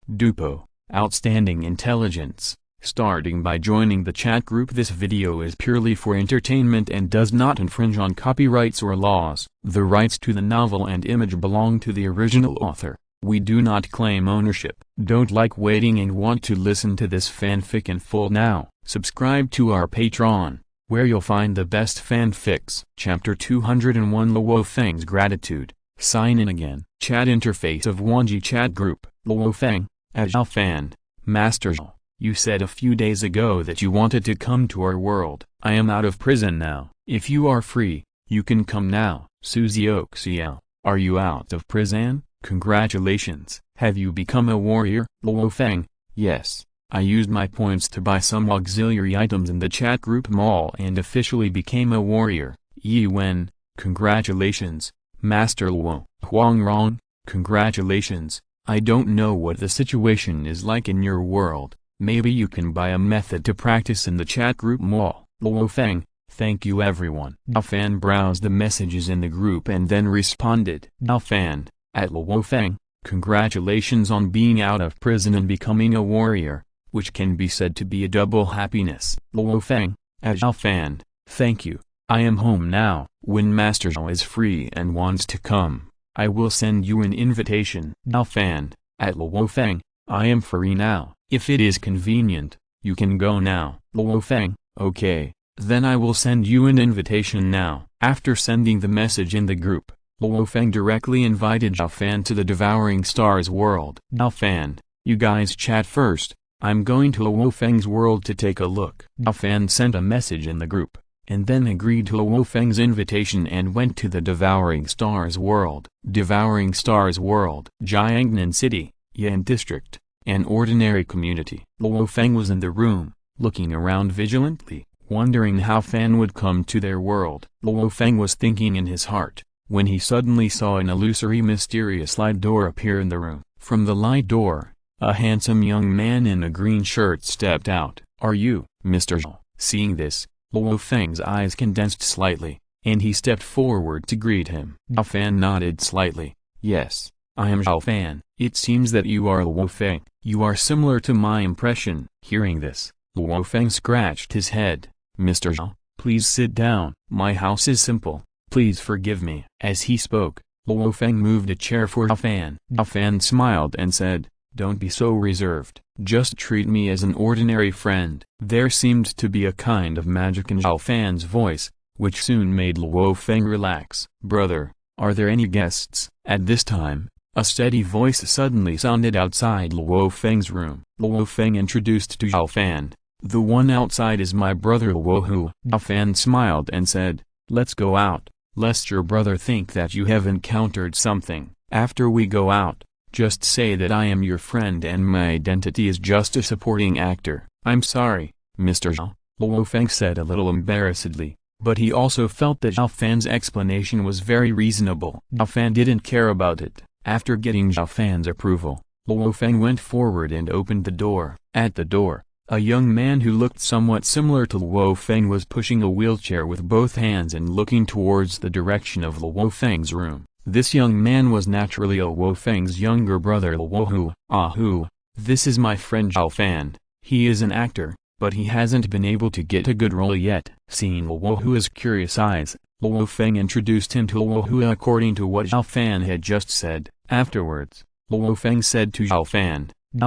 Doupo, outstanding intelligence. Starting by joining the chat group. This video is purely for entertainment and does not infringe on copyrights or laws. The rights to the novel and image belong to the original author. We do not claim ownership. Don't like waiting and want to listen to this fanfic in full now? Subscribe to our Patreon, where you'll find the best fanfics. Chapter 201 Luo Feng's Gratitude. Sign in again. Chat interface of Wanji chat group. Luo Feng, Xiao Fan, Master Xiao. You said a few days ago that you wanted to come to our world. I am out of prison now. If you are free, you can come now. Xiaoxiao, are you out of prison? Congratulations. Have you become a warrior? Luo Feng, yes. I used my points to buy some auxiliary items in the chat group mall and officially became a warrior. Yi Wen, congratulations. Master Luo. Huang Rong, congratulations. I don't know what the situation is like in your world. Maybe you can buy a method to practice in the chat group mall. Luo Feng, thank you everyone. Xiao Fan browsed the messages in the group and then responded. Xiao Fan, at Luo Feng, congratulations on being out of prison and becoming a warrior, which can be said to be a double happiness. Luo Feng, at Xiao Fan, thank you. I am home now. When Master Xiao is free and wants to come, I will send you an invitation. Xiao Fan, at Luo Feng, I am free now. If it is convenient, you can go now. Luo Feng, okay, then I will send you an invitation now. After sending the message in the group, Luo Feng directly invited Xiao Fan to the Devouring Stars world. Xiao Fan, you guys chat first, I'm going to Luo Feng's world to take a look. Xiao Fan sent a message in the group, and then agreed to Luo Feng's invitation and went to the Devouring Stars world. Devouring Stars world. Jiangnan City, Yan District. An ordinary community. Luo Feng was in the room, looking around vigilantly, wondering how Fan would come to their world. Luo Feng was thinking in his heart, when he suddenly saw an illusory mysterious light door appear in the room. From the light door, a handsome young man in a green shirt stepped out. Are you, Mr. Xiao? Seeing this, Luo Feng's eyes condensed slightly, and he stepped forward to greet him. Xiao Fan nodded slightly. Yes, I am Xiao Fan. It seems that you are Luo Feng. You are similar to my impression. Hearing this, Luo Feng scratched his head. Mr. Xiao, please sit down. My house is simple. Please forgive me. As he spoke, Luo Feng moved a chair for Xiao Fan. Xiao Fan smiled and said, don't be so reserved. Just treat me as an ordinary friend. There seemed to be a kind of magic in Xiao Fan's voice, which soon made Luo Feng relax. Brother, are there any guests? At this time, a steady voice suddenly sounded outside Luo Feng's room. Luo Feng introduced to Xiao Fan, the one outside is my brother Luo Hu. Xiao Fan smiled and said, let's go out, lest your brother think that you have encountered something. After we go out, just say that I am your friend and my identity is just a supporting actor. I'm sorry, Mr. Xiao, Luo Feng said a little embarrassedly, but he also felt that Xiao Fan's explanation was very reasonable. Xiao Fan didn't care about it. After getting Xiao Fan's approval, Luo Feng went forward and opened the door. At the door, a young man who looked somewhat similar to Luo Feng was pushing a wheelchair with both hands and looking towards the direction of Luo Feng's room. This young man was naturally Luo Feng's younger brother Luo Hu. Ah Hu, this is my friend Xiao Fan. He is an actor, but he hasn't been able to get a good role yet. Seeing Luo Hu's curious eyes, Luo Feng introduced him to Luo Hu according to what Xiao Fan had just said. Afterwards, Luo Feng said to Xiao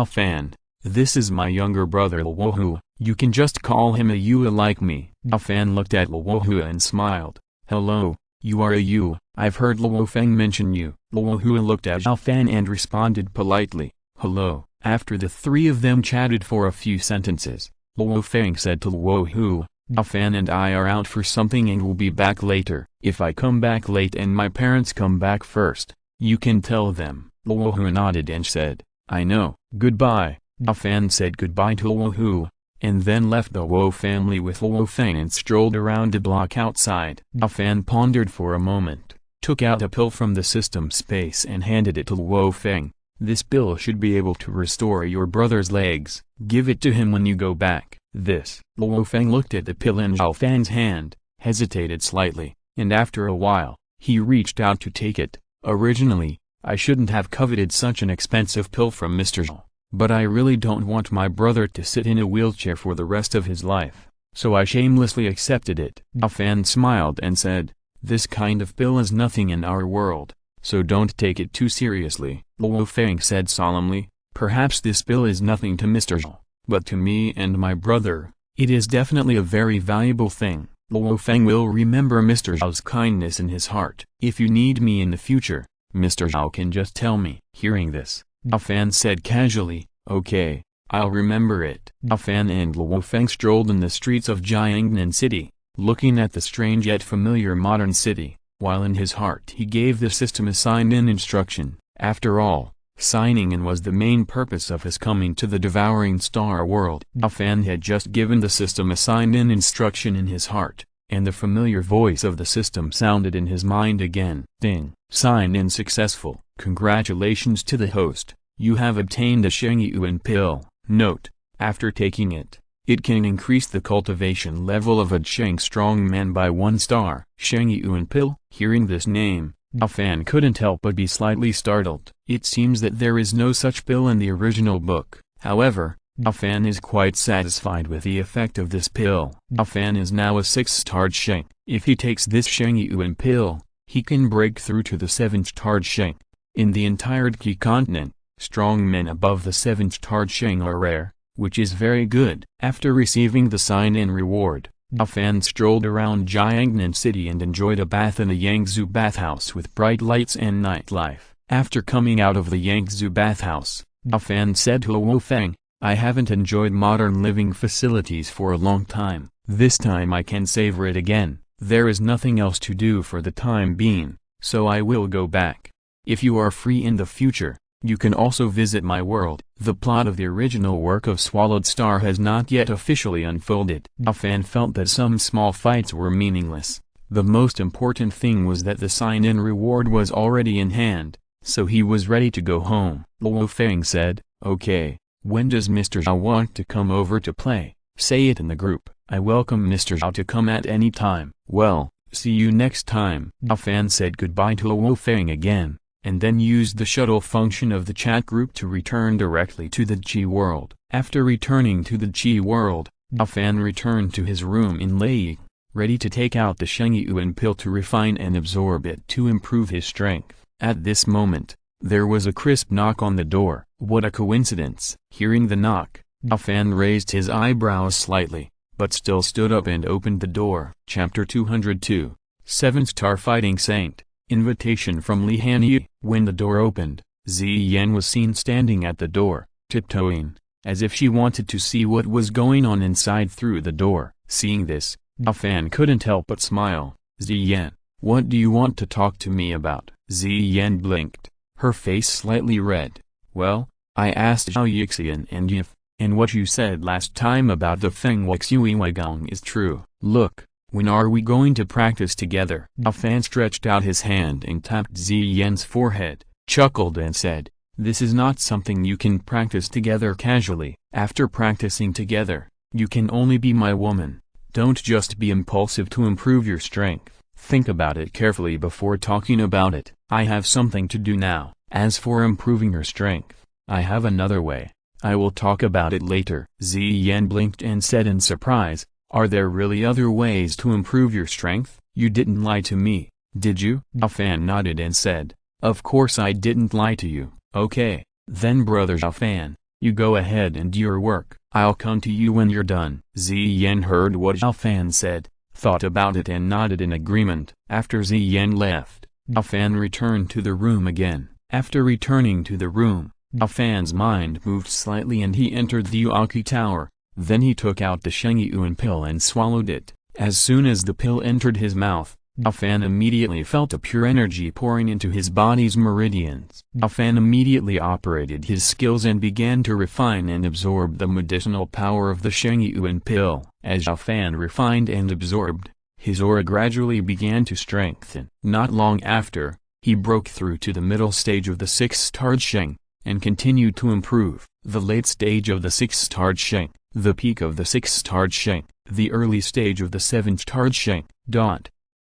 Fan, this is my younger brother Luo Hu, you can just call him a Yu like me. Xiao Fan looked at Luo Hu and smiled. Hello, you are a Yu, I've heard Luo Feng mention you. Luo Hu looked at Xiao Fan and responded politely, hello. After the three of them chatted for a few sentences, Luo Feng said to Luo Hu, Xiao Fan and I are out for something and will be back later. If I come back late and my parents come back first, you can tell them. Luo Hu nodded and said, I know. Goodbye. Xiao Fan said goodbye to Luo Hu, and then left the Luo family with Luo Feng and strolled around the block outside. Xiao Fan pondered for a moment, took out a pill from the system space and handed it to Luo Feng. This pill should be able to restore your brother's legs. Give it to him when you go back. This. Luo Feng looked at the pill in Xiao Fan's hand, hesitated slightly, and after a while, he reached out to take it. Originally, I shouldn't have coveted such an expensive pill from Mr. Xiao. but I really don't want my brother to sit in a wheelchair for the rest of his life, so I shamelessly accepted it. Xiao Fan smiled and said, "This kind of pill is nothing in our world, so don't take it too seriously." Luo Feng said solemnly, "Perhaps this pill is nothing to Mr. Xiao, but to me and my brother, it is definitely a very valuable thing. Luo Feng will remember Mr. Xiao's kindness in his heart. If you need me in the future, Mr. Xiao can just tell me." Hearing this, Xiao Fan said casually, "Okay, I'll remember it." Xiao Fan and Luo Feng strolled in the streets of Jiangnan City, looking at the strange yet familiar modern city, while in his heart he gave the system a sign-in instruction. After all, signing in was the main purpose of his coming to the devouring star world. Xiao Fan had just given the system a sign-in instruction in his heart, and the familiar voice of the system sounded in his mind again. Ding! Sign-in successful. Congratulations to the host, you have obtained a Sheng Yuan pill. Note: after taking it, it can increase the cultivation level of a Sheng strong man by 1 star. Sheng Yuan pill? Hearing this name, Xiao Fan couldn't help but be slightly startled. It seems that there is no such pill in the original book. However, Xiao Fan is quite satisfied with the effect of this pill. Xiao Fan is now a 6-starred Sheng. If he takes this Sheng Yuan pill, he can break through to the 7-starred Sheng. In the entire Qi continent, strong men above the 7-starred Sheng are rare, which is very good. After receiving the sign-in reward, Xiao Fan strolled around Jiangnan City and enjoyed a bath in a Yangzhou bathhouse with bright lights and nightlife. After coming out of the Yangzhou bathhouse, Xiao Fan said to Luo Feng, "I haven't enjoyed modern living facilities for a long time. This time I can savor it again. There is nothing else to do for the time being, so I will go back. If you are free in the future, you can also visit my world." The plot of the original work of Swallowed Star has not yet officially unfolded. Xiao Fan felt that some small fights were meaningless. The most important thing was that the sign-in reward was already in hand, so he was ready to go home. Luo Feng said, "Okay, when does Mr. Xiao want to come over to play? Say it in the group. I welcome Mr. Xiao to come at any time." "Well, see you next time." Xiao Fan said goodbye to Luo Feng again, and then used the shuttle function of the chat group to return directly to the Qi world. After returning to the Qi world, Xiao Fan returned to his room in Lei, ready to take out the Sheng Yuan pill to refine and absorb it to improve his strength. At this moment, there was a crisp knock on the door. What a coincidence! Hearing the knock, Xiao Fan raised his eyebrows slightly, but still stood up and opened the door. Chapter 202, 7-Star Fighting Saint. Invitation from Li Hanyi. When the door opened, Ziyan was seen standing at the door, tiptoeing, as if she wanted to see what was going on inside through the door. Seeing this, Xiao Fan couldn't help but smile. "Ziyan, what do you want to talk to me about?" Ziyan blinked, her face slightly red. "Well, I asked Xiaoxiao and Yif, and what you said last time about the Feng Wuxuiwagong is true. Look, when are we going to practice together?" Xiao Fan stretched out his hand and tapped Ziyan's forehead, chuckled and said, "This is not something you can practice together casually. After practicing together, you can only be my woman. Don't just be impulsive to improve your strength. Think about it carefully before talking about it. I have something to do now. As for improving your strength, I have another way. I will talk about it later." Ziyan blinked and said in surprise, "Are there really other ways to improve your strength? You didn't lie to me, did you?" Xiao Fan nodded and said, "Of course I didn't lie to you." "Okay, then brother Xiao Fan, you go ahead and do your work. I'll come to you when you're done." Ziyan heard what Xiao Fan said, thought about it and nodded in agreement. After Ziyan left, Xiao Fan returned to the room again. After returning to the room, Xiao Fan's mind moved slightly and he entered the Yuaki Tower. Then he took out the Sheng Yuan pill and swallowed it. As soon as the pill entered his mouth, Xiao Fan immediately felt a pure energy pouring into his body's meridians. Xiao Fan immediately operated his skills and began to refine and absorb the medicinal power of the Sheng Yuan pill. As Xiao Fan refined and absorbed, his aura gradually began to strengthen. Not long after, he broke through to the middle stage of the 6-starred Sheng, and continued to improve. The late stage of the 6-starred Sheng, the peak of the 6-starred Sheng, the early stage of the 7-starred Sheng.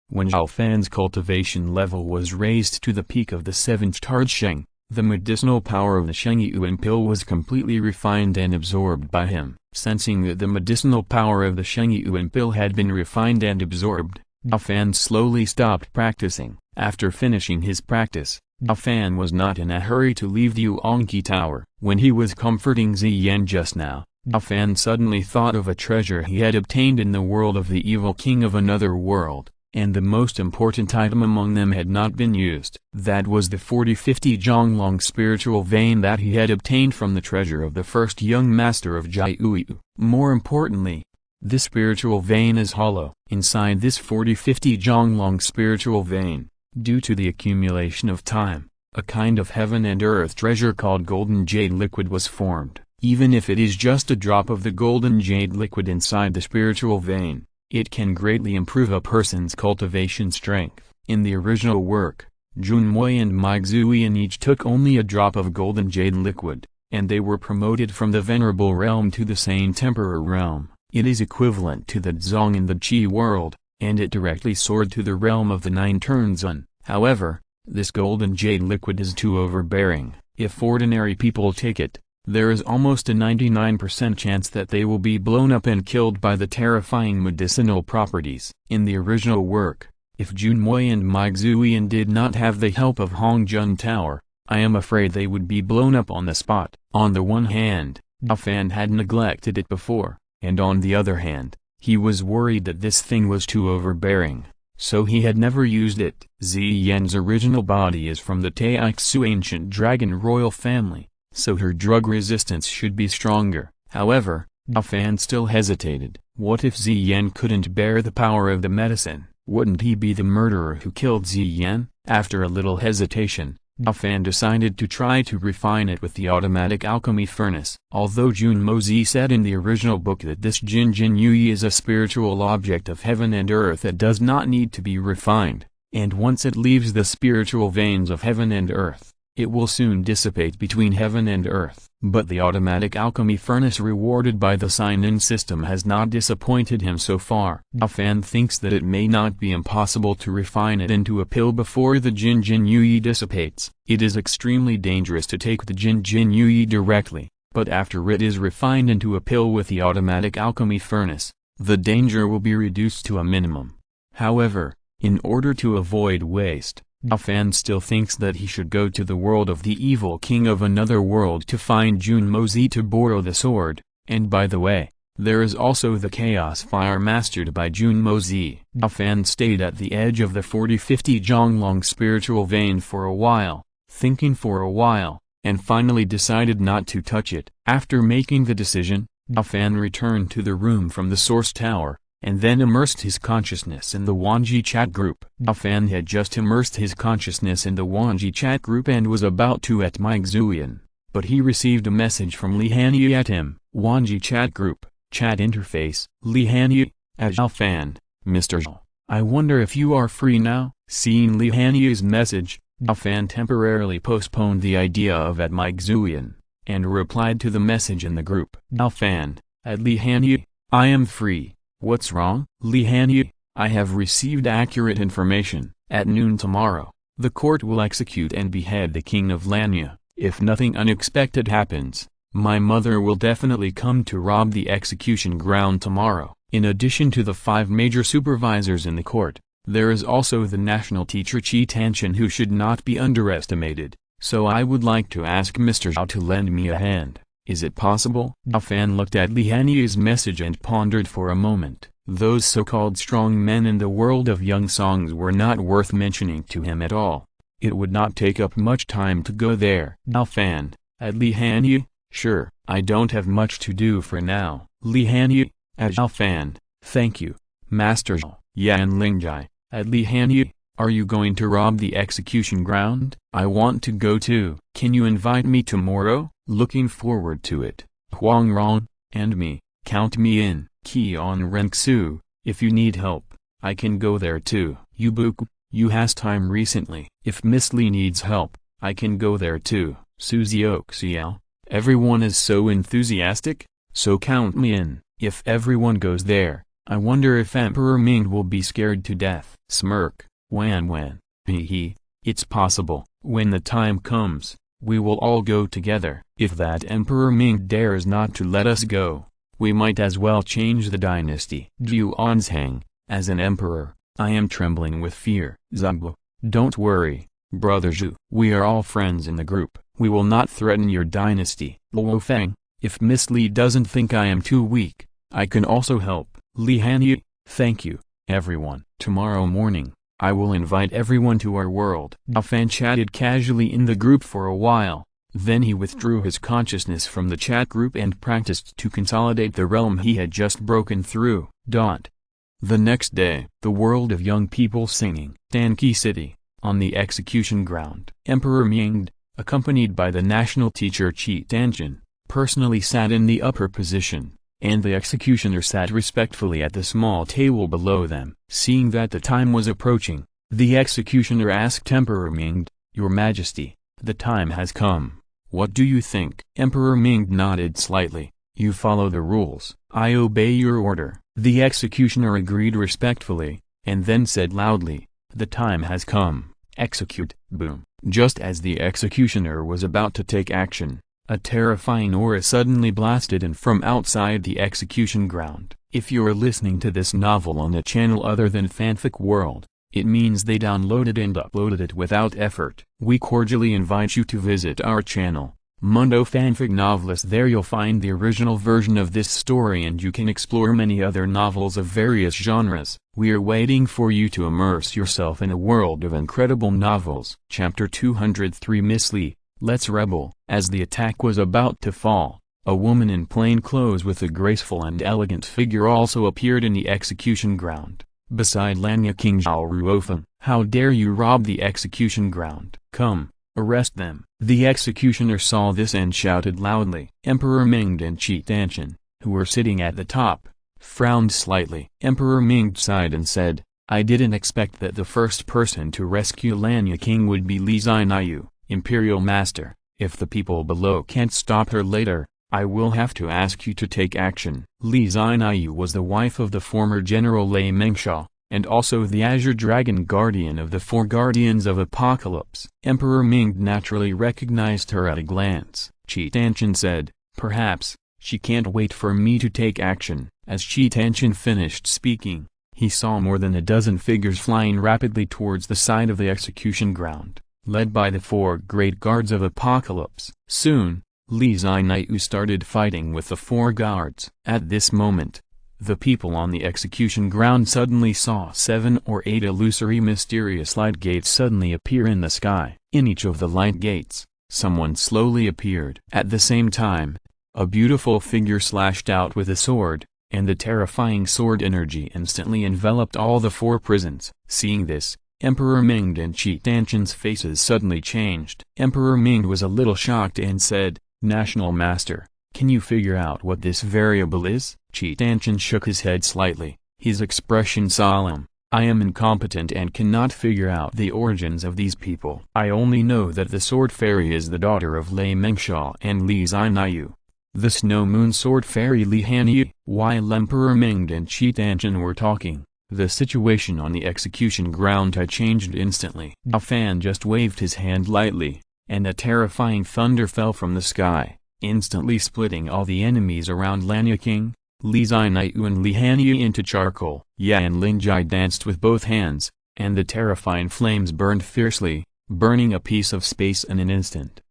When Xiao Fan's cultivation level was raised to the peak of the 7-starred Sheng, The medicinal power of the Sheng Yuan pill was completely refined and absorbed by him. Sensing that the medicinal power of the Sheng Yuan pill had been refined and absorbed, Xiao Fan slowly stopped practicing. After finishing his practice, Xiao Fan was not in a hurry to leave the Yuanqi Tower. When he was comforting Ziyan just now, Xiao Fan suddenly thought of a treasure he had obtained in the world of the evil king of another world, and the most important item among them had not been used. That was the 40-50 Zhonglong spiritual vein that he had obtained from the treasure of the first young master of Jiuyu. More importantly, this spiritual vein is hollow. Inside this 40-50 Zhonglong spiritual vein, due to the accumulation of time, a kind of heaven and earth treasure called golden jade liquid was formed. Even if it is just a drop of the golden jade liquid inside the spiritual vein, it can greatly improve a person's cultivation strength. In the original work, Junmui and Miguan each took only a drop of golden jade liquid, and they were promoted from the Venerable Realm to the Sane Temporal Realm. It is equivalent to the Zong in the Qi world, and it directly soared to the realm of the Nine Turnzun. However, this golden jade liquid is too overbearing. If ordinary people take it, there is almost a 99% chance that they will be blown up and killed by the terrifying medicinal properties. In the original work, if Junmui and Miguan did not have the help of Hongjun Tower, I am afraid they would be blown up on the spot. On the one hand, Xiao Fan had neglected it before, and on the other hand, he was worried that this thing was too overbearing, so he had never used it. Ziyan's original body is from the Taixu ancient dragon royal family, so her drug resistance should be stronger. However, Xiao Fan still hesitated. What if Ziyan couldn't bear the power of the medicine? Wouldn't he be the murderer who killed Ziyan? After a little hesitation, Xiao Fan decided to try to refine it with the automatic alchemy furnace. Although Junmozi said in the original book that this Jin Yui is a spiritual object of heaven and earth that does not need to be refined, and once it leaves the spiritual veins of heaven and earth, it will soon dissipate between heaven and earth. But the automatic alchemy furnace rewarded by the sign-in system has not disappointed him so far. Xiao Fan thinks that it may not be impossible to refine it into a pill before the Jin Yui dissipates. It is extremely dangerous to take the Jin Yui directly, but after it is refined into a pill with the automatic alchemy furnace, the danger will be reduced to a minimum. However, in order to avoid waste, Xiao Fan still thinks that he should go to the world of the evil king of another world to find Junmozi to borrow the sword, and by the way, there is also the chaos fire mastered by Junmozi. Xiao Fan stayed at the edge of the 40-50 Zhonglong spiritual vein for a while, thinking for a while, and finally decided not to touch it. After making the decision, Xiao Fan returned to the room from the source tower, and then immersed his consciousness in the Wanji chat group. Xiao Fan had just immersed his consciousness in the Wanji chat group and was about to at Miguan, but he received a message from Li Hanyu at him. Wanji chat group, chat interface. Li Hanyu, at Xiao Fan, Mr. Zhao, I wonder if you are free now? Seeing Li Hanyu's message, Xiao Fan temporarily postponed the idea of at Miguan, and replied to the message in the group. Xiao Fan, at Li Hanyu, I am free. What's wrong? Li Hanyu, I have received accurate information. At noon tomorrow, the court will execute and behead the king of Lanya. If nothing unexpected happens, my mother will definitely come to rob the execution ground tomorrow. In addition to the 5 major supervisors in the court, there is also the national teacher Qi Tanshan who should not be underestimated, so I would like to ask Mr. Zhao to lend me a hand. Is it possible? Xiao Fan looked at Li Hanyu's message and pondered for a moment. Those so-called strong men in the world of young songs were not worth mentioning to him at all. It would not take up much time to go there. Xiao Fan, at Li Hanyu, sure, I don't have much to do for now. Li Hanyu, at Xiao Fan, thank you, Master Zhao. Yan Lingjai, at Li Hanyu, are you going to rob the execution ground? I want to go too. Can you invite me tomorrow? Looking forward to it. Huang Rong, and me, count me in. Qian Renxu, if you need help, I can go there too. Yubuku, you has time recently. If Miss Li needs help, I can go there too. Xiaoxiao, everyone is so enthusiastic, so count me in. If everyone goes there, I wonder if Emperor Ming will be scared to death. Smirk, Wan, hee hee, it's possible. When the time comes, We will all go together. If that Emperor Ming dares not to let us go, we might as well change the dynasty. Zhu Yuanzhang, as an emperor, I am trembling with fear. Doupo, don't worry, brother Zhu. We are all friends in the group. We will not threaten your dynasty. Luo Feng, if Miss Li doesn't think I am too weak, I can also help. Li Hanyi, thank you, everyone. Tomorrow morning, I will invite everyone to our world. Xiao Fan chatted casually in the group for a while, then he withdrew his consciousness from the chat group and practiced to consolidate the realm he had just broken through. The next day, the world of young people singing. Danqi City, on the execution ground. Emperor Ming, accompanied by the national teacher Qi Tianjin, personally sat in the upper position, and the executioner sat respectfully at the small table below them. Seeing that the time was approaching, the executioner asked Emperor Ming, "Your Majesty, the time has come. What do you think?" Emperor Ming nodded slightly. "You follow the rules. I obey your order." The executioner agreed respectfully, and then said loudly, "The time has come. Execute." Boom. Just as the executioner was about to take action, a terrifying aura suddenly blasted in from outside the execution ground. If you're listening to this novel on a channel other than Fanfic World, it means they downloaded and uploaded it without effort. We cordially invite you to visit our channel, Mundo Fanfic Novelist. There you'll find the original version of this story and you can explore many other novels of various genres. We are waiting for you to immerse yourself in a world of incredible novels. Chapter 203 Miss Li, Let's Rebel. As the attack was about to fall, a woman in plain clothes with a graceful and elegant figure also appeared in the execution ground, beside Lanya King Zhao Ruofeng. "How dare you rob the execution ground? Come, arrest them." The executioner saw this and shouted loudly. Emperor Ming and Qi Tianjin, who were sitting at the top, frowned slightly. Emperor Ming sighed and said, "I didn't expect that the first person to rescue Lanya King would be Li Zinayu, Imperial Master. If the people below can't stop her later, I will have to ask you to take action." Li Zinayu was the wife of the former General Lei Mengxia, and also the Azure Dragon Guardian of the Four Guardians of Apocalypse. Emperor Ming naturally recognized her at a glance. Qi Tianjin said, "Perhaps, she can't wait for me to take action." As Qi Tianjin finished speaking, he saw more than a dozen figures flying rapidly towards the side of the execution ground, led by the four great guards of Apocalypse. Soon, Li Zinayu started fighting with the four guards. At this moment, the people on the execution ground suddenly saw 7 or 8 illusory mysterious light gates suddenly appear in the sky. In each of the light gates, someone slowly appeared. At the same time, a beautiful figure slashed out with a sword, and the terrifying sword energy instantly enveloped all the 4 prisons. Seeing this, Emperor Ming and Qi Tianjin's faces suddenly changed. Emperor Ming was a little shocked and said, "National Master, can you figure out what this variable is?" Qi Tianjin shook his head slightly, his expression solemn. "I am incompetent and cannot figure out the origins of these people. I only know that the Sword Fairy is the daughter of Lei Mengxia and Li Zinayu, the Snow Moon Sword Fairy Li Hanyi." While Emperor Ming and Qi Tianjin were talking, the situation on the execution ground had changed instantly. Xiao Fan just waved his hand lightly, and a terrifying thunder fell from the sky, instantly splitting all the enemies around Lanya King, Li Zinayu and Li Hanyi into charcoal. Yan Lingjai danced with both hands, and the terrifying flames burned fiercely, burning a piece of space in an instant.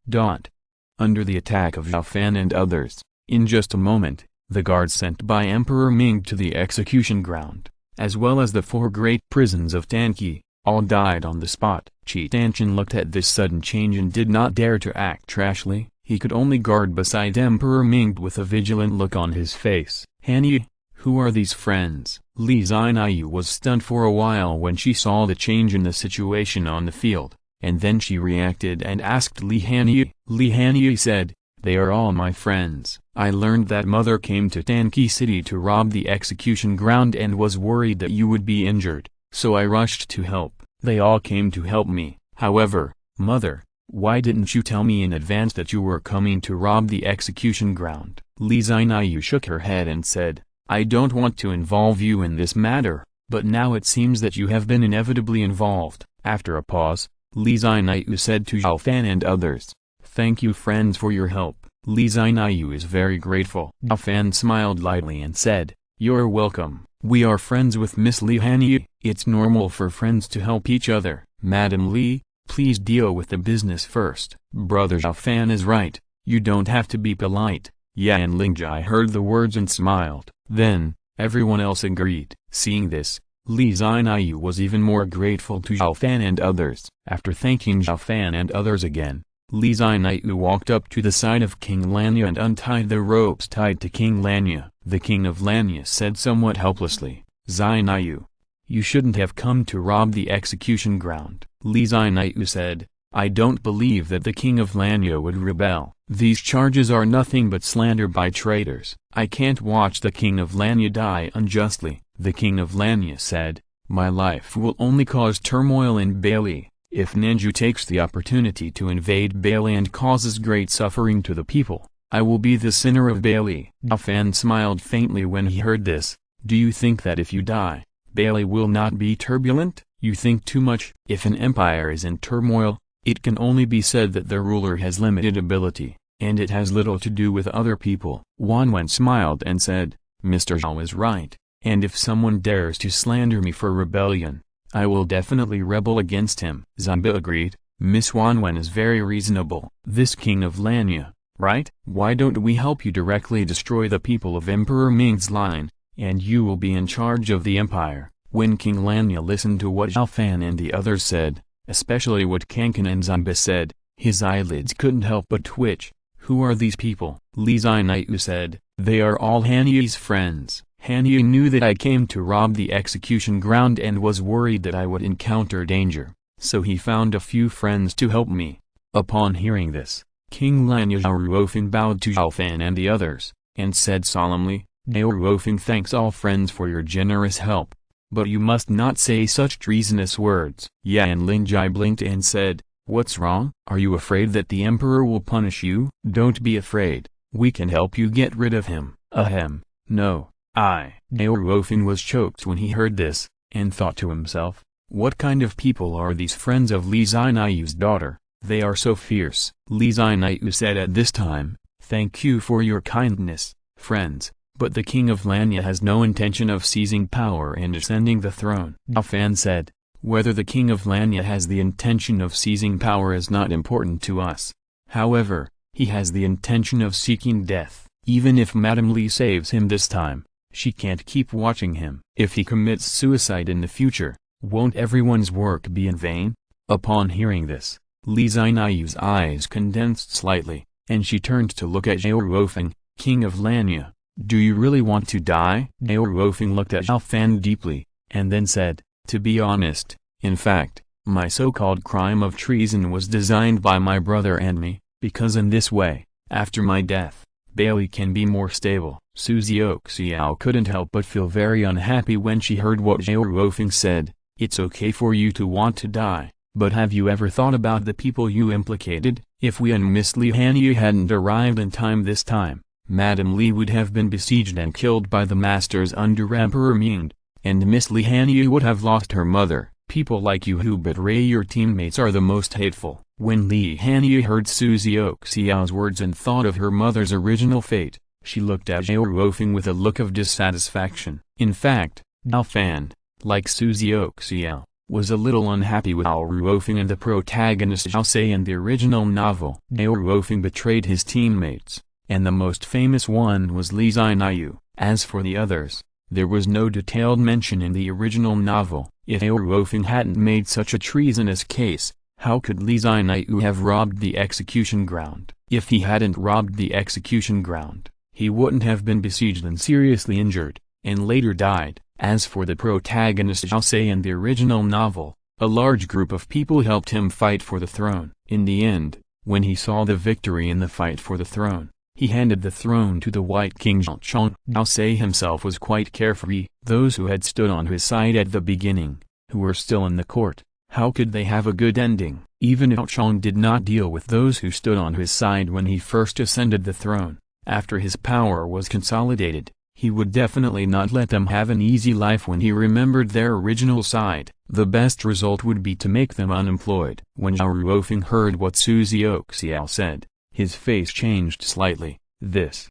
Under the attack of Xiao Fan and others, in just a moment, the guards sent by Emperor Ming to the execution ground, as well as the 4 great prisons of Danqi, all died on the spot. Qi Tianjin looked at this sudden change and did not dare to act rashly. He could only guard beside Emperor Ming with a vigilant look on his face. "Hanyi, who are these friends?" Li Zinayu was stunned for a while when she saw the change in the situation on the field, and then she reacted and asked Li Hanyi. Li Hanyi said, "They are all my friends. I learned that Mother came to Danqi City to rob the execution ground and was worried that you would be injured, so I rushed to help. They all came to help me. However, Mother, why didn't you tell me in advance that you were coming to rob the execution ground?" Li Zinayu shook her head and said, "I don't want to involve you in this matter, but now it seems that you have been inevitably involved." After a pause, Li Zinayu said to Xiao Fan and others, Thank you friends for your help. Li Zinayu is very grateful. Xiao Fan smiled lightly and said, "You're welcome. We are friends with Miss Li Hanyi. It's normal for friends to help each other. Madam Li, please deal with the business first." Brother Xiao Fan is right. You don't have to be polite. Yan Lingjai heard the words and smiled. Then, everyone else agreed. Seeing this, Li Zinayu was even more grateful to Xiao Fan and others. After thanking Xiao Fan and others again, Li Zinayu walked up to the side of King Lanya and untied the ropes tied to King Lanya. The king of Lanya said somewhat helplessly, "Zinayu, you shouldn't have come to rob the execution ground." Li Zinayu said, "I don't believe that the king of Lanya would rebel. These charges are nothing but slander by traitors. I can't watch the king of Lanya die unjustly." The king of Lanya said, "My life will only cause turmoil in Bailey. If Nanju takes the opportunity to invade Bailey and causes great suffering to the people, I will be the sinner of Bailey." Xiao Fan smiled faintly when he heard this. "Do you think that if you die, Bailey will not be turbulent? You think too much. If an empire is in turmoil, it can only be said that the ruler has limited ability, and it has little to do with other people." Wanwen smiled and said, "Mr. Zhao is right, and if someone dares to slander me for rebellion, I will definitely rebel against him." Zamba agreed, "Miss Wanwen is very reasonable. This king of Lanya, right? Why don't we help you directly destroy the people of Emperor Ming's line, and you will be in charge of the empire?" When King Lanya listened to what Xiao Fan and the others said, especially what Kankan and Zamba said, his eyelids couldn't help but twitch. "Who are these people?" Li Zinayu said, "They are all Hanyi's friends. Hanyi knew that I came to rob the execution ground and was worried that I would encounter danger, so he found a few friends to help me." Upon hearing this, King Lanya Zhaoruofeng bowed to Xiao Fan and the others, and said solemnly, "Zhaoruofeng thanks all friends for your generous help. But you must not say such treasonous words." Yan Lingjai blinked and said, "What's wrong? Are you afraid that the emperor will punish you?" "Don't be afraid. We can help you get rid of him." "Ahem, no. Zhaoruofeng was choked when he heard this, and thought to himself, "What kind of people are these friends of Li Zinayu's daughter? They are so fierce." Li Zinayu said at this time, "Thank you for your kindness, friends, but the king of Lanya has no intention of seizing power and ascending the throne." Xiao Fan said, "Whether the king of Lanya has the intention of seizing power is not important to us. However, he has the intention of seeking death. Even if Madame Li saves him this time, she can't keep watching him. If he commits suicide in the future, won't everyone's work be in vain?" Upon hearing this, Li Zinayu's eyes condensed slightly, and she turned to look at Zhaoruofeng, king of Lanya. "Do you really want to die?" Zhaoruofeng looked at Xiao Fan deeply, and then said, "To be honest, in fact, my so-called crime of treason was designed by my brother and me, because in this way, after my death, Bailey can be more stable." Xiaoxiao couldn't help but feel very unhappy when she heard what Zhaoruofeng said. "It's okay for you to want to die, but have you ever thought about the people you implicated? If we and Miss Li Hanyi hadn't arrived in time this time, Madame Li would have been besieged and killed by the masters under Emperor Ming, and Miss Li Hanyi would have lost her mother. People like you who betray your teammates are the most hateful." When Li Hanyi heard Xiaoxiao's words and thought of her mother's original fate, she looked at Zhaoruofeng with a look of dissatisfaction. In fact, Xiao Fan, like Xiaoxiao, was a little unhappy with Zhaoruofeng and the protagonist Xiao Say in the original novel. Zhaoruofeng betrayed his teammates, and the most famous one was Li Zinayu. As for the others, there was no detailed mention in the original novel. If Zhaoruofeng hadn't made such a treasonous case, how could Li Zinayu have robbed the execution ground? If he hadn't robbed the execution ground, he wouldn't have been besieged and seriously injured, and later died. As for the protagonist Xiao Say in the original novel, a large group of people helped him fight for the throne. In the end, when he saw the victory in the fight for the throne, he handed the throne to the White King Xiao. Xiao Say himself was quite carefree. Those who had stood on his side at the beginning, who were still in the court, how could they have a good ending? Even if Xiao did not deal with those who stood on his side when he first ascended the throne, after his power was consolidated, He would definitely not let them have an easy life when he remembered their original side. The best result would be to make them unemployed. When Zhao Ruofeng heard what Su Xiaoxiao said, his face changed slightly. This.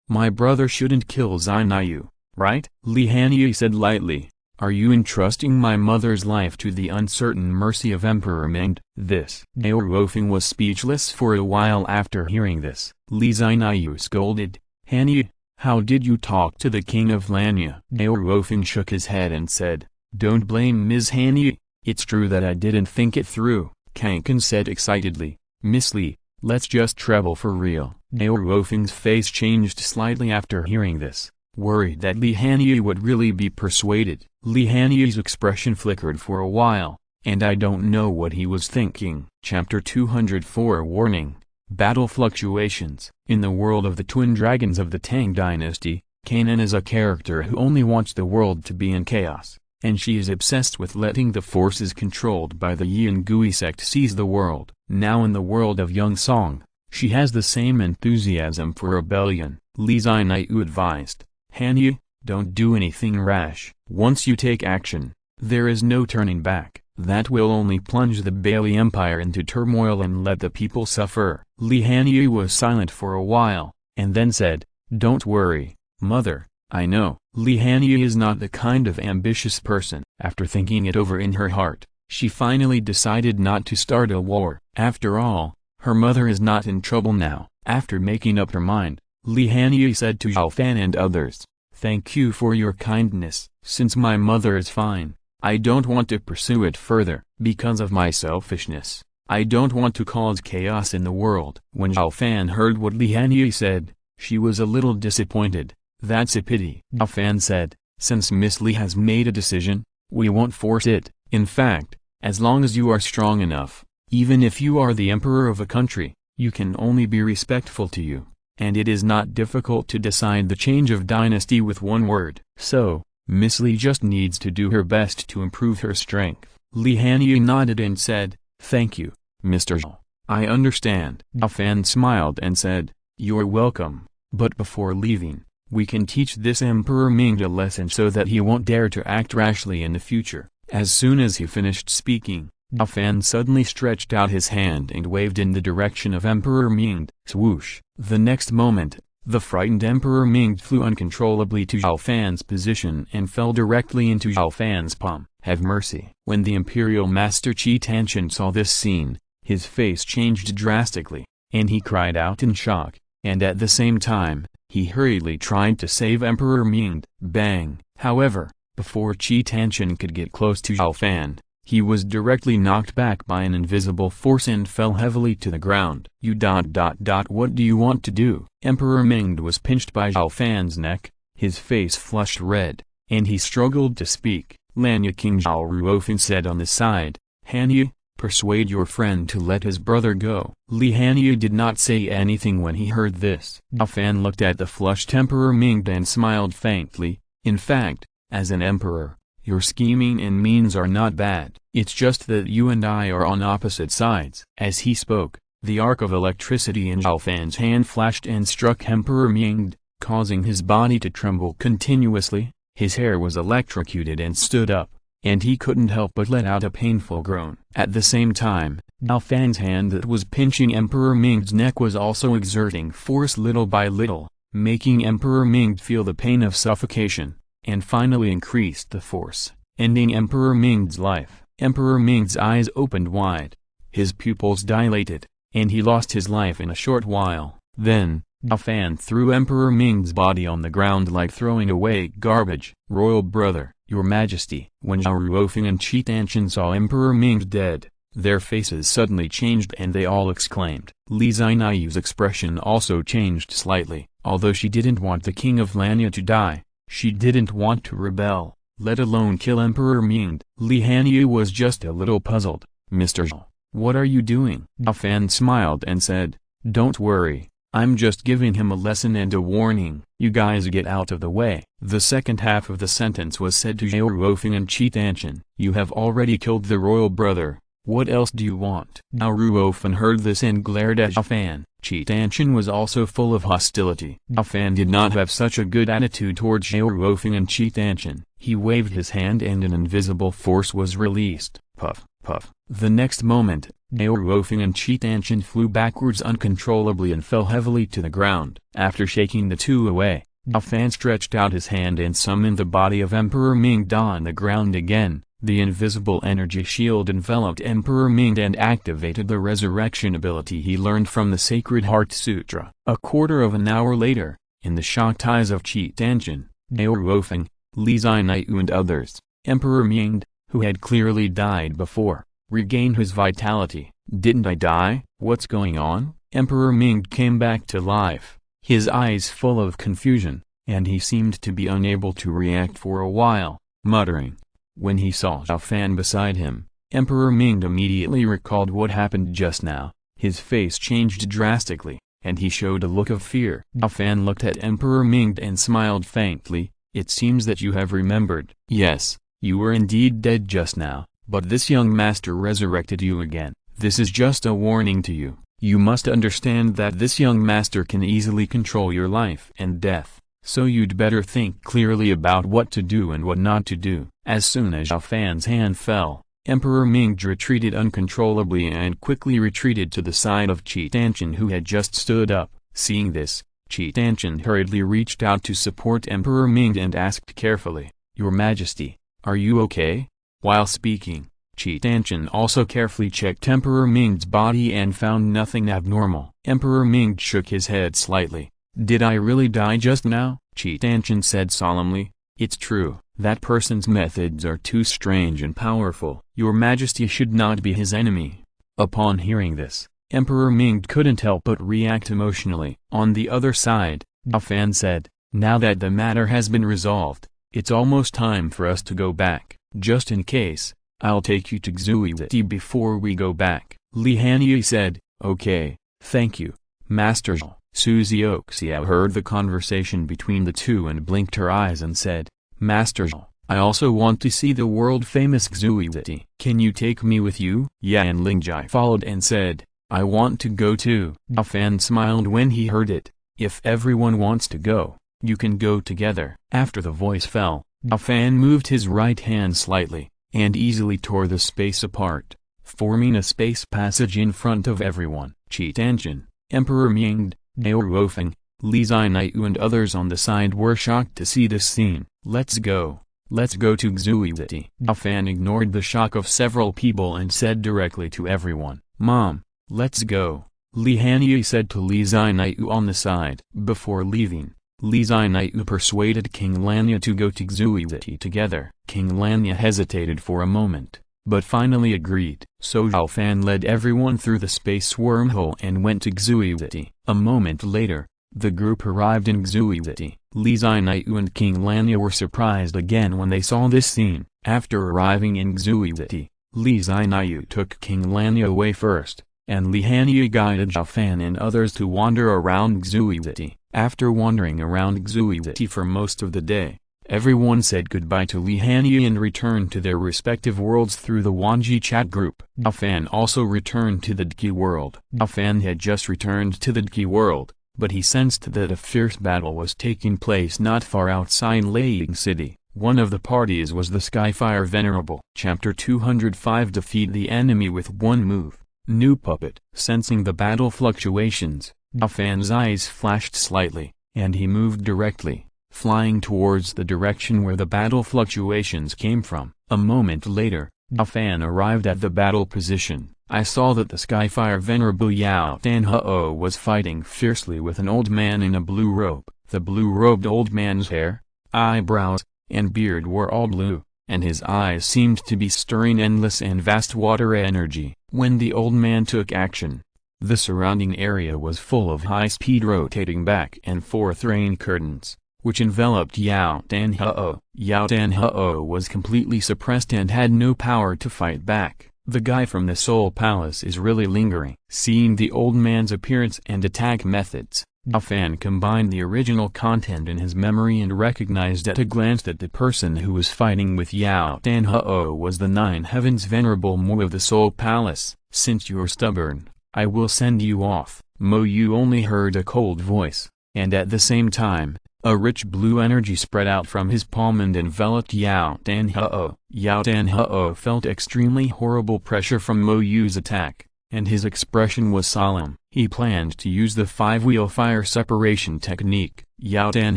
My brother shouldn't kill Xinayu, right? Li Hanyi said lightly. Are you entrusting my mother's life to the uncertain mercy of Emperor Ming? This. Zhao Ruofeng was speechless for a while after hearing this. Li Xinayu scolded, Hanyi, how did you talk to the king of Lanya? Zhao Ruofeng shook his head and said, don't blame Ms. Hanyi, it's true that I didn't think it through. Kankan said excitedly, Miss Li, let's just travel for real. Zhao Ruofeng's face changed slightly after hearing this, worried that Li Hanyi would really be persuaded. Li Hanyi's expression flickered for a while, and I don't know what he was thinking. Chapter 204 Warning. Battle Fluctuations. In the world of the twin dragons of the Tang dynasty, Kanan is a character who only wants the world to be in chaos, and she is obsessed with letting the forces controlled by the Yi and Gui sect seize the world. Now in the world of Young Song, she has the same enthusiasm for rebellion. Li Xinayu advised, Hanyi, don't do anything rash. Once you take action, there is no turning back. That will only plunge the Bailey Empire into turmoil and let the people suffer. Li Hanyi was silent for a while, and then said, don't worry, mother, I know. Li Hanyi is not the kind of ambitious person. After thinking it over in her heart, she finally decided not to start a war. After all, her mother is not in trouble now. After making up her mind, Li Hanyi said to Xiao Fan and others, thank you for your kindness. Since my mother is fine, I don't want to pursue it further. Because of my selfishness, I don't want to cause chaos in the world. When Xiao Fan heard what Li Hanyi said, she was a little disappointed. That's a pity. Xiao Fan said, since Miss Li has made a decision, we won't force it. In fact, as long as you are strong enough, even if you are the emperor of a country, you can only be respectful to you, and it is not difficult to decide the change of dynasty with one word. So, Miss Li just needs to do her best to improve her strength. Li Hanyi nodded and said, thank you, Mr. Zhao. I understand. Xiao Fan smiled and said, you're welcome, but before leaving, we can teach this Emperor Ming a lesson so that he won't dare to act rashly in the future. As soon as he finished speaking, Xiao Fan suddenly stretched out his hand and waved in the direction of Emperor Ming. Swoosh! The next moment, the frightened Emperor Ming flew uncontrollably to Xiao Fan's position and fell directly into Xiao Fan's palm. Have mercy. When the Imperial Master Qi Tanshan saw this scene, his face changed drastically, and he cried out in shock, and at the same time, he hurriedly tried to save Emperor Ming. Bang! However, before Qi Tanshan could get close to Xiao Fan, he was directly knocked back by an invisible force and fell heavily to the ground. What do you want to do? Emperor Ming was pinched by Xiao Fan's neck, his face flushed red, and he struggled to speak. Lanya King Zhao Ruofeng said on the side, Hanyi, persuade your friend to let his brother go. Li Hanyi did not say anything when he heard this. Xiao Fan looked at the flushed Emperor Ming and smiled faintly. In fact, as an emperor, your scheming and means are not bad. It's just that you and I are on opposite sides. As he spoke, the arc of electricity in Xiao Fan's hand flashed and struck Emperor Ming, causing his body to tremble continuously. His hair was electrocuted and stood up, and he couldn't help but let out a painful groan. At the same time, Xiao Fan's hand that was pinching Emperor Ming's neck was also exerting force little by little, making Emperor Ming feel the pain of suffocation, and finally increased the force, ending Emperor Ming's life. Emperor Ming's eyes opened wide, his pupils dilated, and he lost his life in a short while. Then, Xiao Fan threw Emperor Ming's body on the ground like throwing away garbage. Royal brother, your majesty. When Zhao Ruofeng and Qi Tanshan saw Emperor Ming dead, their faces suddenly changed and they all exclaimed. Li Xinayu's expression also changed slightly. Although she didn't want the king of Lanya to die, she didn't want to rebel, let alone kill Emperor Ming. Li Hanyi was just a little puzzled. Mr. Zhao, what are you doing? Xiao Fan smiled and said, don't worry. I'm just giving him a lesson and a warning. You guys get out of the way. The second half of the sentence was said to Zhao Ruofeng and Qi Tanshan. You have already killed the royal brother, What else do you want? Xiao Fan heard this and glared at Xiao Fan. Qitanchen was also full of hostility. Xiao Fan did not have such a good attitude towards Xiao Fan and Qitanchen. He waved his hand and an invisible force was released. Puff, puff. The next moment, Xiao Fan and Qitanchen flew backwards uncontrollably and fell heavily to the ground. After shaking the two away, Xiao Fan stretched out his hand and summoned the body of Emperor Ming on the ground again. The invisible energy shield enveloped Emperor Ming and activated the resurrection ability he learned from the Sacred Heart Sutra. A quarter of an hour later, in the shocked eyes of Qitanchen, Xiao Fan, Li Ziniu and others, Emperor Ming, who had clearly died before, regained his vitality. Didn't I die? What's going on? Emperor Ming came back to life, his eyes full of confusion, and he seemed to be unable to react for a while, muttering. When he saw Xiao Fan beside him, Emperor Ming immediately recalled what happened just now. His face changed drastically, and he showed a look of fear. Xiao Fan looked at Emperor Ming and smiled faintly. It seems that you have remembered. Yes, you were indeed dead just now, but this young master resurrected you again. This is just a warning to you. You must understand that this young master can easily control your life and death. So you'd better think clearly about what to do and what not to do. As soon as Xiao Fan's hand fell, Emperor Ming retreated uncontrollably and quickly retreated to the side of Qitanchen who had just stood up. Seeing this, Qitanchen hurriedly reached out to support Emperor Ming and asked carefully, "Your Majesty, are you okay?" While speaking, Qitanchen also carefully checked Emperor Ming's body and found nothing abnormal. Emperor Ming shook his head slightly. "Did I really die just now?" Qitanchen said solemnly. "It's true. That person's methods are too strange and powerful. Your Majesty should not be his enemy." Upon hearing this, Emperor Ming couldn't help but react emotionally. On the other side, Xiao Fan said, "Now that the matter has been resolved, it's almost time for us to go back. Just in case, I'll take you to Xuyi before we go back." Li Hanyi said, "Okay, thank you, Master Zhao." Xiaoxiao heard the conversation between the two and blinked her eyes and said, "Master Zhao, I also want to see the world-famous Xuyi. Can you take me with you?" Yan Lingjai followed and said, "I want to go too." Xiao Fan smiled when he heard it. "If everyone wants to go, you can go together." After the voice fell, Xiao Fan moved his right hand slightly, and easily tore the space apart, forming a space passage in front of everyone. Qitanchen, Emperor Ming, Xiao Fan, Li Ziniu and others on the side were shocked to see this scene. Let's go to Xuyi. Xiao Fan ignored the shock of several people and said directly to everyone, "Mom, let's go." Li Hanyi said to Li Ziniu on the side. Before leaving, Li Ziniu persuaded King Lanya to go to Xuyi together. King Lanya hesitated for a moment, but finally agreed. So Xiao Fan led everyone through the space wormhole and went to Xuyi. A moment later, the group arrived in Xuyi. Li Ziniu and King Lanya were surprised again when they saw this scene. After arriving in Xuyi, Li Ziniu took King Lanya away first, and Li Hanyi guided Xiao Fan and others to wander around Xuyi. After wandering around Xuyi for most of the day, everyone said goodbye to Li Hanyi and returned to their respective worlds through the Wanji chat group. Xiao Fan also returned to the Dqi world. Xiao Fan had just returned to the Dqi world, but he sensed that a fierce battle was taking place not far outside Leiying City. One of the parties was the Skyfire Venerable. Chapter 205 Defeat the enemy with one move. New puppet. Sensing the battle fluctuations, Xiao Fan's eyes flashed slightly, and he moved directly, flying towards the direction where the battle fluctuations came from. A moment later, Xiao Fan arrived at the battle position. I saw that the Skyfire Venerable Yao Dan Ho was fighting fiercely with an old man in a blue robe. The blue-robed old man's hair, eyebrows, and beard were all blue, and his eyes seemed to be stirring endless and vast water energy. When the old man took action, the surrounding area was full of high-speed rotating back and forth rain curtains, which enveloped Yao Dan Ho. Yao Dan Ho was completely suppressed and had no power to fight back. The guy from the Soul Palace is really lingering. Seeing the old man's appearance and attack methods, Xiao Fan combined the original content in his memory and recognized at a glance that the person who was fighting with Yao Dan Hao was the Nine Heavens Venerable Mo of the Soul Palace. "Since you're stubborn, I will send you off." Mo Yu only heard a cold voice, and at the same time, a rich blue energy spread out from his palm and enveloped Yao Dan Hao. Yao Dan Hao felt extremely horrible pressure from Mo Yu's attack, and his expression was solemn. He planned to use the five-wheel fire separation technique. Yao Dan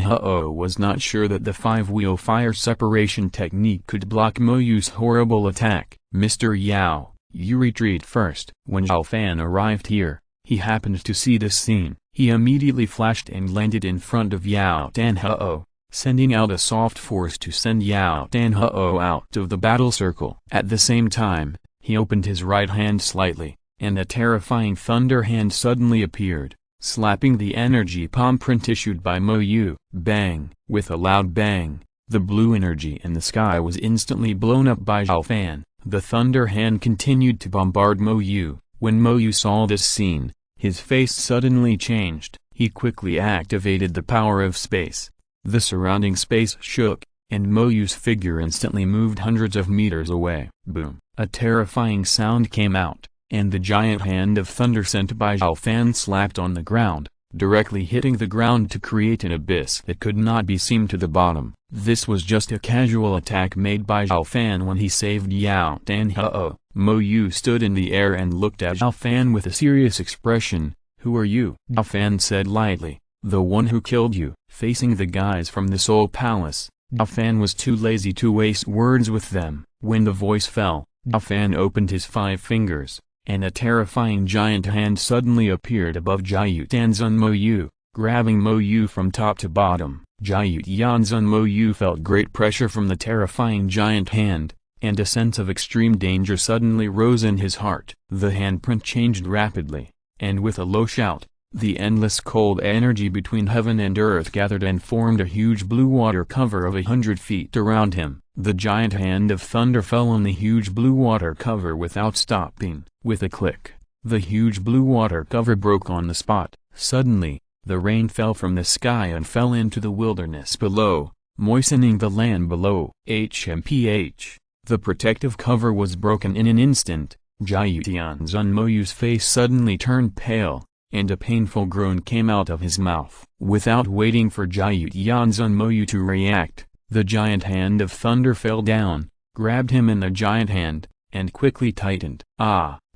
Hao was not sure that the five-wheel fire separation technique could block Mo Yu's horrible attack. "Mr. Yao, you retreat first." When Xiao Fan arrived here, he happened to see this scene. He immediately flashed and landed in front of Yao Dan Hao, sending out a soft force to send Yao Dan Hao out of the battle circle. At the same time, he opened his right hand slightly, and a terrifying thunder hand suddenly appeared, slapping the energy palm print issued by Mo Yu. Bang! With a loud bang, the blue energy in the sky was instantly blown up by Xiao Fan. The thunder hand continued to bombard Mo Yu. When Mo Yu saw this scene, his face suddenly changed. He quickly activated the power of space. The surrounding space shook, and Mo Yu's figure instantly moved hundreds of meters away. Boom! A terrifying sound came out, and the giant hand of thunder sent by Xiao Fan slapped on the ground, directly hitting the ground to create an abyss that could not be seen to the bottom. This was just a casual attack made by Xiao Fan when he saved Yao Dan Hao. Mo Yu stood in the air and looked at Xiao Fan with a serious expression. "Who are you?" Xiao Fan said lightly. "The one who killed you." Facing the guys from the Soul Palace, Xiao Fan was too lazy to waste words with them. When the voice fell, Xiao Fan opened his 5 fingers, and a terrifying giant hand suddenly appeared above Zhu Yuanzhang Mo Yu, grabbing Mo Yu from top to bottom. Zhu Yuanzhang Mo Yu felt great pressure from the terrifying giant hand, and a sense of extreme danger suddenly rose in his heart. The handprint changed rapidly, and with a low shout, the endless cold energy between heaven and earth gathered and formed a huge blue water cover of 100 feet around him. The giant hand of thunder fell on the huge blue water cover without stopping. With a click, the huge blue water cover broke on the spot. Suddenly, the rain fell from the sky and fell into the wilderness below, moistening the land below. HMPH. The protective cover was broken in an instant. Zhu Yuanzhang Mo Yu's face suddenly turned pale, and a painful groan came out of his mouth. Without waiting for Zhu Yuanzhang Mo Yu to react, the giant hand of thunder fell down, grabbed him in the giant hand, and quickly tightened.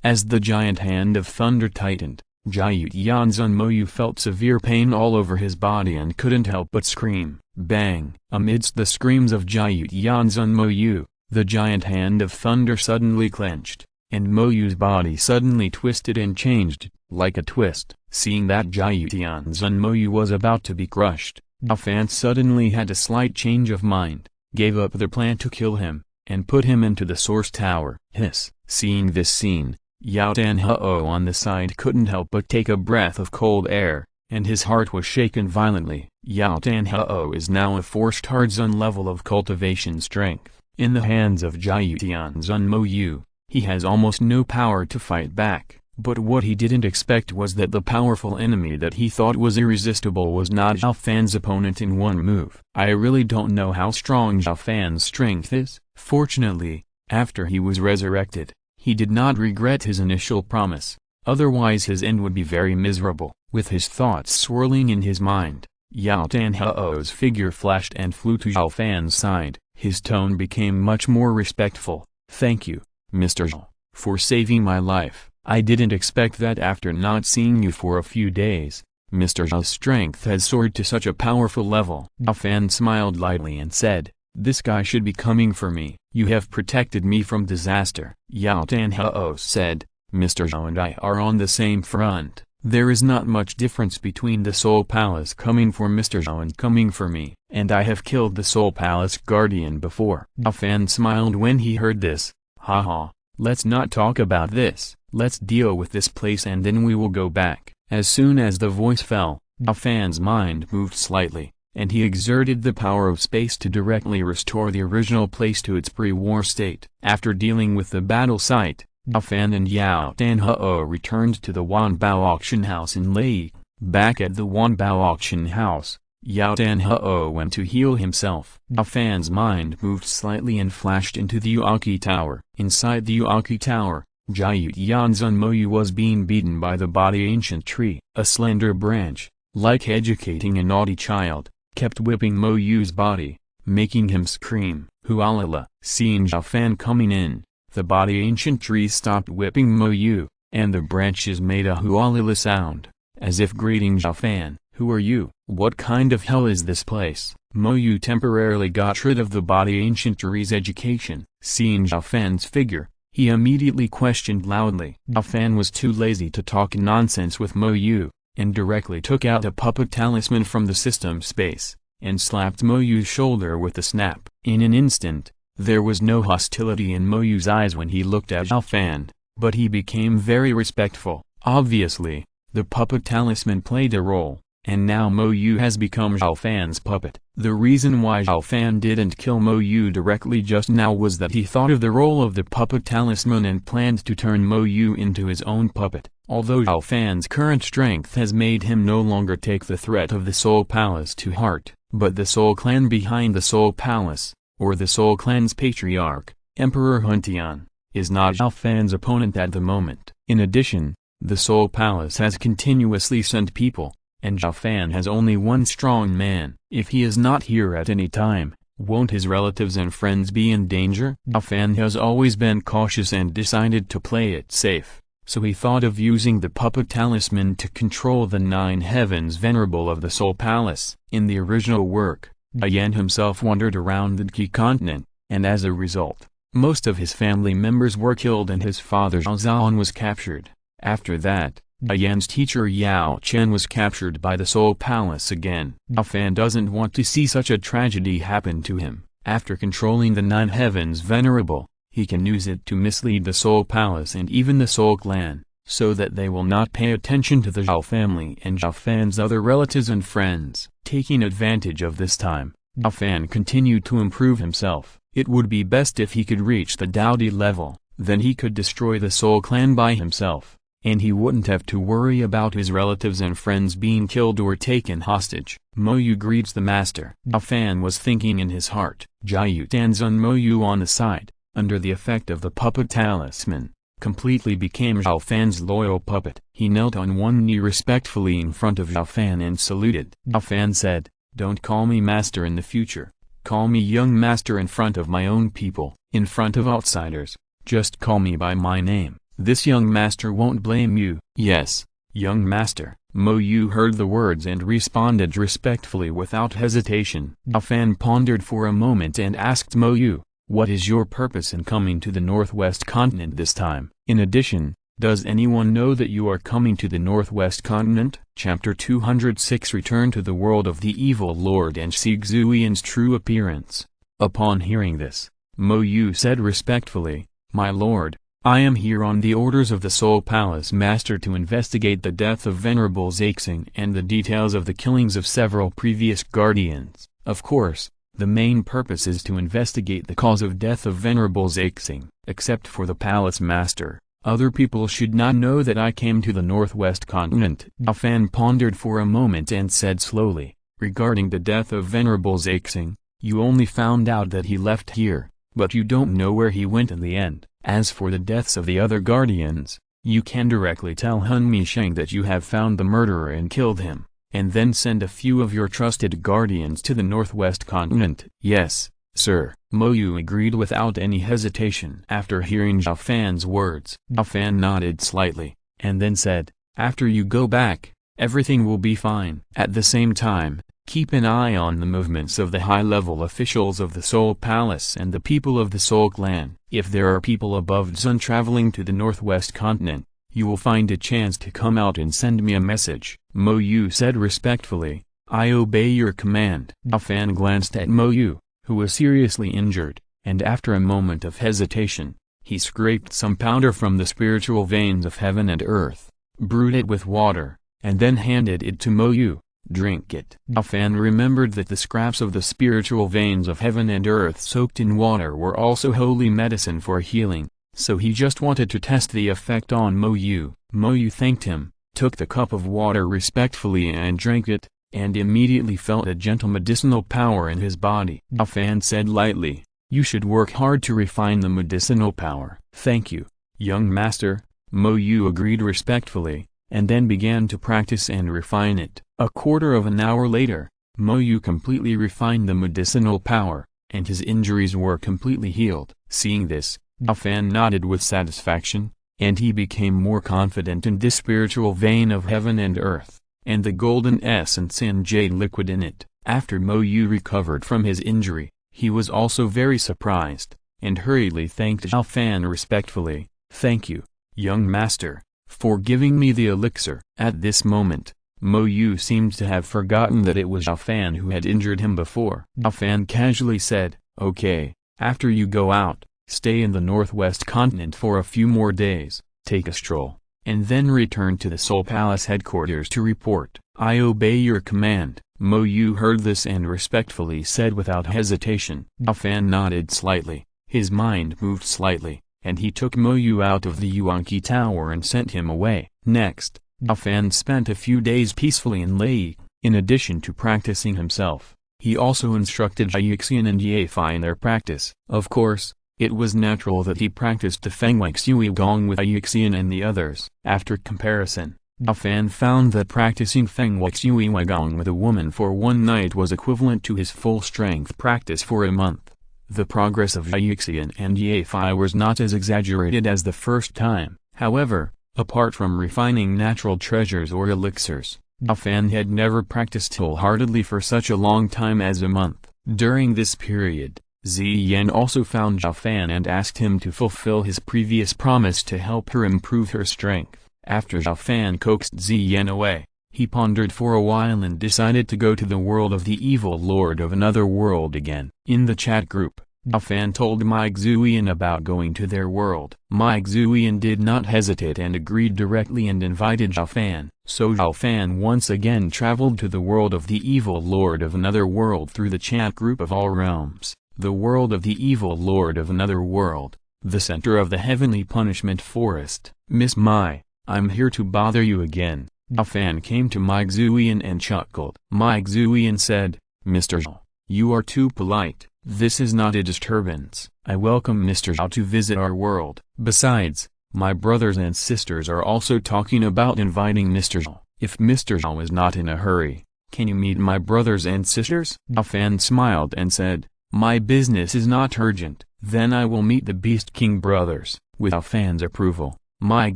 As the giant hand of thunder tightened, Zhu Yuanzhang Mo Yu felt severe pain all over his body and couldn't help but scream. Bang! Amidst the screams of Zhu Yuanzhang Mo Yu, the giant hand of thunder suddenly clenched, and Mo Yu's body suddenly twisted and changed, like a twist. Seeing that Zhu Yuanzhang Mo Yu was about to be crushed, Xiao Fan suddenly had a slight change of mind, gave up the plan to kill him, and put him into the source tower. Hiss! Seeing this scene, Yao Dan Hao on the side couldn't help but take a breath of cold air, and his heart was shaken violently. Yao Dan Hao is now a 4-star Zun level of cultivation strength. In the hands of Zhu Yuanzhang Mo Yu, he has almost no power to fight back. But what he didn't expect was that the powerful enemy that he thought was irresistible was not Xiao Fan's opponent in one move. I really don't know how strong Xiao Fan's strength is. Fortunately, after he was resurrected, he did not regret his initial promise, otherwise his end would be very miserable. With his thoughts swirling in his mind, Yao Dan Hao's figure flashed and flew to Xiao Fan's side. His tone became much more respectful. "Thank you, Mr. Xiao, for saving my life. I didn't expect that after not seeing you for a few days. Mr. Xiao's strength has soared to such a powerful level." Xiao Fan smiled lightly and said, "This guy should be coming for me. You have protected me from disaster." Yao Dan Hao said, "Mr. Xiao and I are on the same front. There is not much difference between the Soul Palace coming for Mr. Xiao and coming for me, and I have killed the Soul Palace Guardian before." Xiao Fan smiled when he heard this. "Haha, let's not talk about this. Let's deal with this place and then we will go back." As soon as the voice fell, Xiao Fan's mind moved slightly, and he exerted the power of space to directly restore the original place to its pre-war state. After dealing with the battle site, Xiao Fan and Yao Dan Hao returned to the Wanbao auction house in Lei. Back at the Wanbao auction house, Yao Tanhao went to heal himself. Xiao Fan's mind moved slightly and flashed into the Yuaki Tower. Inside the Yuaki Tower, Zhu Yuanzhang was being beaten by the body ancient tree. A slender branch, like educating a naughty child, kept whipping Mo Yu's body, making him scream, "Hualala!" Seeing Xiao Fan coming in, the body ancient tree stopped whipping Mo Yu, and the branches made a hualala sound, as if greeting Xiao Fan. "Who are you? What kind of hell is this place?" Mo Yu temporarily got rid of the body ancient tree's education. Seeing Xiao Fan's figure, he immediately questioned loudly. Xiao Fan was too lazy to talk nonsense with Mo Yu, and directly took out a puppet talisman from the system space, and slapped Mo Yu's shoulder with a snap. In an instant, there was no hostility in Mo Yu's eyes when he looked at Xiao Fan, but he became very respectful. Obviously, the puppet talisman played a role, and now Mo Yu has become Xiao Fan's puppet. The reason why Xiao Fan didn't kill Mo Yu directly just now was that he thought of the role of the puppet talisman and planned to turn Mo Yu into his own puppet. Although Xiao Fan's current strength has made him no longer take the threat of the Soul Palace to heart, but the Soul Clan behind the Soul Palace, or the Soul Clan's patriarch, Emperor Huntian, is not Xiao Fan's opponent at the moment. In addition, the Soul Palace has continuously sent people, and Xiao Fan has only one strong man. If he is not here at any time, won't his relatives and friends be in danger? Xiao Fan has always been cautious and decided to play it safe, so he thought of using the puppet talisman to control the 9 heavens venerable of the Soul Palace. In the original work, Xiao Yan himself wandered around the Qi continent, and as a result, most of his family members were killed and his father Xiao Zhan was captured. After that, Xiao Yan's teacher Yao Chen was captured by the Soul Palace again. Xiao Fan doesn't want to see such a tragedy happen to him. After controlling the 9 heavens venerable, he can use it to mislead the Soul Palace and even the Soul Clan, so that they will not pay attention to the Xiao family and Xiao Fan's other relatives and friends. Taking advantage of this time, Xiao Fan continued to improve himself. It would be best if he could reach the Daodi level, then he could destroy the Soul Clan by himself, and he wouldn't have to worry about his relatives and friends being killed or taken hostage. Mo Yu greets the master. Xiao Fan was thinking in his heart. Zhu Yuanzhang Mo Yu on the side, under the effect of the puppet talisman, completely became Xiao Fan's loyal puppet. He knelt on one knee respectfully in front of Xiao Fan and saluted. Xiao Fan said, "Don't call me master in the future. Call me young master in front of my own people, in front of outsiders. Just call me by my name. This young master won't blame you." "Yes, young master." Mo Yu heard the words and responded respectfully without hesitation. Xiao Fan pondered for a moment and asked Mo Yu, "What is your purpose in coming to the Northwest continent this time? In addition, does anyone know that you are coming to the Northwest continent?" Chapter 206 Return to the World of the Evil Lord and see Xu Yan's true appearance. Upon hearing this, Mo Yu said respectfully, "My lord, I am here on the orders of the Soul Palace Master to investigate the death of Venerable Zhaoxiao and the details of the killings of several previous guardians. Of course, the main purpose is to investigate the cause of death of Venerable Zhaoxiao. Except for the Palace Master, other people should not know that I came to the Northwest continent." Xiao Fan pondered for a moment and said slowly, "Regarding the death of Venerable Zhaoxiao, you only found out that he left here, but you don't know where he went in the end. As for the deaths of the other guardians, you can directly tell Hun Misheng that you have found the murderer and killed him, and then send a few of your trusted guardians to the Northwest continent." "Yes, sir," Mo Yu agreed without any hesitation. After hearing Xiao Fan's words, Xiao Fan nodded slightly, and then said, "After you go back, everything will be fine. At the same time, keep an eye on the movements of the high-level officials of the Soul Palace and the people of the Soul Clan. If there are people above Zun traveling to the Northwest continent, you will find a chance to come out and send me a message." Mo Yu said respectfully, "I obey your command." Xiao Fan glanced at Mo Yu, who was seriously injured, and after a moment of hesitation, he scraped some powder from the spiritual veins of heaven and earth, brewed it with water, and then handed it to Mo Yu. "Drink it." Xiao Fan remembered that the scraps of the spiritual veins of heaven and earth soaked in water were also holy medicine for healing, so he just wanted to test the effect on Mo Yu. Mo Yu thanked him, took the cup of water respectfully and drank it, and immediately felt a gentle medicinal power in his body. Xiao Fan said lightly, "You should work hard to refine the medicinal power." "Thank you, young master," Mo Yu agreed respectfully, and then began to practice and refine it. A quarter of an hour later, Mo Yu completely refined the medicinal power, and his injuries were completely healed. Seeing this, Xiao Fan nodded with satisfaction, and he became more confident in this spiritual vein of heaven and earth, and the golden essence and jade liquid in it. After Mo Yu recovered from his injury, he was also very surprised, and hurriedly thanked Xiao Fan respectfully. "Thank you, young master, for giving me the elixir." At this moment, Mo Yu seemed to have forgotten that it was Xiao Fan who had injured him before. Xiao Fan casually said, "Okay, after you go out, stay in the northwest continent for a few more days, take a stroll, and then return to the Soul Palace headquarters to report." "I obey your command." Mo Yu heard this and respectfully said without hesitation. Xiao Fan nodded slightly, his mind moved slightly, and he took Mo Yu out of the Yuanqi Tower and sent him away. Next, Xiao Fan spent a few days peacefully in Lei. In addition to practicing himself, he also instructed Xiaoxiao and Ye Fi in their practice. Of course, it was natural that he practiced the Fengwei Xui Gong with Xiaoxiao and the others. After comparison, Xiao Fan found that practicing Fengwei Xui Gong with a woman for one night was equivalent to his full-strength practice for a month. The progress of Xiaoxiao and Ye Fi was not as exaggerated as the first time. However, apart from refining natural treasures or elixirs, Xiao Fan had never practiced wholeheartedly for such a long time as a month. During this period, Zhu Yan also found Xiao Fan and asked him to fulfill his previous promise to help her improve her strength. After Xiao Fan coaxed Zhu Yan away, he pondered for a while and decided to go to the world of the evil lord of another world again. In the chat group, Xiao Fan told Mike Zuian about going to their world. Mike Zuian did not hesitate and agreed directly and invited Xiao Fan. So Xiao Fan once again traveled to the world of the evil lord of another world through the chat group of all realms. The world of the evil lord of another world, the center of the heavenly punishment forest. "Miss Mai, I'm here to bother you again." Xiao Fan came to Mike Zuian and chuckled. Mike Zuian said, "Mr. Xiao, you are too polite. This is not a disturbance. I welcome Mr. Xiao to visit our world. Besides, my brothers and sisters are also talking about inviting Mr. Xiao. If Mr. Xiao is not in a hurry, can you meet my brothers and sisters?" Xiao Fan smiled and said, "My business is not urgent." "Then I will meet the Beast King brothers." With Xiao Fan's approval, Mike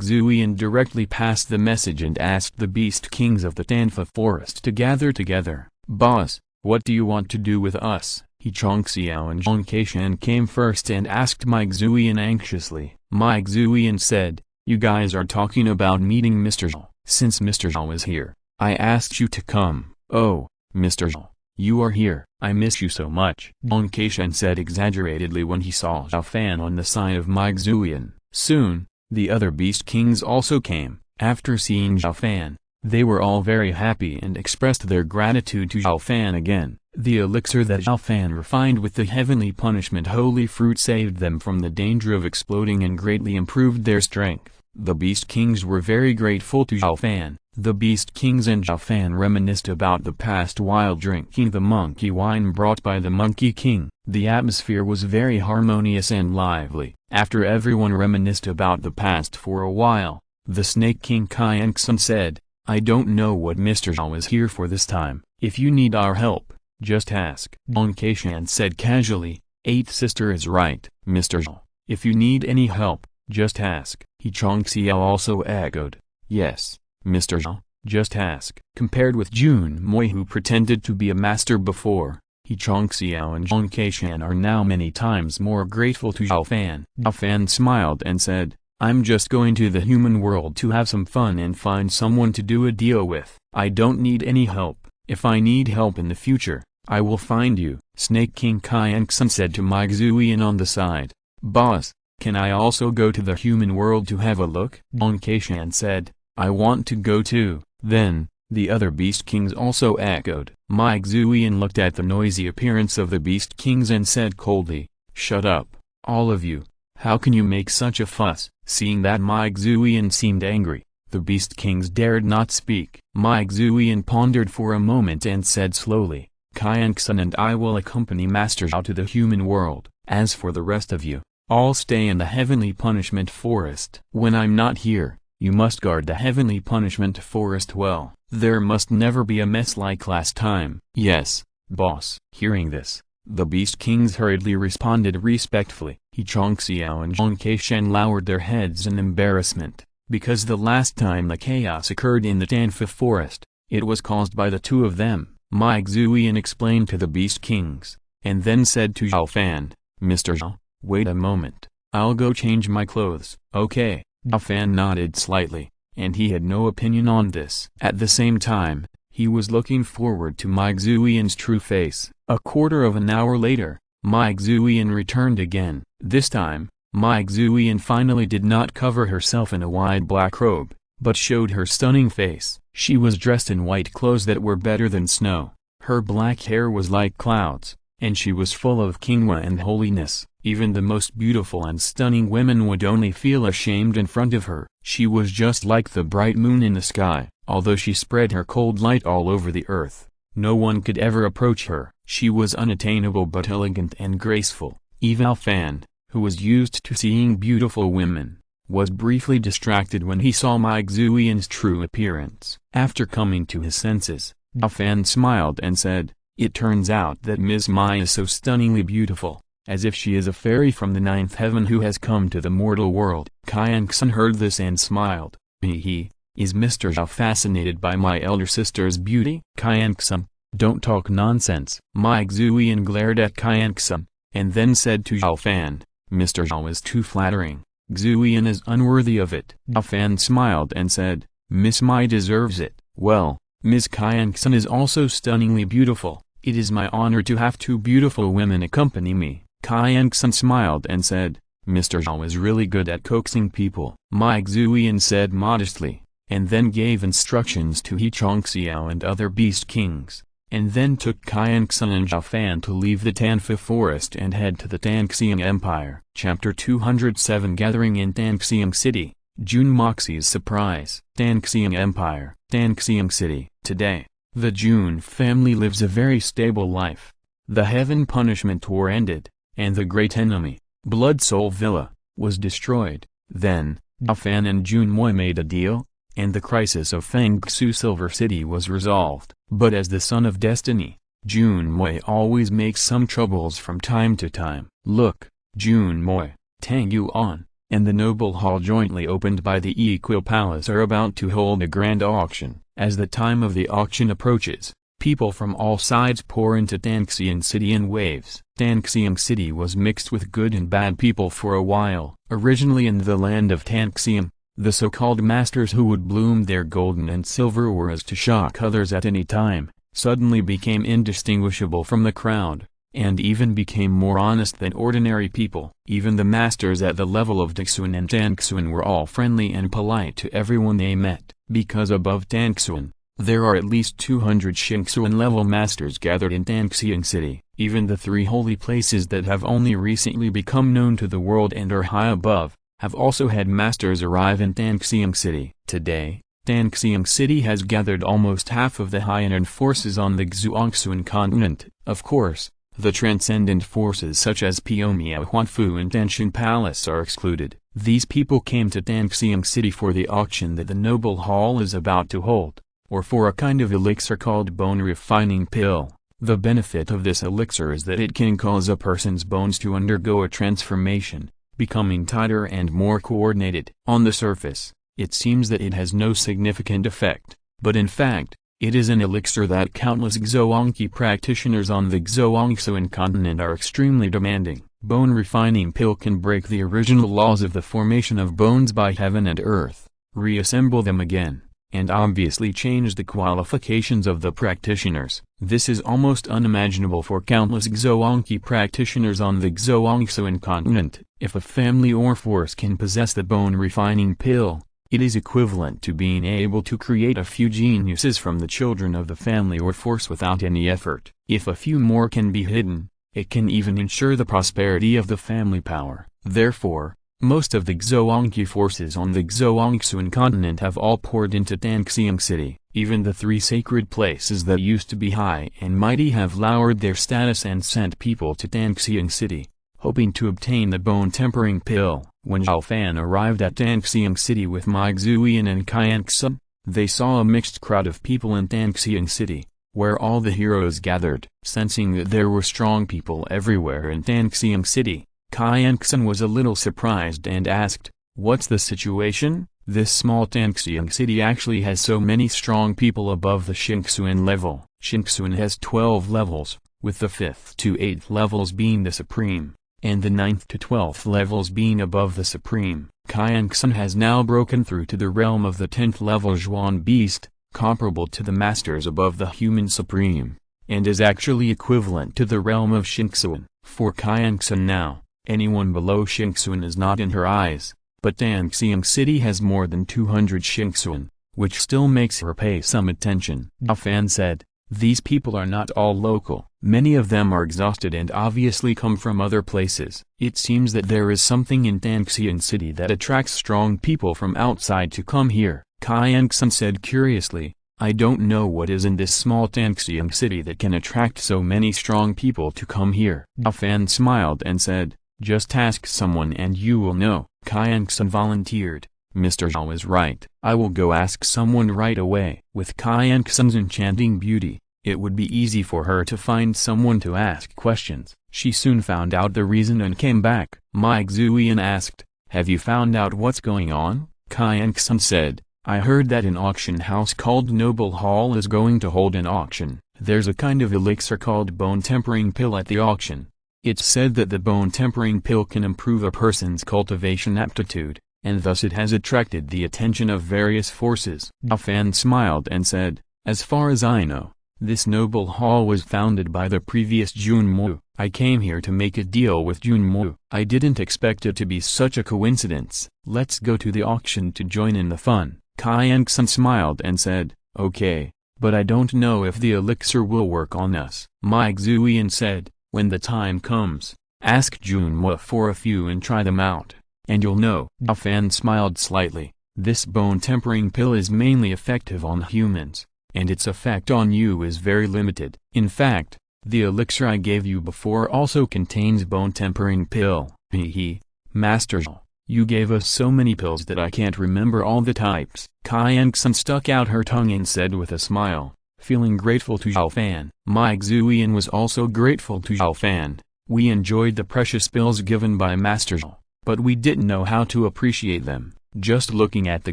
Zuian directly passed the message and asked the Beast Kings of the Tanfa Forest to gather together. "Boss, what do you want to do with us?" Xiaoxiao and Zhang Keishan came first and asked Mike Zuian anxiously. Mike Zuian said, "You guys are talking about meeting Mr. Xiao. Since Mr. Xiao is here, I asked you to come." "Oh, Mr. Xiao, you are here. I miss you so much," Zhang Keishan said exaggeratedly when he saw Xiao Fan on the side of Mike Zuian. Soon, the other Beast Kings also came. After seeing Xiao Fan, they were all very happy and expressed their gratitude to Xiao Fan again. The elixir that Xiao Fan refined with the heavenly punishment holy fruit saved them from the danger of exploding and greatly improved their strength. The Beast Kings were very grateful to Xiao Fan. The Beast Kings and Xiao Fan reminisced about the past while drinking the monkey wine brought by the Monkey King. The atmosphere was very harmonious and lively. After everyone reminisced about the past for a while, the Snake King Kaienxun said, "I don't know what Mr. Xiao is here for this time. If you need our help, just ask." Zhang Keishan said casually, "Eighth sister is right, Mr. Xiao. If you need any help, just ask." Xiaoxiao also echoed, "Yes, Mr. Xiao, just ask." Compared with Jun Moi who pretended to be a master before, Xiaoxiao and Zhang Keishan are now many times more grateful to Xiao Fan. Xiao Fan smiled and said, "I'm just going to the human world to have some fun and find someone to do a deal with. I don't need any help. If I need help in the future, I will find you." Snake King Kaienxun said to Mike Zuian on the side, "Boss, can I also go to the human world to have a look?" Zhang Keishan said, "I want to go too." Then, the other Beast Kings also echoed. Mike Zuian looked at the noisy appearance of the Beast Kings and said coldly, "Shut up, all of you. How can you make such a fuss?" Seeing that Mike Zuian seemed angry, The Beast Kings dared not speak. Ma Xuyan pondered for a moment and said slowly, Qianxun and I will accompany Master Xiao to the human world. As for the rest of you, all stay in the heavenly punishment forest. When I'm not here, you must guard the heavenly punishment forest well. There must never be a mess like last time. Yes, boss. Hearing this, the Beast Kings hurriedly responded respectfully. Xiaoxiao and Zhang Keishan lowered their heads in embarrassment, because the last time the chaos occurred in the Tanfa forest, it was caused by the two of them. Ma Xuyan explained to the Beast Kings, and then said to Xiao Fan, Mr. Xiao, wait a moment, I'll go change my clothes. Okay. Xiao Fan nodded slightly, and he had no opinion on this. At the same time, he was looking forward to Ma Xuyan's true face. A quarter of an hour later, Ma Xuyan returned again. This time, Ma Xuyan finally did not cover herself in a wide black robe, but showed her stunning face. She was dressed in white clothes that were better than snow. Her black hair was like clouds, and she was full of kingwa and holiness. Even the most beautiful and stunning women would only feel ashamed in front of her. She was just like the bright moon in the sky. Although she spread her cold light all over the earth, no one could ever approach her. She was unattainable but elegant and graceful. Xiao Fan, who was used to seeing beautiful women, was briefly distracted when he saw Ma Xuyan's true appearance. After coming to his senses, Xiao Fan smiled and said, it turns out that Miss Mai is so stunningly beautiful, as if she is a fairy from the ninth heaven who has come to the mortal world. Qianxun heard this and smiled. He, is Mr. Xiao fascinated by my elder sister's beauty? Qianxun, don't talk nonsense. Ma Xuyan glared at Qianxun, and then said to Xiao Fan, Mr. Xiao is too flattering. Xuyan is unworthy of it. Xiao Fan smiled and said, Miss Mai deserves it. Well, Miss Qianxun is also stunningly beautiful. It is my honor to have two beautiful women accompany me. Qianxun smiled and said, Mr. Xiao is really good at coaxing people. Ma Xuyan said modestly, and then gave instructions to Xiaoxiao and other Beast Kings, and then took Qianxun and Xiao Fan to leave the Tanfa forest and head to the Tanxiang Empire. Chapter 207 Gathering in Tanxiang City, Jun Moxie's surprise. Tanxiang Empire, Tanxiang City. Today, the Jun family lives a very stable life. The Heaven Punishment War ended, and the great enemy, Blood Soul Villa, was destroyed. Then, Xiao Fan and Jun Moi made a deal, and the crisis of Fangxu Silver City was resolved. But as the son of destiny, Jun Moi always makes some troubles from time to time. Look, Jun Moi, Tang Yuan, and the Noble Hall jointly opened by the Equal Palace are about to hold a grand auction. As the time of the auction approaches, people from all sides pour into Tanxiang City in waves. Tanxiang City was mixed with good and bad people for a while. Originally in the land of Tanxiang, the so-called masters who would bloom their golden and silver auras to shock others at any time, suddenly became indistinguishable from the crowd, and even became more honest than ordinary people. Even the masters at the level of Dixuan and Tanxuan were all friendly and polite to everyone they met, because above Tanxuan, there are at least 200 Xingxuan-level masters gathered in Tanxiang City. Even the three holy places that have only recently become known to the world and are high above, have also had masters arrive in Tanxiang City. Today, Tanxiang City has gathered almost half of the high-end forces on the Xuanxuan continent. Of course, the transcendent forces such as Piumiao Huanfu and Tanshan Palace are excluded. These people came to Tanxiang City for the auction that the Noble Hall is about to hold, or for a kind of elixir called bone refining pill. The benefit of this elixir is that it can cause a person's bones to undergo a transformation, becoming tighter and more coordinated. On the surface, it seems that it has no significant effect, but in fact, it is an elixir that countless Xuanqi practitioners on the Xuanxuan continent are extremely demanding. Bone refining pill can break the original laws of the formation of bones by heaven and earth, reassemble them again, and obviously change the qualifications of the practitioners. This is almost unimaginable for countless Xuanqi practitioners on the Xuanxuan continent. If a family or force can possess the bone refining pill, it is equivalent to being able to create a few geniuses from the children of the family or force without any effort. If a few more can be hidden, it can even ensure the prosperity of the family power. Therefore, Most of the Zhuangqi forces on the Zhuangxuan continent have all poured into Tanxiang City. Even the three sacred places that used to be high and mighty have lowered their status and sent people to Tanxiang City, hoping to obtain the bone-tempering pill. When Xiao Fan arrived at Tanxiang City with Mai Xuyan and Qianxin, they saw a mixed crowd of people in Tanxiang City, where all the heroes gathered. Sensing that there were strong people everywhere in Tanxiang City, Qianxin was a little surprised and asked, "What's the situation? This small Tanxiang City actually has so many strong people above the Xingxuan level." Xingxuan has 12 levels, with the 5th to 8th levels being the supreme, and the 9th to 12th levels being above the supreme. Qianxin has now broken through to the realm of the 10th level Zhuan beast, comparable to the masters above the human supreme, and is actually equivalent to the realm of Xingxuan. For Qianxin now, anyone below Xingxuan is not in her eyes, but Tanxiang City has more than 200 Xingxuan, which still makes her pay some attention. Xiao Fan said, "These people are not all local. Many of them are exhausted and obviously come from other places. It seems that there is something in Tanxiang City that attracts strong people from outside to come here." Qianxin said curiously, "I don't know what is in this small Tanxiang City that can attract so many strong people to come here." Xiao Fan smiled and said, "Just ask someone and you will know." Qianxin volunteered, "Mr. Xiao is right. I will go ask someone right away." With Qianxin's enchanting beauty, it would be easy for her to find someone to ask questions. She soon found out the reason and came back. Mai Xuyan asked, "Have you found out what's going on?" Qianxin said, "I heard that an auction house called Noble Hall is going to hold an auction. There's a kind of elixir called bone-tempering pill at the auction. It's said that the bone-tempering pill can improve a person's cultivation aptitude, and thus it has attracted the attention of various forces." Xiao Fan smiled and said, "As far as I know, this noble hall was founded by the previous Junmu. I came here to make a deal with Junmu. I didn't expect it to be such a coincidence. Let's go to the auction to join in the fun." Qianxin smiled and said, "Okay, but I don't know if the elixir will work on us." Mai Xuyan said, "When the time comes, ask Junmu for a few and try them out, and you'll know." Xiao Fan smiled slightly. "This bone-tempering pill is mainly effective on humans, and its effect on you is very limited. In fact, the elixir I gave you before also contains bone-tempering pill." "Hehe, Master Xiao, you gave us so many pills that I can't remember all the types." Qianxin stuck out her tongue and said with a smile, feeling grateful to Xiao Fan. Mai Xuyan was also grateful to Xiao Fan. "We enjoyed the precious pills given by Master Xiao, but we didn't know how to appreciate them. Just looking at the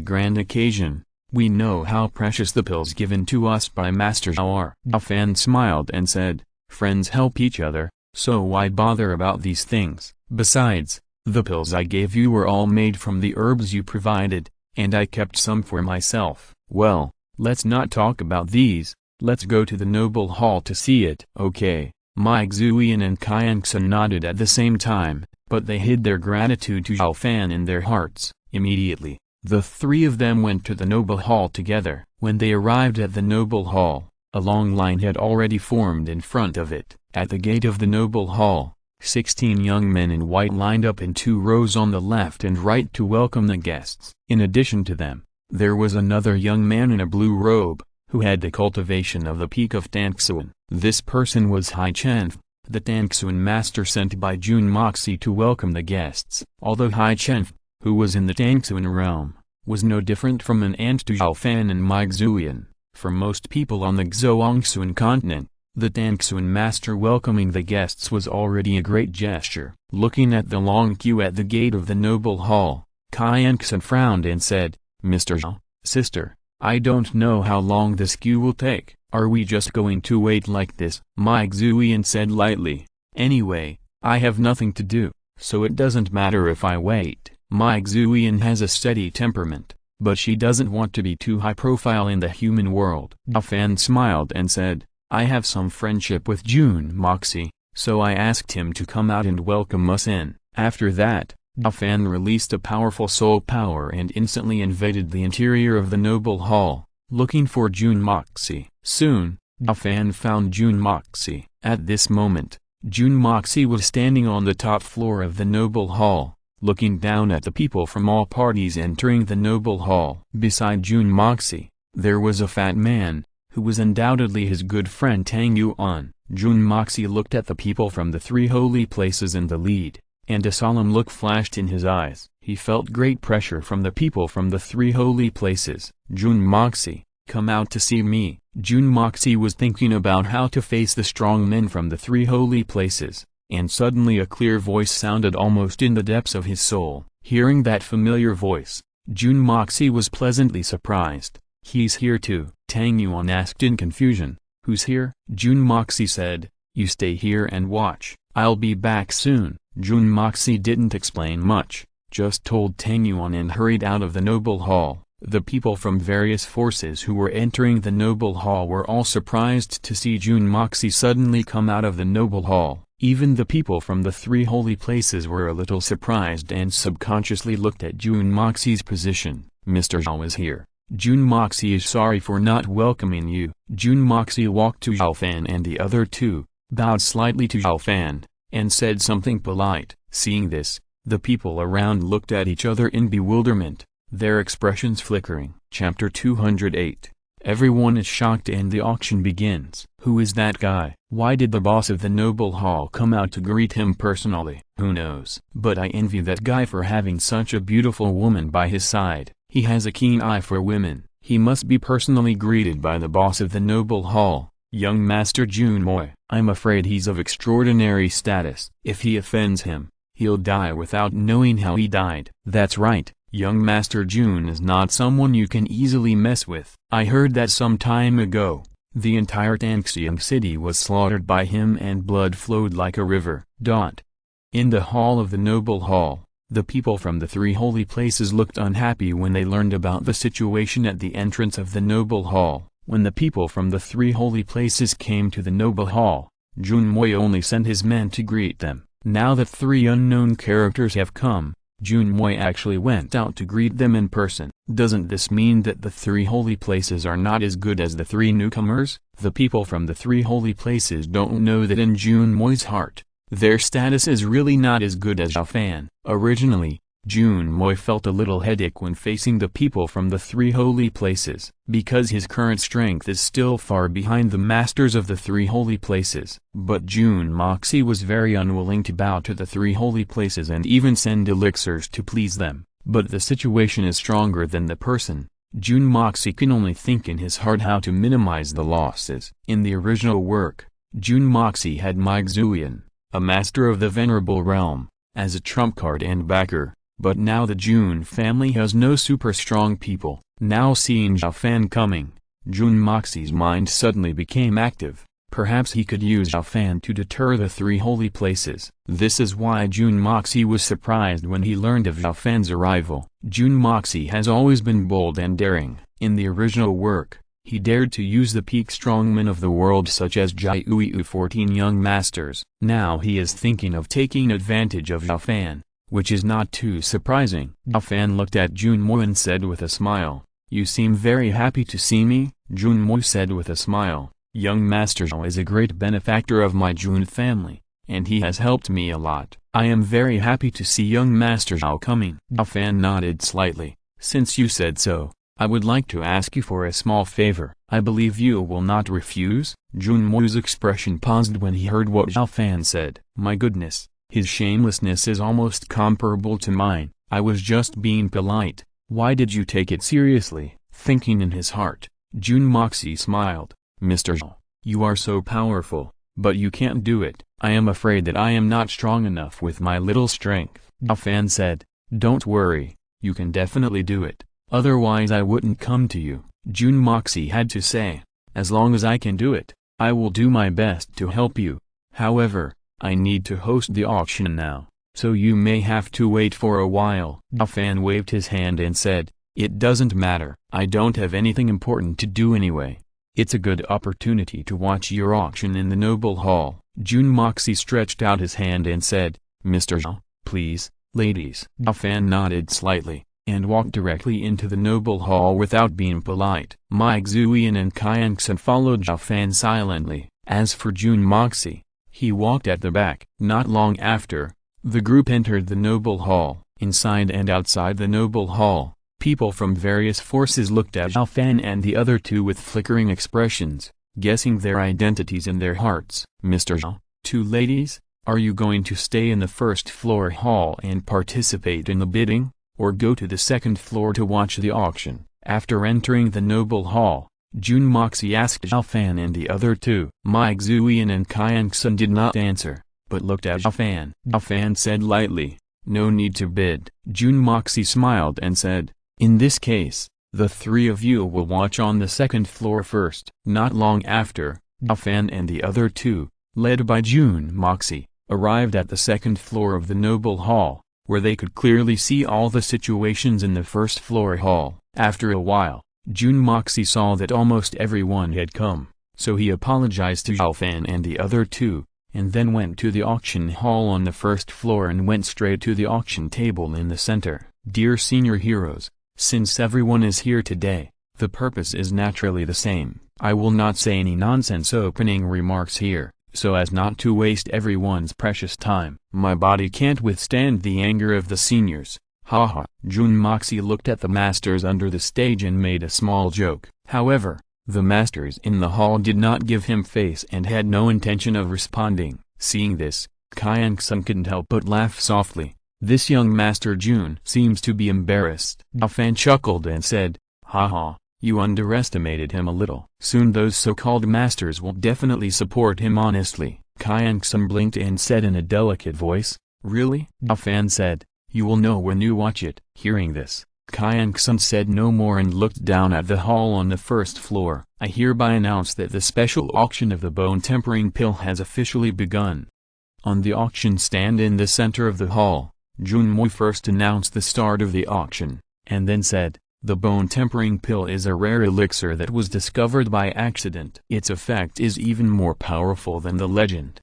grand occasion, we know how precious the pills given to us by Master Xiao are." Xiao Fan smiled and said, "Friends help each other, so why bother about these things? Besides, the pills I gave you were all made from the herbs you provided, and I kept some for myself. Well, let's not talk about these. Let's go to the Noble Hall to see it." "Okay." Mai Xuyan and Qianxin nodded at the same time, but they hid their gratitude to Xiao Fan in their hearts. Immediately, the three of them went to the Noble Hall together. When they arrived at the Noble Hall, a long line had already formed in front of it. At the gate of the Noble Hall, 16 young men in white lined up in 2 rows on the left and right to welcome the guests. In addition to them, there was another young man in a blue robe, who had the cultivation of the peak of Tanxuan. This person was Hai Chen, the Tanxuan master sent by Jun Moxie to welcome the guests. Although Hai Chen, who was in the Tanxuan realm, was no different from an aunt to Xiao Fan and Mai Xuyan, for most people on the Zhuangxuan continent, the Tanxuan master welcoming the guests was already a great gesture. Looking at the long queue at the gate of the Noble Hall, Qianxin frowned and said, "Mr. Xiao, sister, I don't know how long this queue will take. Are we just going to wait like this?" Mai Xuyan said lightly, "Anyway, I have nothing to do, so it doesn't matter if I wait." Mai Xuyan has a steady temperament, but she doesn't want to be too high profile in the human world. Xiao Fan smiled and said, "I have some friendship with Jun Moxie, so I asked him to come out and welcome us in." After that, Xiao Fan released a powerful soul power and instantly invaded the interior of the Noble Hall, looking for Jun Moxie. Soon, Xiao Fan found Jun Moxie. At this moment, Jun Moxie was standing on the top floor of the Noble Hall, looking down at the people from all parties entering the noble hall. Beside Jun Moxie, there was a fat man, who was undoubtedly his good friend Tang Yuan. Jun Moxie looked at the people from the three holy places in the lead, and a solemn look flashed in his eyes. He felt great pressure from the people from the three holy places. Jun Moxie, come out to see me. Jun Moxie was thinking about how to face the strong men from the three holy places, and suddenly a clear voice sounded almost in the depths of his soul. Hearing that familiar voice, Jun Moxie was pleasantly surprised. He's here too. Tang Yuan asked in confusion. Who's here? Jun Moxie said, you stay here and watch, I'll be back soon. Jun Moxie didn't explain much, just told Tang Yuan and hurried out of the noble hall. The people from various forces who were entering the noble hall were all surprised to see Jun Moxie suddenly come out of the noble hall. Even the people from the three holy places were a little surprised and subconsciously looked at Jun Moxie's position. Mr. Xiao is here. Jun Moxie is sorry for not welcoming you. Jun Moxie walked to Xiao Fan and the other two, bowed slightly to Xiao Fan, and said something polite. Seeing this, the people around looked at each other in bewilderment, their expressions flickering. Chapter 208. Everyone is shocked and the auction begins. Who is that guy? Why did the boss of the noble hall come out to greet him personally? Who knows? But I envy that guy for having such a beautiful woman by his side. He has a keen eye for women. He must be personally greeted by the boss of the noble hall, young Master Jun Moi. I'm afraid he's of extraordinary status. If he offends him, he'll die without knowing how he died. That's right, young Master Jun is not someone you can easily mess with. I heard that some time ago, the entire Tangxiang city was slaughtered by him and blood flowed like a river. In the hall of the noble hall, the people from the three holy places looked unhappy when they learned about the situation at the entrance of the noble hall. When the people from the three holy places came to the noble hall, Jun Moi only sent his men to greet them. Now that three unknown characters have come, Jun Moi actually went out to greet them in person. Doesn't this mean that the three holy places are not as good as the three newcomers? The people from the three holy places don't know that in Jun Moi's heart, their status is really not as good as Xiao Fan. Originally, Jun Moi felt a little headache when facing the people from the three holy places, because his current strength is still far behind the masters of the three holy places. But Jun Moxie was very unwilling to bow to the three holy places and even send elixirs to please them. But the situation is stronger than the person. Jun Moxie can only think in his heart how to minimize the losses. In the original work, Jun Moxie had Zhu Yuanzhang, a master of the Venerable Realm, as a trump card and backer, but now the Jun family has no super strong people. Now seeing Xiao Fan coming, Jun Moxie's mind suddenly became active. Perhaps he could use Xiao Fan to deter the three holy places. This is why Jun Moxie was surprised when he learned of Xiao Fan's arrival. Jun Moxie has always been bold and daring. In the original work, he dared to use the peak strongmen of the world such as Jai Uiu 14 young masters. Now he is thinking of taking advantage of Xiao Fan, which is not too surprising. Xiao Fan looked at Jun Moi and said with a smile, "You seem very happy to see me?" Jun Moi said with a smile, "Young Master Xiao is a great benefactor of my Jun family, and he has helped me a lot. I am very happy to see young Master Xiao coming." Xiao Fan nodded slightly. "Since you said so, I would like to ask you for a small favor. I believe you will not refuse?" Jun Moi's expression paused when he heard what Xiao Fan said. My goodness, his shamelessness is almost comparable to mine. I was just being polite. Why did you take it seriously? Thinking in his heart, Jun Moxie smiled. "Mr. Xiao, you are so powerful, but you can't do it. I am afraid that I am not strong enough with my little strength." Xiao Fan said, "Don't worry, you can definitely do it. Otherwise I wouldn't come to you." Jun Moxie had to say, "As long as I can do it, I will do my best to help you. However, I need to host the auction now, so you may have to wait for a while." Xiao Fan waved his hand and said, "It doesn't matter. I don't have anything important to do anyway. It's a good opportunity to watch your auction in the noble hall." Jun Moxie stretched out his hand and said, "Mr. Xiao, please, ladies." Xiao Fan nodded slightly, and walked directly into the noble hall without being polite. Zhu Yuanzhang and Xiaoxiao followed Xiao Fan silently. As for Jun Moxie, he walked at the back. Not long after, the group entered the noble hall, Inside and outside the noble hall, people from various forces looked at Xiao Fan and the other two with flickering expressions, guessing their identities in their hearts. Mr. Xiao, two ladies, are you going to stay in the first floor hall and participate in the bidding, or go to the second floor to watch the auction? After entering the noble hall, Jun Moxie asked Xiao Fan and the other two. Mai Xuyan and Qianxun did not answer, but looked at Xiao Fan. Xiao Fan said lightly, "No need to bid." Jun Moxie smiled and said, "In this case, the three of you will watch on the second floor first." Not long after, Xiao Fan and the other two, led by Jun Moxie, arrived at the second floor of the noble hall, where they could clearly see all the situations in the first floor hall. After a while, Jun Moxie saw that almost everyone had come, so he apologized to Xiao Fan and the other two, and then went to the auction hall on the first floor and went straight to the auction table in the center. Dear senior heroes, since everyone is here today, the purpose is naturally the same. I will not say any nonsense opening remarks here, so as not to waste everyone's precious time. My body can't withstand the anger of the seniors. Haha. Jun Moxie looked at the masters under the stage and made a small joke. However, the masters in the hall did not give him face and had no intention of responding. Seeing this, Qianxun couldn't help but laugh softly. This young master Jun seems to be embarrassed. Xiao Fan chuckled and said, "Haha, you underestimated him a little. Soon those so-called masters will definitely support him honestly." Qianxun blinked and said in a delicate voice, "Really?" Xiao Fan said, "You will know when you watch it." Hearing this, Qianxun said no more and looked down at the hall on the first floor. I hereby announce that the special auction of the bone tempering pill has officially begun. On the auction stand in the center of the hall, Jun Mo first announced the start of the auction, and then said, "The bone tempering pill is a rare elixir that was discovered by accident. Its effect is even more powerful than the legend.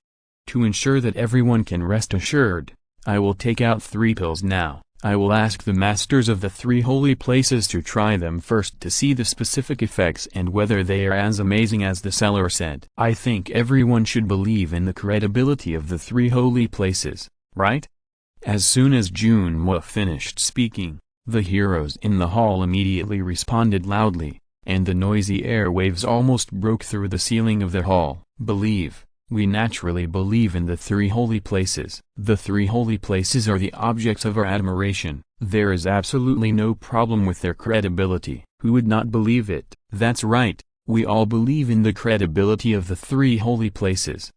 To ensure that everyone can rest assured, I will take out 3 pills now. I will ask the masters of the 3 holy places to try them first to see the specific effects and whether they are as amazing as the seller said. I think everyone should believe in the credibility of the 3 holy places, right?" As soon as Jun Mo finished speaking, the heroes in the hall immediately responded loudly, and the noisy airwaves almost broke through the ceiling of the hall. We naturally believe in the 3 holy places. The 3 holy places are the objects of our admiration. There is absolutely no problem with their credibility. Who would not believe it? That's right, we all believe in the credibility of the 3 holy places.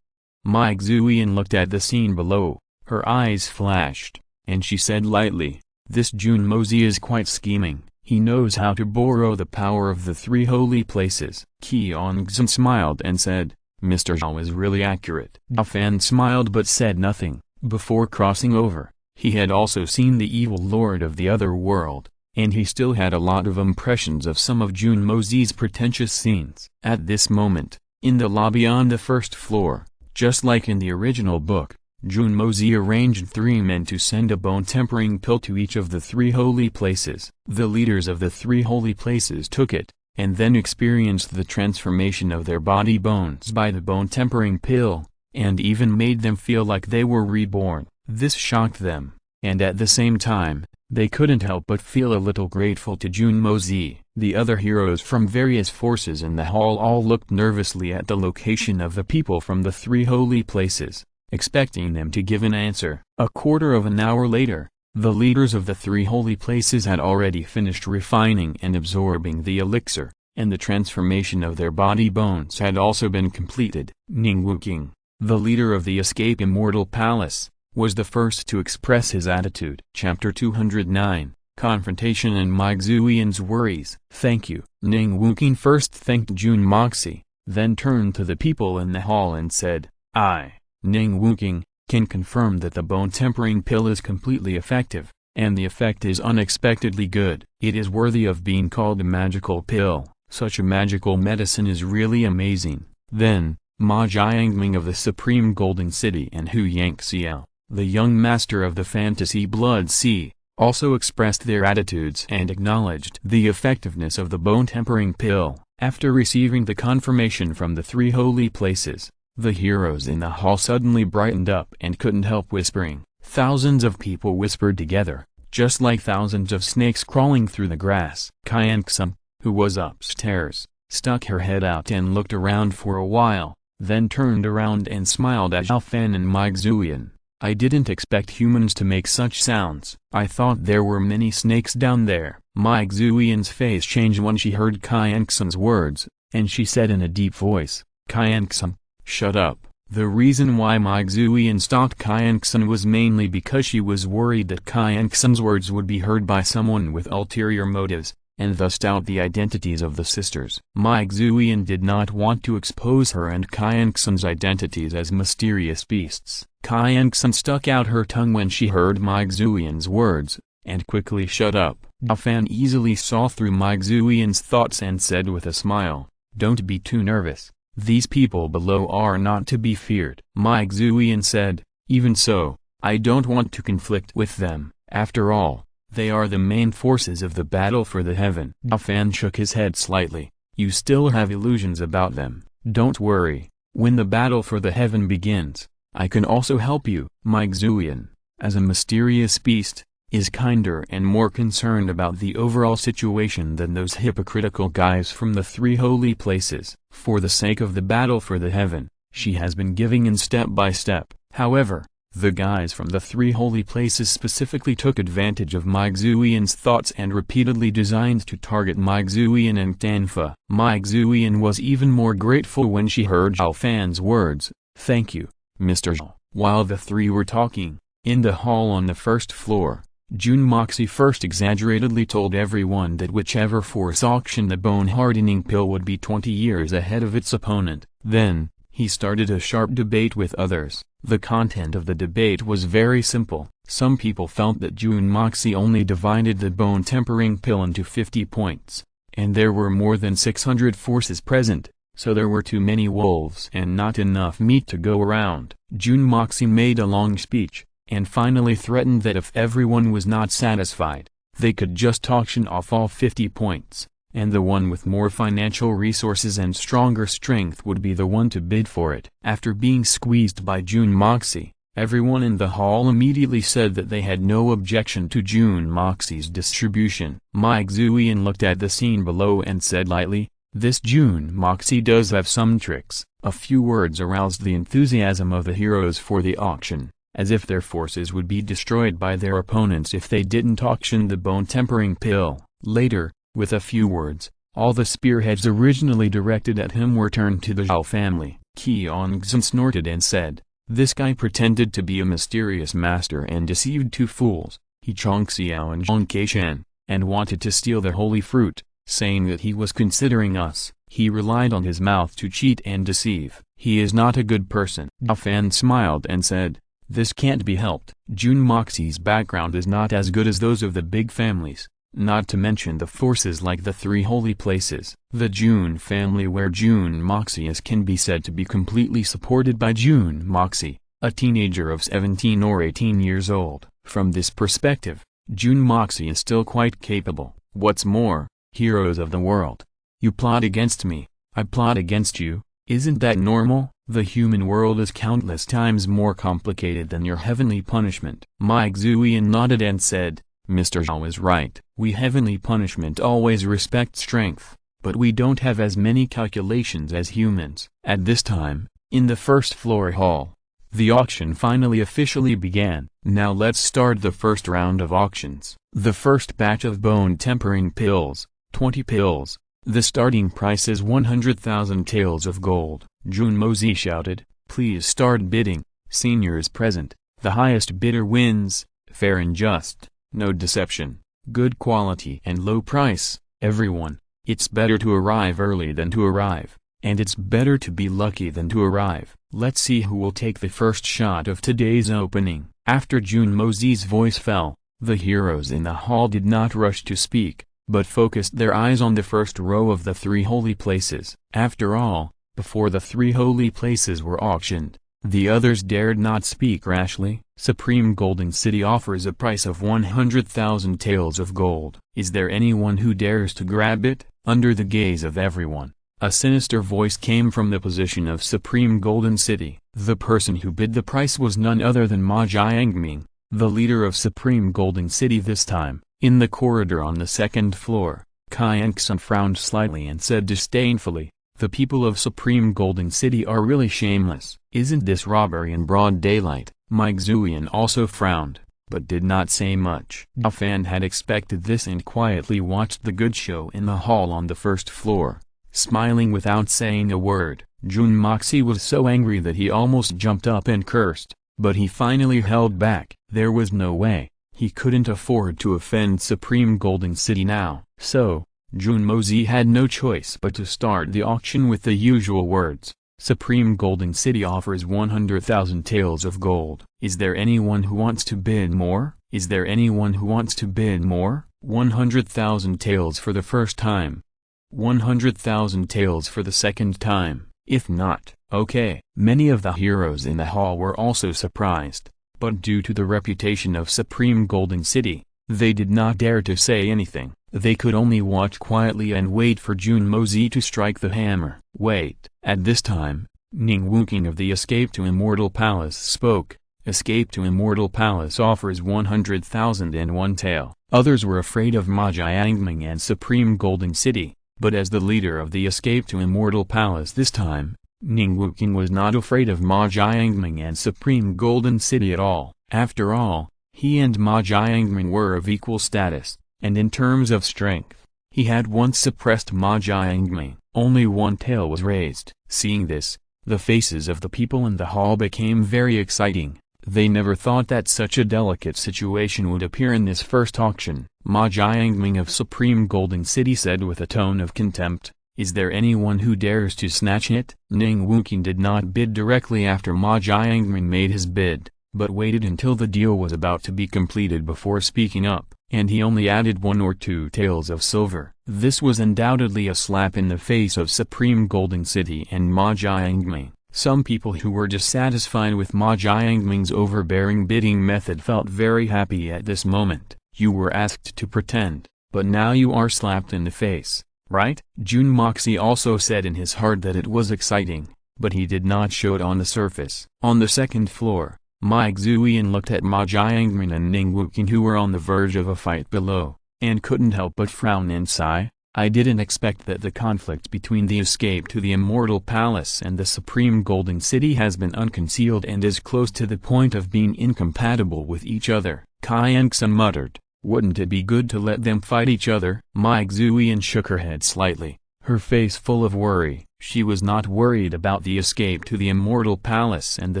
Mai Xuyan looked at the scene below, her eyes flashed, and she said lightly, "This Jun Mozi is quite scheming. He knows how to borrow the power of the 3 holy places." Qianxun smiled and said, "Mr. Xiao is really accurate." Xiao Fan smiled but said nothing. Before crossing over, he had also seen the evil lord of the other world, and he still had a lot of impressions of some of Jun Mozi's pretentious scenes. At this moment, in the lobby on the first floor, just like in the original book, Jun Mozi arranged 3 men to send a bone tempering pill to each of the 3 holy places. The leaders of the 3 holy places took it, and then experienced the transformation of their body bones by the bone tempering pill, and even made them feel like they were reborn. This shocked them, and at the same time, they couldn't help but feel a little grateful to Jun Mozi. The other heroes from various forces in the hall all looked nervously at the location of the people from the 3 holy places, expecting them to give an answer. A quarter of an hour later, the leaders of the 3 holy places had already finished refining and absorbing the elixir, and the transformation of their body bones had also been completed. Ning Wuking, the leader of the Escape Immortal Palace, was the first to express his attitude. Chapter 209, Confrontation and Mai Xuyan's Worries. "Thank you." Ning Wuking first thanked Jun Moxie, then turned to the people in the hall and said, "I, Ning Wuking, can confirm that the bone tempering pill is completely effective, and the effect is unexpectedly good. It is worthy of being called a magical pill. Such a magical medicine is really amazing." Then, Ma Jiangming of the Supreme Golden City and Hu Yangxiao, the young master of the Fantasy Blood Sea, also expressed their attitudes and acknowledged the effectiveness of the bone tempering pill. After receiving the confirmation from the 3 holy places, the heroes in the hall suddenly brightened up and couldn't help whispering, Thousands of people whispered together, just like thousands of snakes crawling through the grass. Xiaoxiao, who was upstairs, stuck her head out and looked around for a while, then turned around and smiled at Xiao Fan and Zhu Yuanzhang. I didn't expect humans to make such sounds. I thought there were many snakes down there. Zhu Yuanzhang's face changed when she heard Xiaoxiao's words, and she said in a deep voice, "Xiaoxiao, shut up." The reason why Zhu Yuanzhang stopped Xiaoxiao was mainly because she was worried that Xiaoxiao's words would be heard by someone with ulterior motives, and thus doubt the identities of the sisters. Zhu Yuanzhang did not want to expose her and Xiaoxiao's identities as mysterious beasts. Xiaoxiao stuck out her tongue when she heard Zhu Yuanzhang's words, and quickly shut up. Xiao Fan easily saw through Zhu Yuanzhang's thoughts and said with a smile, "Don't be too nervous. These people below are not to be feared." Zhu Yuanzhang said, "Even so, I don't want to conflict with them. After all, they are the main forces of the battle for the heaven." Xiao Fan shook his head slightly. "You still have illusions about them. Don't worry, when the battle for the heaven begins, I can also help you." Zhu Yuanzhang, as a mysterious beast, is kinder and more concerned about the overall situation than those hypocritical guys from the three holy places. For the sake of the battle for the heaven, she has been giving in step by step. However, the guys from the three holy places specifically took advantage of Zhu Yuanzhang's thoughts and repeatedly designed to target Zhu Yuanzhang and Tanfa. Zhu Yuanzhang was even more grateful when she heard Xiao Fan's words, "Thank you, Mr. Xiao." While the three were talking, in the hall on the first floor, Jun Moxie first exaggeratedly told everyone that whichever force auctioned the bone-hardening pill would be 20 years ahead of its opponent. Then, he started a sharp debate with others. The content of the debate was very simple. Some people felt that Jun Moxie only divided the bone-tempering pill into 50 points, and there were more than 600 forces present, so there were too many wolves and not enough meat to go around. Jun Moxie made a long speech, and finally threatened that if everyone was not satisfied, they could just auction off all 50 points, and the one with more financial resources and stronger strength would be the one to bid for it. After being squeezed by Jun Moxie, everyone in the hall immediately said that they had no objection to Jun Moxie's distribution. Zhu Yuanzhang looked at the scene below and said lightly, "This Jun Moxie does have some tricks." A few words aroused the enthusiasm of the heroes for the auction, as if their forces would be destroyed by their opponents if they didn't auction the bone-tempering pill. Later, with a few words, all the spearheads originally directed at him were turned to the Xiao family. Qianxin snorted and said, "This guy pretended to be a mysterious master and deceived two fools, he Xiaoxiao and Zhang Keishan, and wanted to steal the holy fruit, saying that he was considering us. He relied on his mouth to cheat and deceive. He is not a good person." Xiao Fan smiled and said, "This can't be helped. Jun Moxie's background is not as good as those of the big families, not to mention the forces like the three holy places. The Jun family where Jun Moxie is can be said to be completely supported by Jun Moxie, a teenager of 17 or 18 years old. From this perspective, Jun Moxie is still quite capable. What's more, heroes of the world, you plot against me, I plot against you. Isn't that normal? The human world is countless times more complicated than your heavenly punishment." Zhu Yuanzhang nodded and said, "Mr. Xiao is right. We heavenly punishment always respect strength, but we don't have as many calculations as humans." At this time, in the first floor hall, the auction finally officially began. Now let's start the first round of auctions. The first batch of bone-tempering pills, 20 pills. The starting price is 100,000 taels of gold. Jun Moxie shouted, "Please start bidding. Seniors present, the highest bidder wins. Fair and just, no deception, good quality and low price. Everyone, it's better to arrive early than to arrive, and it's better to be lucky than to arrive. Let's see who will take the first shot of today's opening." After Jun Moxie's voice fell, the heroes in the hall did not rush to speak, but focused their eyes on the first row of the three holy places. After all, before the three holy places were auctioned, the others dared not speak rashly. Supreme Golden City offers a price of 100,000 taels of gold. Is there anyone who dares to grab it? Under the gaze of everyone, a sinister voice came from the position of Supreme Golden City. The person who bid the price was none other than Ma Jiangming, the leader of Supreme Golden City this time. In the corridor on the second floor, Xiaoxiao frowned slightly and said disdainfully, "The people of Supreme Golden City are really shameless. Isn't this robbery in broad daylight?" Zhu Yuanzhang also frowned, but did not say much. Xiao Fan had expected this and quietly watched the good show in the hall on the first floor, smiling without saying a word. Zhu Yuanzhang was so angry that he almost jumped up and cursed, but he finally held back. There was no way. He couldn't afford to offend Supreme Golden City now. So, Zhu Yuanzhang had no choice but to start the auction with the usual words. Supreme Golden City offers 100,000 taels of gold. Is there anyone who wants to bid more? Is there anyone who wants to bid more? 100,000 taels for the first time. 100,000 taels for the second time. If not, okay. Many of the heroes in the hall were also surprised, but due to the reputation of Supreme Golden City, they did not dare to say anything. They could only watch quietly and wait for Zhu Yuanzhang to strike the hammer. Wait. At this time, Ning Wuking of the Escape to Immortal Palace spoke. Escape to Immortal Palace offers 100,001 tael. Others were afraid of Ma Jiangming and Supreme Golden City, but as the leader of the Escape to Immortal Palace this time, Ning Wuking was not afraid of Ma Jiangming and Supreme Golden City at all. After all, he and Ma Jiangming were of equal status, and in terms of strength, he had once suppressed Ma Jiangming. Only one tael was raised. Seeing this, the faces of the people in the hall became very exciting. They never thought that such a delicate situation would appear in this first auction. Ma Jiangming of Supreme Golden City said with a tone of contempt, "Is there anyone who dares to snatch it?" Ning Wuking did not bid directly after Ma Jiangming made his bid, but waited until the deal was about to be completed before speaking up, and he only added 1 or 2 taels of silver. This was undoubtedly a slap in the face of Supreme Golden City and Ma Jiangming. Some people who were dissatisfied with Ma Jiangming's overbearing bidding method felt very happy at this moment. You were asked to pretend, but now you are slapped in the face, right? Zhu Yuanzhang also said in his heart that it was exciting, but he did not show it on the surface. On the second floor, Zhu Yuanzhang looked at Ma Jiangming and Ning Wuking who were on the verge of a fight below, and couldn't help but frown and sigh. I didn't expect that the conflict between the Escape to the Immortal Palace and the Supreme Golden City has been unconcealed and is close to the point of being incompatible with each other. Xiaoxiao muttered, "Wouldn't it be good to let them fight each other?" Zhu Yuanzhang shook her head slightly, her face full of worry. She was not worried about the Escape to the Immortal Palace and the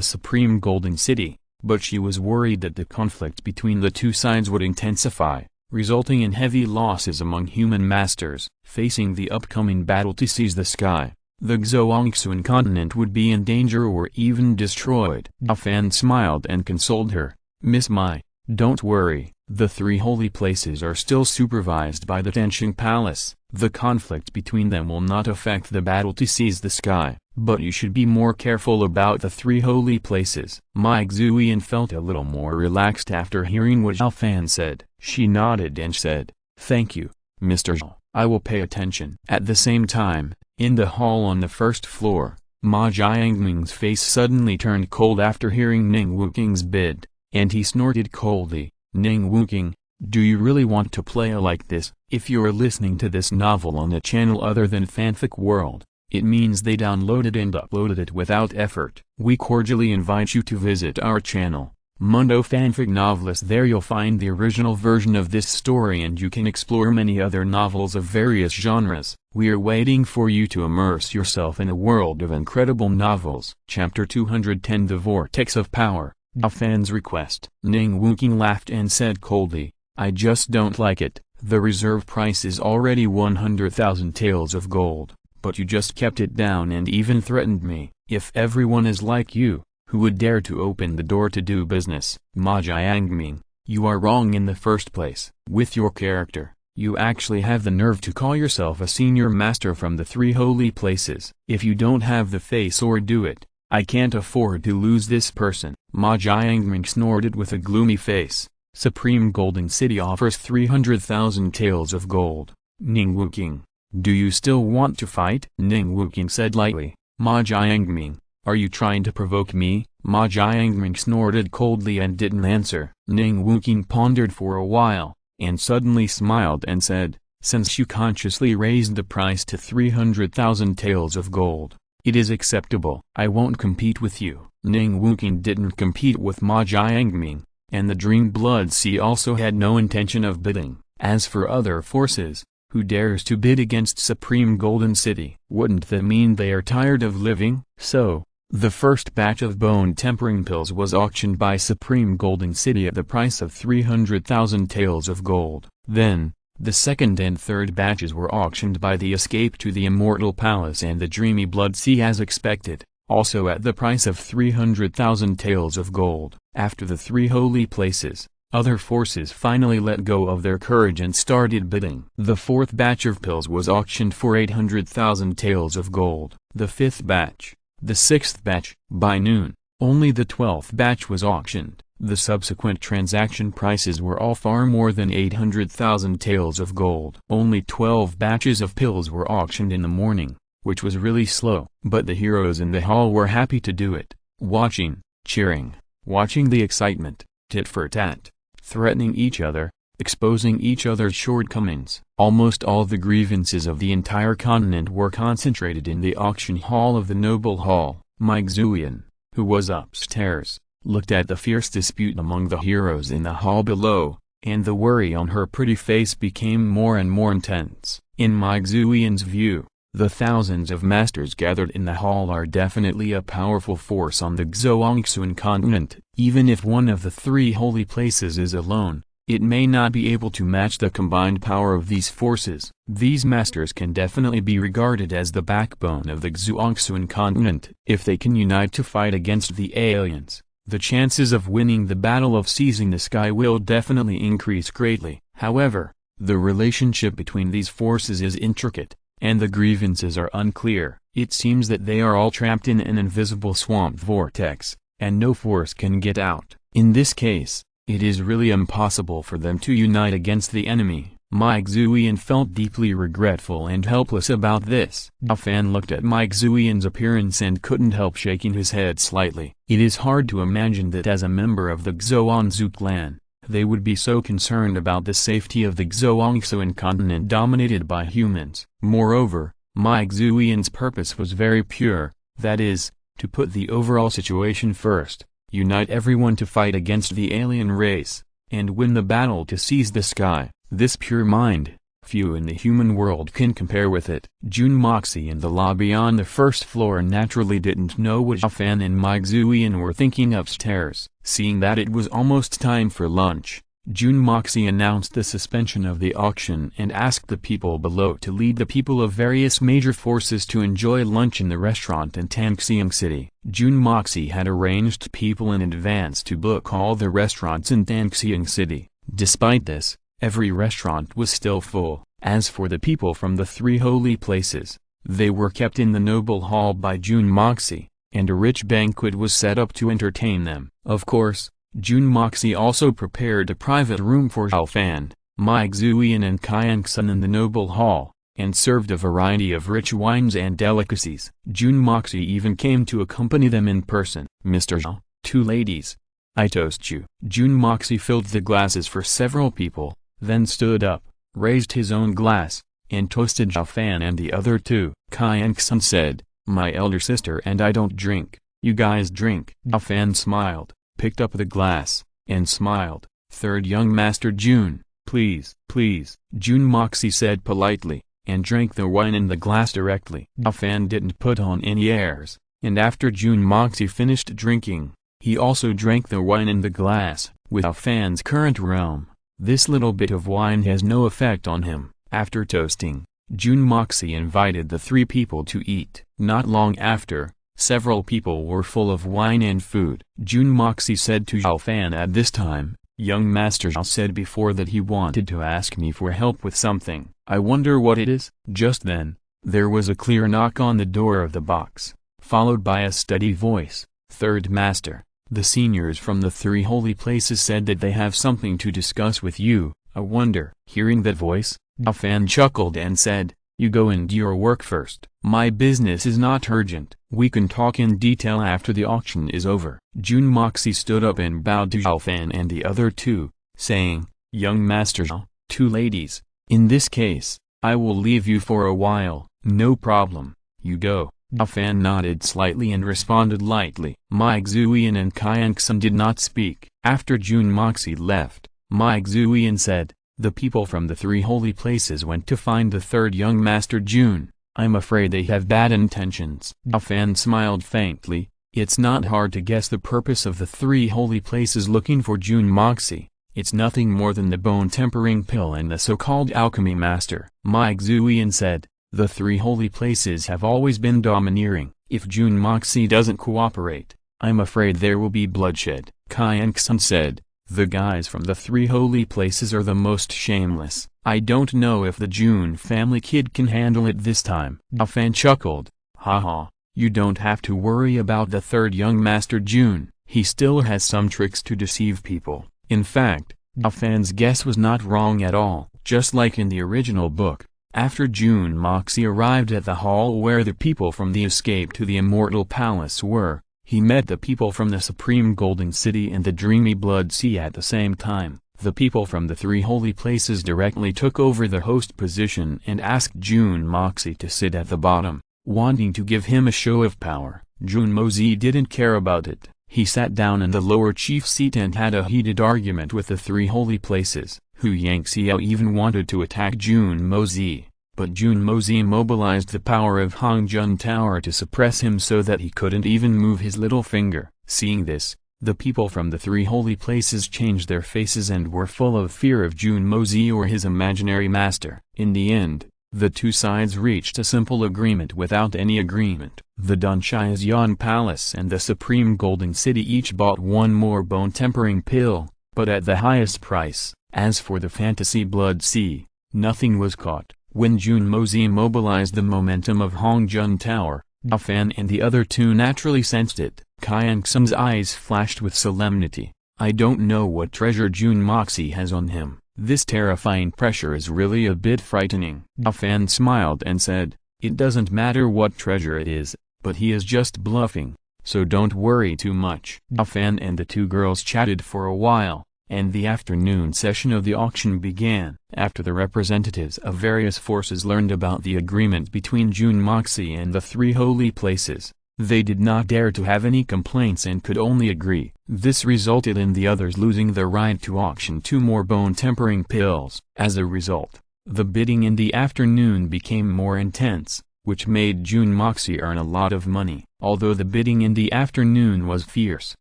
Supreme Golden City, but she was worried that the conflict between the two sides would intensify, resulting in heavy losses among human masters. Facing the upcoming battle to seize the sky, the Xiaoxiao continent would be in danger or even destroyed. Xiao Fan smiled and consoled her, "Miss Mai, don't worry, the 3 holy places are still supervised by the Tensheng Palace. The conflict between them will not affect the battle to seize the sky, but you should be more careful about the 3 holy places." Zhu Yuanzhang felt a little more relaxed after hearing what Xiao Fan said. She nodded and said, "Thank you, Mr. Zhao. I will pay attention." At the same time, in the hall on the first floor, Ma Jiangming's face suddenly turned cold after hearing Ning Wuking's bid, and he snorted coldly, "Ning Wuking, do you really want to play like this?" If you're listening to this novel on a channel other than Fanfic World, it means they downloaded and uploaded it without effort. We cordially invite you to visit our channel, Mundo Fanfic Novelist. There you'll find the original version of this story and you can explore many other novels of various genres. We are waiting for you to immerse yourself in a world of incredible novels. Chapter 210, The Vortex of Power. Xiao Fan's request. Ning Wuking laughed and said coldly, "I just don't like it. The reserve price is already 100,000 taels of gold, but you just kept it down and even threatened me. If everyone is like you, who would dare to open the door to do business?" Ma Jiangming, you are wrong in the first place. With your character, you actually have the nerve to call yourself a senior master from the 3 holy places. If you don't have the face or do it, I can't afford to lose this person. Ma Jiangming snorted with a gloomy face. Supreme Golden City offers 300,000 taels of gold. Ning Wuking, do you still want to fight? Ning Wuking said lightly. Ma Jiangming, are you trying to provoke me? Ma Jiangming snorted coldly and didn't answer. Ning Wuking pondered for a while, and suddenly smiled and said, "Since you consciously raised the price to 300,000 taels of gold, it is acceptable. I won't compete with you." Ning Wuking didn't compete with Ma Jiangming, and the Dream Blood Sea also had no intention of bidding. As for other forces, who dares to bid against Supreme Golden City? Wouldn't that mean they are tired of living? So, the first batch of bone-tempering pills was auctioned by Supreme Golden City at the price of 300,000 taels of gold. Then, the second and third batches were auctioned by the Escape to the Immortal Palace and the Dreamy Blood Sea as expected, also at the price of 300,000 taels of gold. After the three holy places, other forces finally let go of their courage and started bidding. The fourth batch of pills was auctioned for 800,000 taels of gold. The fifth batch, the sixth batch, by noon, only the 12th batch was auctioned. The subsequent transaction prices were all far more than 800,000 taels of gold. Only 12 batches of pills were auctioned in the morning, which was really slow. But the heroes in the hall were happy to do it, watching, cheering, watching the excitement, tit for tat, threatening each other, exposing each other's shortcomings. Almost all the grievances of the entire continent were concentrated in the auction hall of the Noble Hall. Mike Zuyan, who was upstairs, looked at the fierce dispute among the heroes in the hall below, and the worry on her pretty face became more and more intense. In Mike Zuyan's view, the thousands of masters gathered in the hall are definitely a powerful force on the Xiaoxiao continent. Even if one of the three holy places is alone, it may not be able to match the combined power of these forces. These masters can definitely be regarded as the backbone of the Xiaoxiao continent. If they can unite to fight against the aliens, the chances of winning the battle of seizing the sky will definitely increase greatly. However, the relationship between these forces is intricate, and the grievances are unclear. It seems that they are all trapped in an invisible swamp vortex, and no force can get out. In this case, it is really impossible for them to unite against the enemy. Mike Zuyan felt deeply regretful and helpless about this. Xiao Fan looked at Mike Zuyan's appearance and couldn't help shaking his head slightly. It is hard to imagine that as a member of the Xuanzhu clan, they would be so concerned about the safety of the Xiaoxiao continent dominated by humans. Moreover, Mike Zuyan's purpose was very pure, that is, to put the overall situation first, unite everyone to fight against the alien race, and win the battle to seize the sky. This pure mind, few in the human world can compare with it. Jun Moxie in the lobby on the first floor naturally didn't know what Xiao Fan and Mike Zuyan were thinking upstairs. Seeing that it was almost time for lunch, Jun Moxie announced the suspension of the auction and asked the people below to lead the people of various major forces to enjoy lunch in the restaurant in Tangxiang City. Jun Moxie had arranged people in advance to book all the restaurants in Tangxiang City. Despite this, every restaurant was still full. As for the people from the three holy places, they were kept in the Noble Hall by Jun Moxie, and a rich banquet was set up to entertain them. Of course, Jun Moxie also prepared a private room for Xiao Fan, Mike Zuyan and Xiaoxiao in the Noble Hall, and served a variety of rich wines and delicacies. Jun Moxie even came to accompany them in person. "Mr. Xiao, two ladies, I toast you." Jun Moxie filled the glasses for several people, then stood up, raised his own glass, and toasted Xiao Fan and the other two. Xiaoxiao said, "My elder sister and I don't drink, you guys drink." Xiao Fan smiled, picked up the glass, and smiled. "Third young master Jun, please." "Please," Jun Moxie said politely, and drank the wine in the glass directly. Xiao Fan didn't put on any airs, and after Jun Moxie finished drinking, he also drank the wine in the glass. With Xiao Fan's current realm, this little bit of wine has no effect on him. After toasting, Jun Moxie invited the three people to eat. Not long after, several people were full of wine and food. Jun Moxie said to Xiao Fan at this time, "Young Master Xiao said before that he wanted to ask me for help with something. I wonder what it is?" Just then, there was a clear knock on the door of the box, followed by a steady voice. "Third Master, the seniors from the three holy places said that they have something to discuss with you. I wonder." Hearing that voice, Xiao Fan chuckled and said, You go and do your work first. My business is not urgent. We can talk in detail after the auction is over." Jun Moxi stood up and bowed to Xiao Fan and the other two, saying, "Young Master Xiao, two ladies, in this case, I will leave you for a while." "No problem, you go." Xiao Fan nodded slightly and responded lightly. Mai Xuyan and Qianxin did not speak. After Jun Moxi left, Mai Xuyan said, "The people from the three holy places went to find the third young master Jun. I'm afraid they have bad intentions." Xiao Fan smiled faintly. "It's not hard to guess the purpose of the three holy places looking for Jun Moxi. It's nothing more than the bone-tempering pill and the so-called alchemy master." Mai Xuyan said, "The three holy places have always been domineering. If Jun Moxi doesn't cooperate, I'm afraid there will be bloodshed." Qianxin said, "The guys from the three holy places are the most shameless. I don't know if the Jun family kid can handle it this time." Xiao Fan chuckled, "Haha, you don't have to worry about the third young master Jun. He still has some tricks to deceive people." In fact, Xiao Fan's guess was not wrong at all. Just like in the original book, after Jun Moxi arrived at the hall where the people from the escape to the immortal palace were, he met the people from the Supreme Golden City and the Dreamy Blood Sea at the same time. The people from the three holy places directly took over the host position and asked Jun Moxi to sit at the bottom, wanting to give him a show of power. Jun Moxi didn't care about it. He sat down in the lower chief seat and had a heated argument with the three holy places. Xiaoxiao even wanted to attack Jun Moxi, but Jun Moxi mobilized the power of Hongjun Tower to suppress him so that he couldn't even move his little finger. Seeing this, the people from the three holy places changed their faces and were full of fear of Jun Moxi or his imaginary master. In the end, the two sides reached a simple agreement without any agreement. The Dunshiyan Palace and the Supreme Golden City each bought one more bone-tempering pill, but at the highest price. As for the Fantasy Blood Sea, nothing was caught. When Jun Moxi mobilized the momentum of Hongjun Tower, Xiao Fan and the other two naturally sensed it. Qianxin's eyes flashed with solemnity. "I don't know what treasure Jun Moxi has on him. This terrifying pressure is really a bit frightening." Xiao Fan smiled and said, "It doesn't matter what treasure it is, but he is just bluffing, so don't worry too much." Xiao Fan and the two girls chatted for a while, and the afternoon session of the auction began. After the representatives of various forces learned about the agreement between Jun Moxi and the three holy places, they did not dare to have any complaints and could only agree. This resulted in the others losing the right to auction two more bone-tempering pills. As a result, the bidding in the afternoon became more intense, which made Jun Moxi earn a lot of money. Although the bidding in the afternoon was fierce,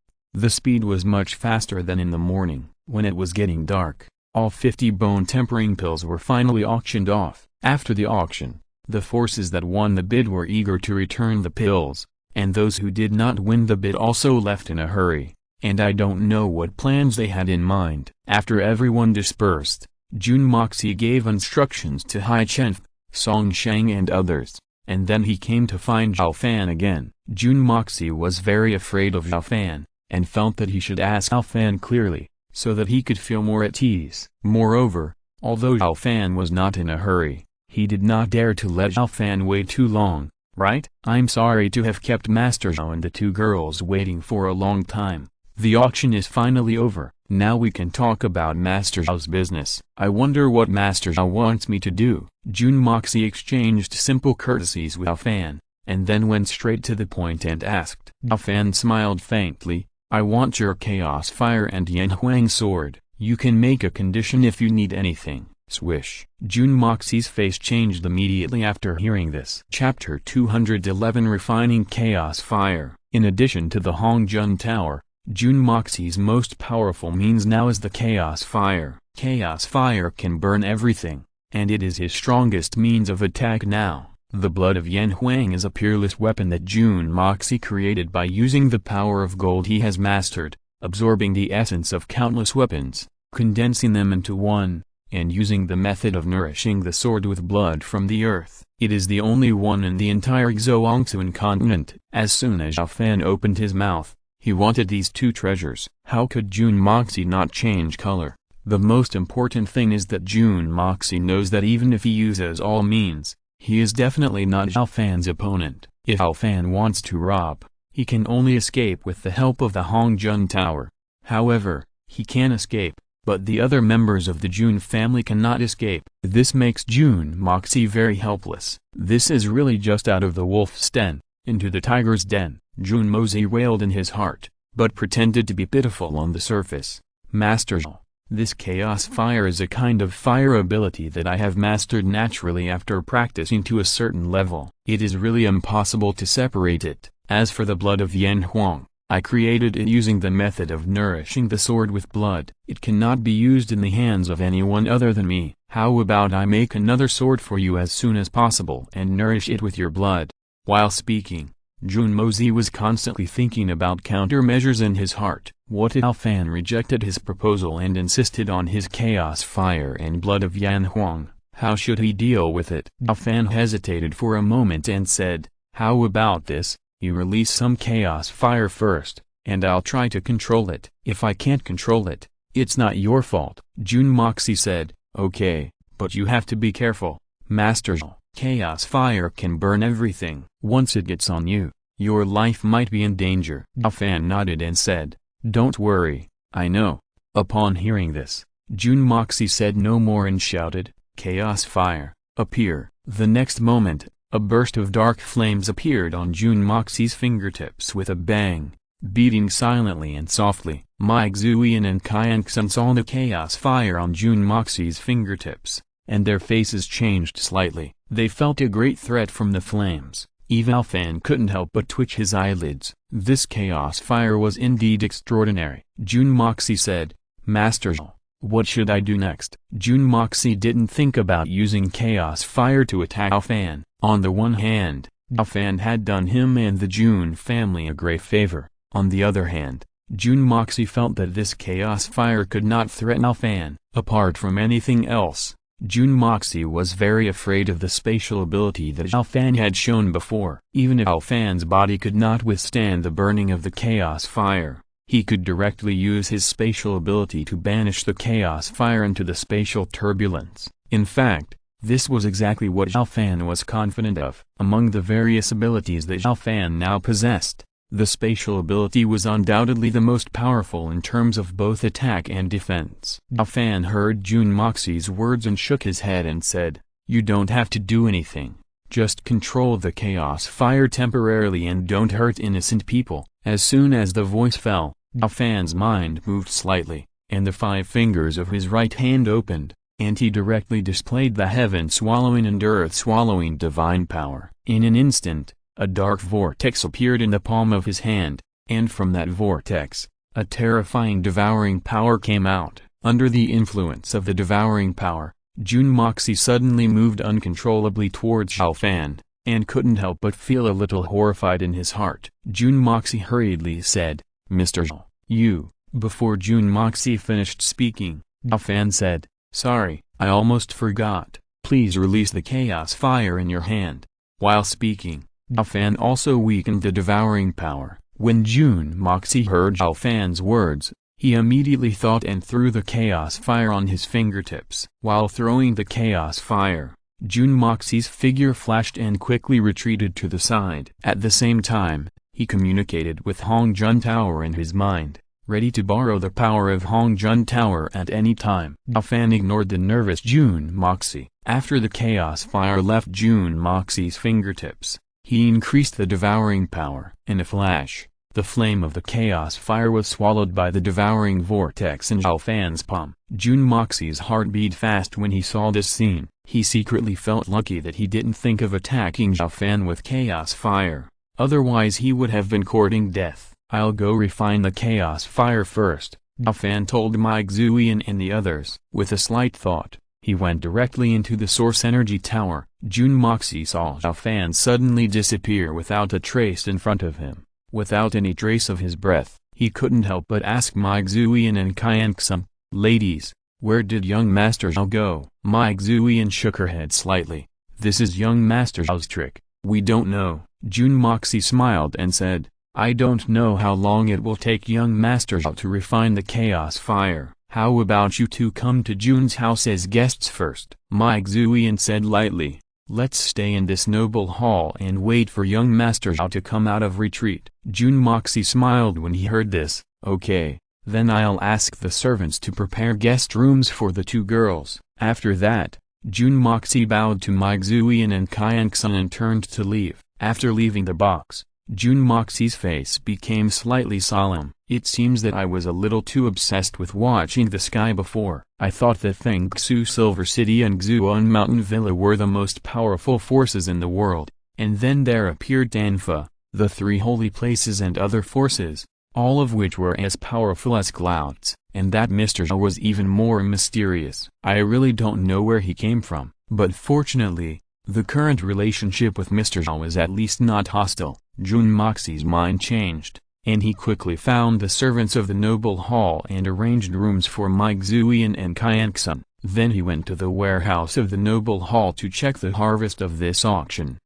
the speed was much faster than in the morning. When it was getting dark, all 50 bone-tempering pills were finally auctioned off. After the auction, the forces that won the bid were eager to return the pills, and those who did not win the bid also left in a hurry, and I don't know what plans they had in mind. After everyone dispersed, Jun Moxi gave instructions to Hai Chenf, Song Shang and others, and then he came to find Xiao Fan again. Jun Moxi was very afraid of Xiao Fan, and felt that he should ask Xiao Fan clearly, so that he could feel more at ease. Moreover, although Xiao Fan was not in a hurry, he did not dare to let Xiao Fan wait too long. "Right? I'm sorry to have kept Master Xiao and the two girls waiting for a long time. The auction is finally over. Now we can talk about Master Xiao's business. I wonder what Master Xiao wants me to do." Jun Moxi exchanged simple courtesies with Xiao Fan, and then went straight to the point and asked. Xiao Fan smiled faintly. "I want your Chaos Fire and Yan Huang sword. You can make a condition if you need anything." Swish. Jun Moxi's face changed immediately after hearing this. Chapter 211 Refining Chaos Fire. In addition to the Hongjun Tower, Jun Moxi's most powerful means now is the Chaos Fire. Chaos Fire can burn everything, and it is his strongest means of attack now. The blood of Yan Huang is a peerless weapon that Jun Moxi created by using the power of gold he has mastered, absorbing the essence of countless weapons, condensing them into one, and using the method of nourishing the sword with blood from the earth. It is the only one in the entire Zhuangzhou continent. As soon as Xiao Fan opened his mouth, he wanted these two treasures. How could Jun Moxi not change color? The most important thing is that Jun Moxi knows that even if he uses all means, He is definitely not Xiao Fan's opponent. If Xiao Fan wants to rob, he can only escape with the help of the Hongjun Tower. However, he can escape, but the other members of the Jun family cannot escape. This makes Jun Moxie very helpless. This is really just out of the wolf's den, into the tiger's den. Jun Moxie wailed in his heart, but pretended to be pitiful on the surface. Master Xiao, this chaos fire is a kind of fire ability that I have mastered naturally after practicing to a certain level. It is really impossible to separate it. As for the blood of Yan Huang, I created it using the method of nourishing the sword with blood. It cannot be used in the hands of anyone other than me. How about I make another sword for you as soon as possible and nourish it with your blood? While speaking, Jun Moxie was constantly thinking about countermeasures in his heart. What if Xiao Fan rejected his proposal and insisted on his chaos fire and blood of Yan Huang? How should he deal with it? Xiao Fan hesitated for a moment and said, "How about this? You release some chaos fire first, and I'll try to control it. If I can't control it, it's not your fault." Jun Moxie said, "Okay, but you have to be careful. Master Xiao, chaos fire can burn everything. Once it gets on you, your life might be in danger." Xiao Fan nodded and said, "Don't worry, I know." Upon hearing this, Jun Moxie said no more and shouted, "Chaos fire, appear!" The next moment, a burst of dark flames appeared on Jun Moxie's fingertips with a bang, beating silently and softly. Mai Xuyan and Qianxun saw the chaos fire on Jun Moxie's fingertips, and their faces changed slightly. They felt a great threat from the flames. Even Xiao Fan couldn't help but twitch his eyelids. This chaos fire was indeed extraordinary. Jun Moxie said, "Master Xiao, what should I do next?" Jun Moxie didn't think about using chaos fire to attack Xiao Fan. On the one hand, Xiao Fan had done him and the Jun family a great favor. On the other hand, Jun Moxie felt that this chaos fire could not threaten Xiao Fan. Apart from anything else, Jun Moxie was very afraid of the spatial ability that Xiao Fan had shown before. Even if Xiao Fan's body could not withstand the burning of the chaos fire, he could directly use his spatial ability to banish the chaos fire into the spatial turbulence. In fact, this was exactly what Xiao Fan was confident of. Among the various abilities that Xiao Fan now possessed, the spatial ability was undoubtedly the most powerful in terms of both attack and defense. Xiao Fan heard Jun Moxie's words and shook his head and said, "You don't have to do anything. Just control the chaos fire temporarily and don't hurt innocent people." As soon as the voice fell, Xiao Fan's mind moved slightly, and the 5 fingers of his right hand opened, and he directly displayed the heaven-swallowing and earth-swallowing divine power. In an instant, a dark vortex appeared in the palm of his hand, and from that vortex, a terrifying devouring power came out. Under the influence of the devouring power, Jun Moxie suddenly moved uncontrollably towards Xiao Fan, and couldn't help but feel a little horrified in his heart. Jun Moxie hurriedly said, "Mr. Xiao, you..." Before Jun Moxie finished speaking, Xiao Fan said, "Sorry, I almost forgot. Please release the chaos fire in your hand." While speaking, Xiao Fan also weakened the devouring power. When Jun Moxie heard Xiao Fan's words, he immediately thought and threw the chaos fire on his fingertips. While throwing the chaos fire, Jun Moxie's figure flashed and quickly retreated to the side. At the same time, he communicated with Hongjun Tower in his mind, ready to borrow the power of Hongjun Tower at any time. Xiao Fan ignored the nervous Jun Moxie. After the chaos fire left Jun Moxie's fingertips, he increased the devouring power. In a flash, the flame of the chaos fire was swallowed by the devouring vortex in Xiao Fan's palm. Jun Moxie's heart beat fast when he saw this scene. He secretly felt lucky that he didn't think of attacking Xiao Fan with chaos fire. Otherwise he would have been courting death. "I'll go refine the chaos fire first," Xiao Fan told Mai Xuyan and the others. With a slight thought, he went directly into the source energy tower. Jun Moxie saw Xiao Fan suddenly disappear without a trace in front of him. Without any trace of his breath, he couldn't help but ask Mai Xuyan and Qianxun, "Ladies, where did young Master Xiao go?" Mai Xuyan shook her head slightly. "This is young Master Xiao's trick. We don't know." Jun Moxie smiled and said, "I don't know how long it will take young Master Xiao to refine the chaos fire. How about you two come to Jun's house as guests first?" Mai Xuyan said lightly, Let's stay in this noble hall and wait for young Master Xiao to come out of retreat. Jun Moxie smiled when he heard this. Okay, then I'll ask the servants to prepare guest rooms for the two girls. After that, Jun Moxie bowed to Zhu Yuanzhang and Xiaoxiao and turned to leave. After leaving the box, Jun Moxie's face became slightly solemn. It seems that I was a little too obsessed with watching the sky before. I thought that Thangsu Silver City and Xuan Mountain Villa were the most powerful forces in the world, and then there appeared Danfa, the three holy places and other forces, all of which were as powerful as clouds, and that Mr. Xiao was even more mysterious. I really don't know where he came from, but fortunately, the current relationship with Mr. Xiao is at least not hostile. Jun Moxie's mind changed, and he quickly found the servants of the noble hall and arranged rooms for Zhu Yuanzhang and Xiaoxiao. Then he went to the warehouse of the noble hall to check the harvest of this auction.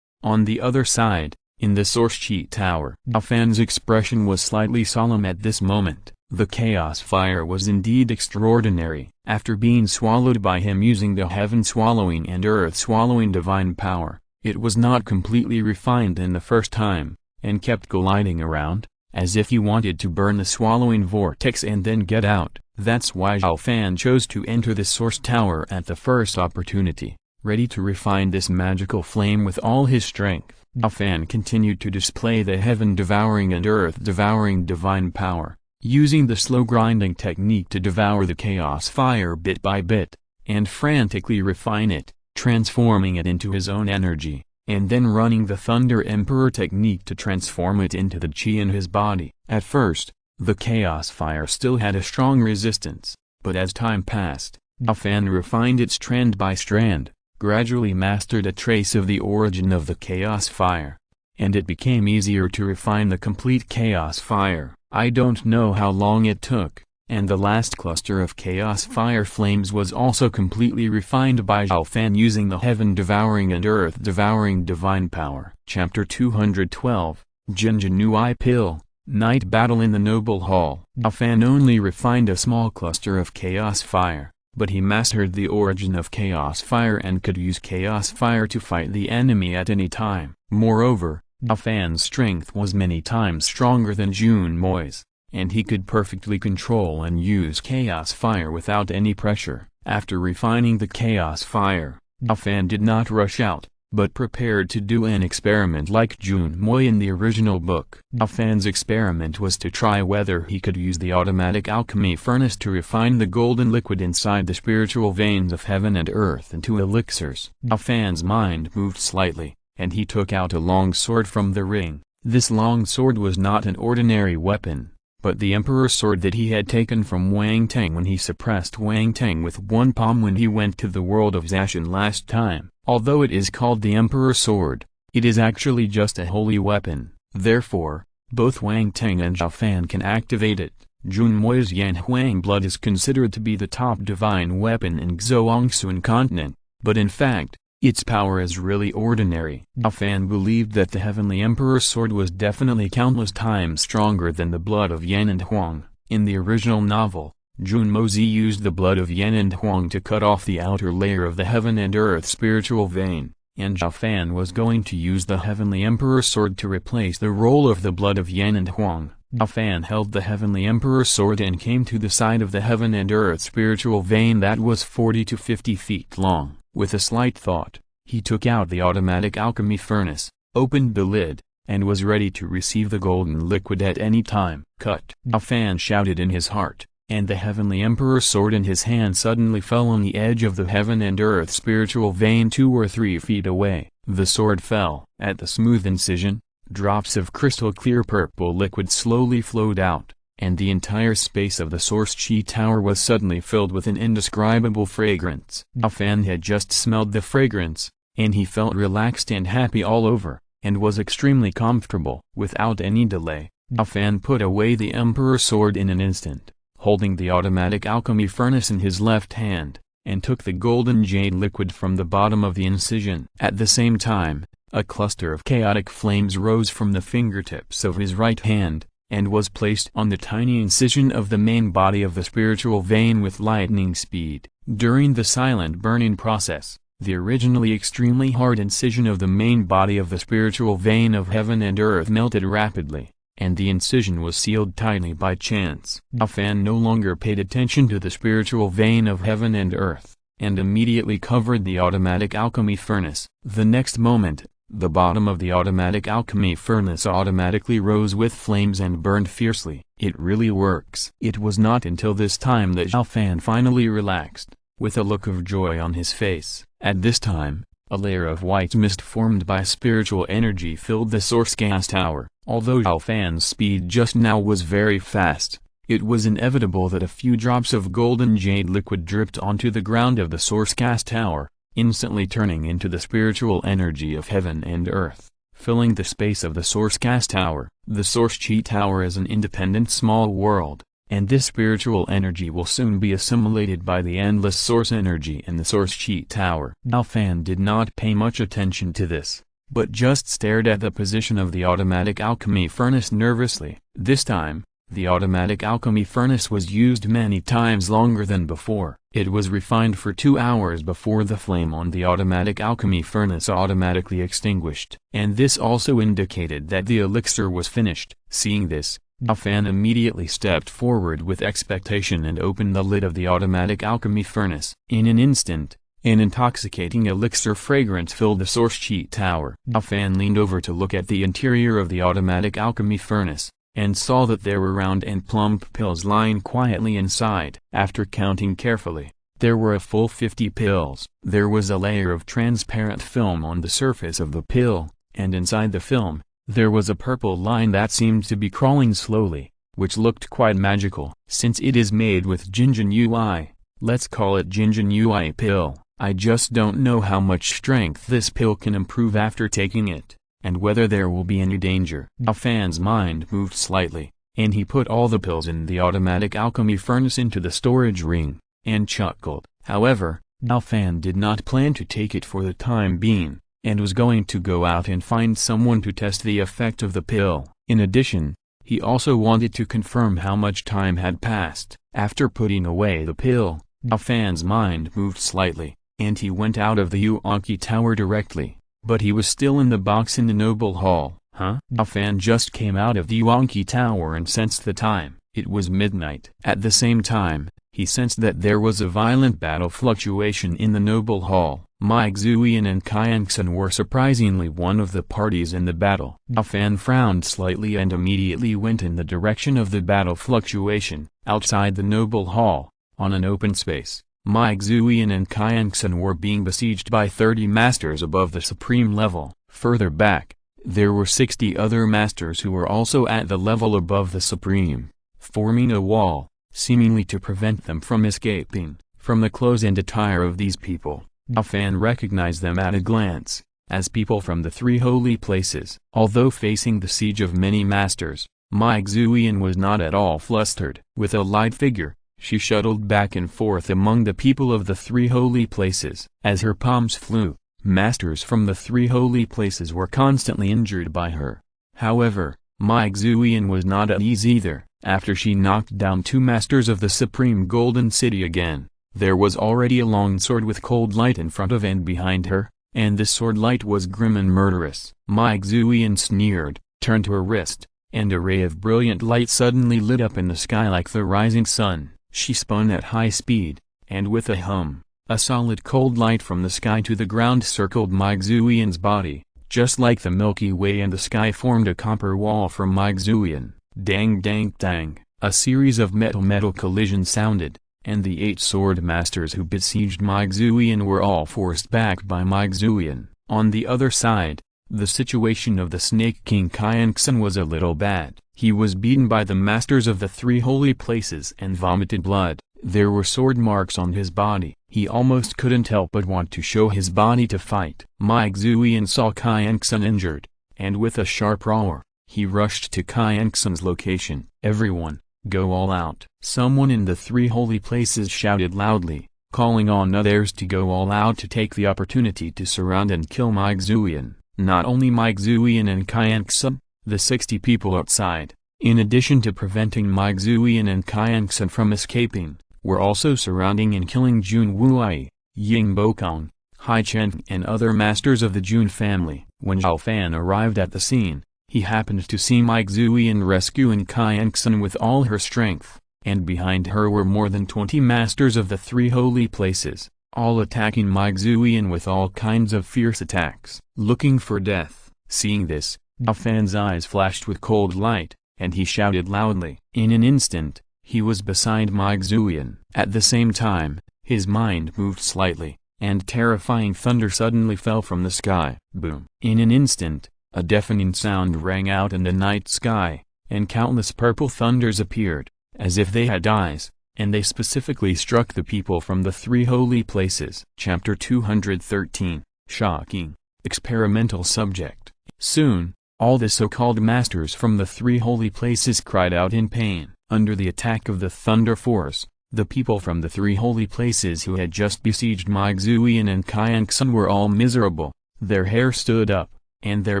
On the other side, in the source chi tower, Xiao Fan's expression was slightly solemn at this moment. The chaos fire was indeed extraordinary. After being swallowed by him using the heaven-swallowing and earth-swallowing divine power, it was not completely refined in the first time, and kept gliding around, as if he wanted to burn the swallowing vortex and then get out. That's why Xiao Fan chose to enter the source tower at the first opportunity, ready to refine this magical flame with all his strength. Xiao Fan continued to display the heaven-devouring and earth-devouring divine power, using the slow grinding technique to devour the chaos fire bit by bit, and frantically refine it, transforming it into his own energy, and then running the Thunder Emperor technique to transform it into the chi in his body. At first, the chaos fire still had a strong resistance, but as time passed, Xiao Fan refined it strand by strand, gradually mastered a trace of the origin of the chaos fire, and it became easier to refine the complete chaos fire. I don't know how long it took, and the last cluster of chaos fire flames was also completely refined by Xiao Fan using the heaven-devouring and earth-devouring divine power. Chapter 212, Jinjinui Pill, Night Battle in the Noble Hall. Xiao Fan only refined a small cluster of chaos fire, but he mastered the origin of chaos fire and could use chaos fire to fight the enemy at any time. Moreover, Xiao Fan's strength was many times stronger than Jun Moi's, and he could perfectly control and use chaos fire without any pressure. After refining the chaos fire, Xiao Fan did not rush out, but prepared to do an experiment like Jun Moi in the original book. Xiao Fan's experiment was to try whether he could use the automatic alchemy furnace to refine the golden liquid inside the spiritual veins of heaven and earth into elixirs. Xiao Fan's mind moved slightly, and he took out a long sword from the ring. This long sword was not an ordinary weapon, but the emperor's sword that he had taken from Wang Tang when he suppressed Wang Tang with one palm when he went to the world of Zashan last time. Although it is called the emperor's sword, it is actually just a holy weapon. Therefore, both Wang Tang and Xiao Fan can activate it. Jun Moi's Yan Huang blood is considered to be the top divine weapon in Xuanxun continent, but in fact, its power is really ordinary. Xiao Fan believed that the heavenly emperor's sword was definitely countless times stronger than the blood of Yan and Huang. In the original novel, Jun Mozi used the blood of Yan and Huang to cut off the outer layer of the heaven and earth spiritual vein, and Xiao Fan was going to use the heavenly emperor's sword to replace the role of the blood of Yan and Huang. Xiao Fan held the heavenly emperor's sword and came to the side of the heaven and earth spiritual vein that was 40 to 50 feet long. With a slight thought, he took out the automatic alchemy furnace, opened the lid, and was ready to receive the golden liquid at any time. Cut! Xiao Fan shouted in his heart, and the heavenly emperor's sword in his hand suddenly fell on the edge of the heaven and earth spiritual vein 2 or 3 feet away. The sword fell. At the smooth incision, drops of crystal clear purple liquid slowly flowed out, and the entire space of the source chi tower was suddenly filled with an indescribable fragrance. Xiao Fan had just smelled the fragrance, and he felt relaxed and happy all over, and was extremely comfortable. Without any delay, Xiao Fan put away the emperor's sword in an instant, holding the automatic alchemy furnace in his left hand, and took the golden jade liquid from the bottom of the incision. At the same time, a cluster of chaotic flames rose from the fingertips of his right hand, and was placed on the tiny incision of the main body of the spiritual vein with lightning speed. During the silent burning process, The originally extremely hard incision of the main body of the spiritual vein of heaven and earth melted rapidly, and the incision was sealed tightly by chance. Xiao Fan no longer paid attention to the spiritual vein of heaven and earth, and immediately covered the automatic alchemy furnace. The next moment, the bottom of the automatic alchemy furnace automatically rose with flames and burned fiercely. It really works. It was not until this time that Xiao Fan finally relaxed, with a look of joy on his face. At this time, a layer of white mist formed by spiritual energy filled the source gas tower. Although Xiao Fan's speed just now was very fast, it was inevitable that a few drops of golden jade liquid dripped onto the ground of the source gas tower, instantly turning into the spiritual energy of heaven and earth, filling the space of the source gas tower. The source chi tower is an independent small world, and this spiritual energy will soon be assimilated by the endless source energy in the source chi tower. Xiao Fan did not pay much attention to this, but just stared at the position of the automatic alchemy furnace nervously. This time, the automatic alchemy furnace was used many times longer than before. It was refined for 2 hours before the flame on the automatic alchemy furnace automatically extinguished, and this also indicated that the elixir was finished. Seeing this, Xiao Fan immediately stepped forward with expectation and opened the lid of the automatic alchemy furnace. In an instant, an intoxicating elixir fragrance filled the source chi tower. Xiao Fan leaned over to look at the interior of the automatic alchemy furnace, and saw that there were round and plump pills lying quietly inside. After counting carefully, there were a full 50 pills. There was a layer of transparent film on the surface of the pill, and inside the film, there was a purple line that seemed to be crawling slowly, which looked quite magical. Since it is made with Jinjin Ui, let's call it Jinjin Ui pill. I just don't know how much strength this pill can improve after taking it, and whether there will be any danger. Xiao Fan's mind moved slightly, and he put all the pills in the automatic alchemy furnace into the storage ring, and chuckled. However, Xiao Fan did not plan to take it for the time being, and was going to go out and find someone to test the effect of the pill. In addition, he also wanted to confirm how much time had passed. After putting away the pill, Xiao Fan's mind moved slightly, and he went out of the Yuanqi Tower directly, but he was still in the box in the Noble Hall. Xiao Fan just came out of the Yuanqi Tower and sensed the time. It was midnight. At the same time, he sensed that there was a violent battle fluctuation in the Noble Hall. Mai Xuyan and Qianxin were surprisingly one of the parties in the battle. Xiao Fan frowned slightly and immediately went in the direction of the battle fluctuation. Outside the Noble Hall, on an open space, Mai Xuyan and Qianxin were being besieged by 30 masters above the supreme level. Further back, there were 60 other masters who were also at the level above the supreme, forming a wall, seemingly to prevent them from escaping. From the clothes and attire of these people, Xiao Fan recognized them at a glance, as people from the 3 holy places. Although facing the siege of many masters, Mai Xuyan was not at all flustered. With a light figure, she shuttled back and forth among the people of the 3 holy places. As her palms flew, masters from the 3 holy places were constantly injured by her. However, Mai Xuyan was not at ease either. After she knocked down 2 masters of the supreme golden city again, there was already a long sword with cold light in front of and behind her, and this sword light was grim and murderous. Mai Xuyan sneered, turned to her wrist, and a ray of brilliant light suddenly lit up in the sky like the rising sun. She spun at high speed, and with a hum, a solid cold light from the sky to the ground circled Mai Xuyan's body, just like the Milky Way and the sky formed a copper wall for Mai Xuyan. Dang dang dang, a series of metal collisions sounded, and the 8 sword masters who besieged Mai Xuyan were all forced back by Mai Xuyan. On the other side, the situation of the Snake King Qianxin was a little bad. He was beaten by the masters of the 3 holy places and vomited blood. There were sword marks on his body. He almost couldn't help but want to show his body to fight. Mai Xuyan saw Qianxin injured, and with a sharp roar, he rushed to Qianxin's location. Everyone, go all out. Someone in the 3 holy places shouted loudly, calling on others to go all out to take the opportunity to surround and kill Mai Xuyan. Not only Mai Xuyan and Qianxin, the 60 people outside, in addition to preventing Mai Xuyan and Qianxin from escaping, were also surrounding and killing Jun Wuai, Ying Bokong, Hai Chen and other masters of the Jun family. When Xiao Fan arrived at the scene, he happened to see Mike Zuyan rescuing Qianxin with all her strength, and behind her were more than 20 masters of the three holy places, all attacking Mike Zuyan with all kinds of fierce attacks. Looking for death. Seeing this, Xiao Fan's eyes flashed with cold light, and he shouted loudly. In an instant, he was beside Mike Zuyan. At the same time, his mind moved slightly, and terrifying thunder suddenly fell from the sky. Boom! In an instant, a deafening sound rang out in the night sky, and countless purple thunders appeared, as if they had eyes, and they specifically struck the people from the three holy places. Chapter 213, Shocking, Experimental Subject. Soon, all the so-called masters from the three holy places cried out in pain. Under the attack of the thunder force, the people from the three holy places who had just besieged Mike Zuyan and Qianxin were all miserable. Their hair stood up, and their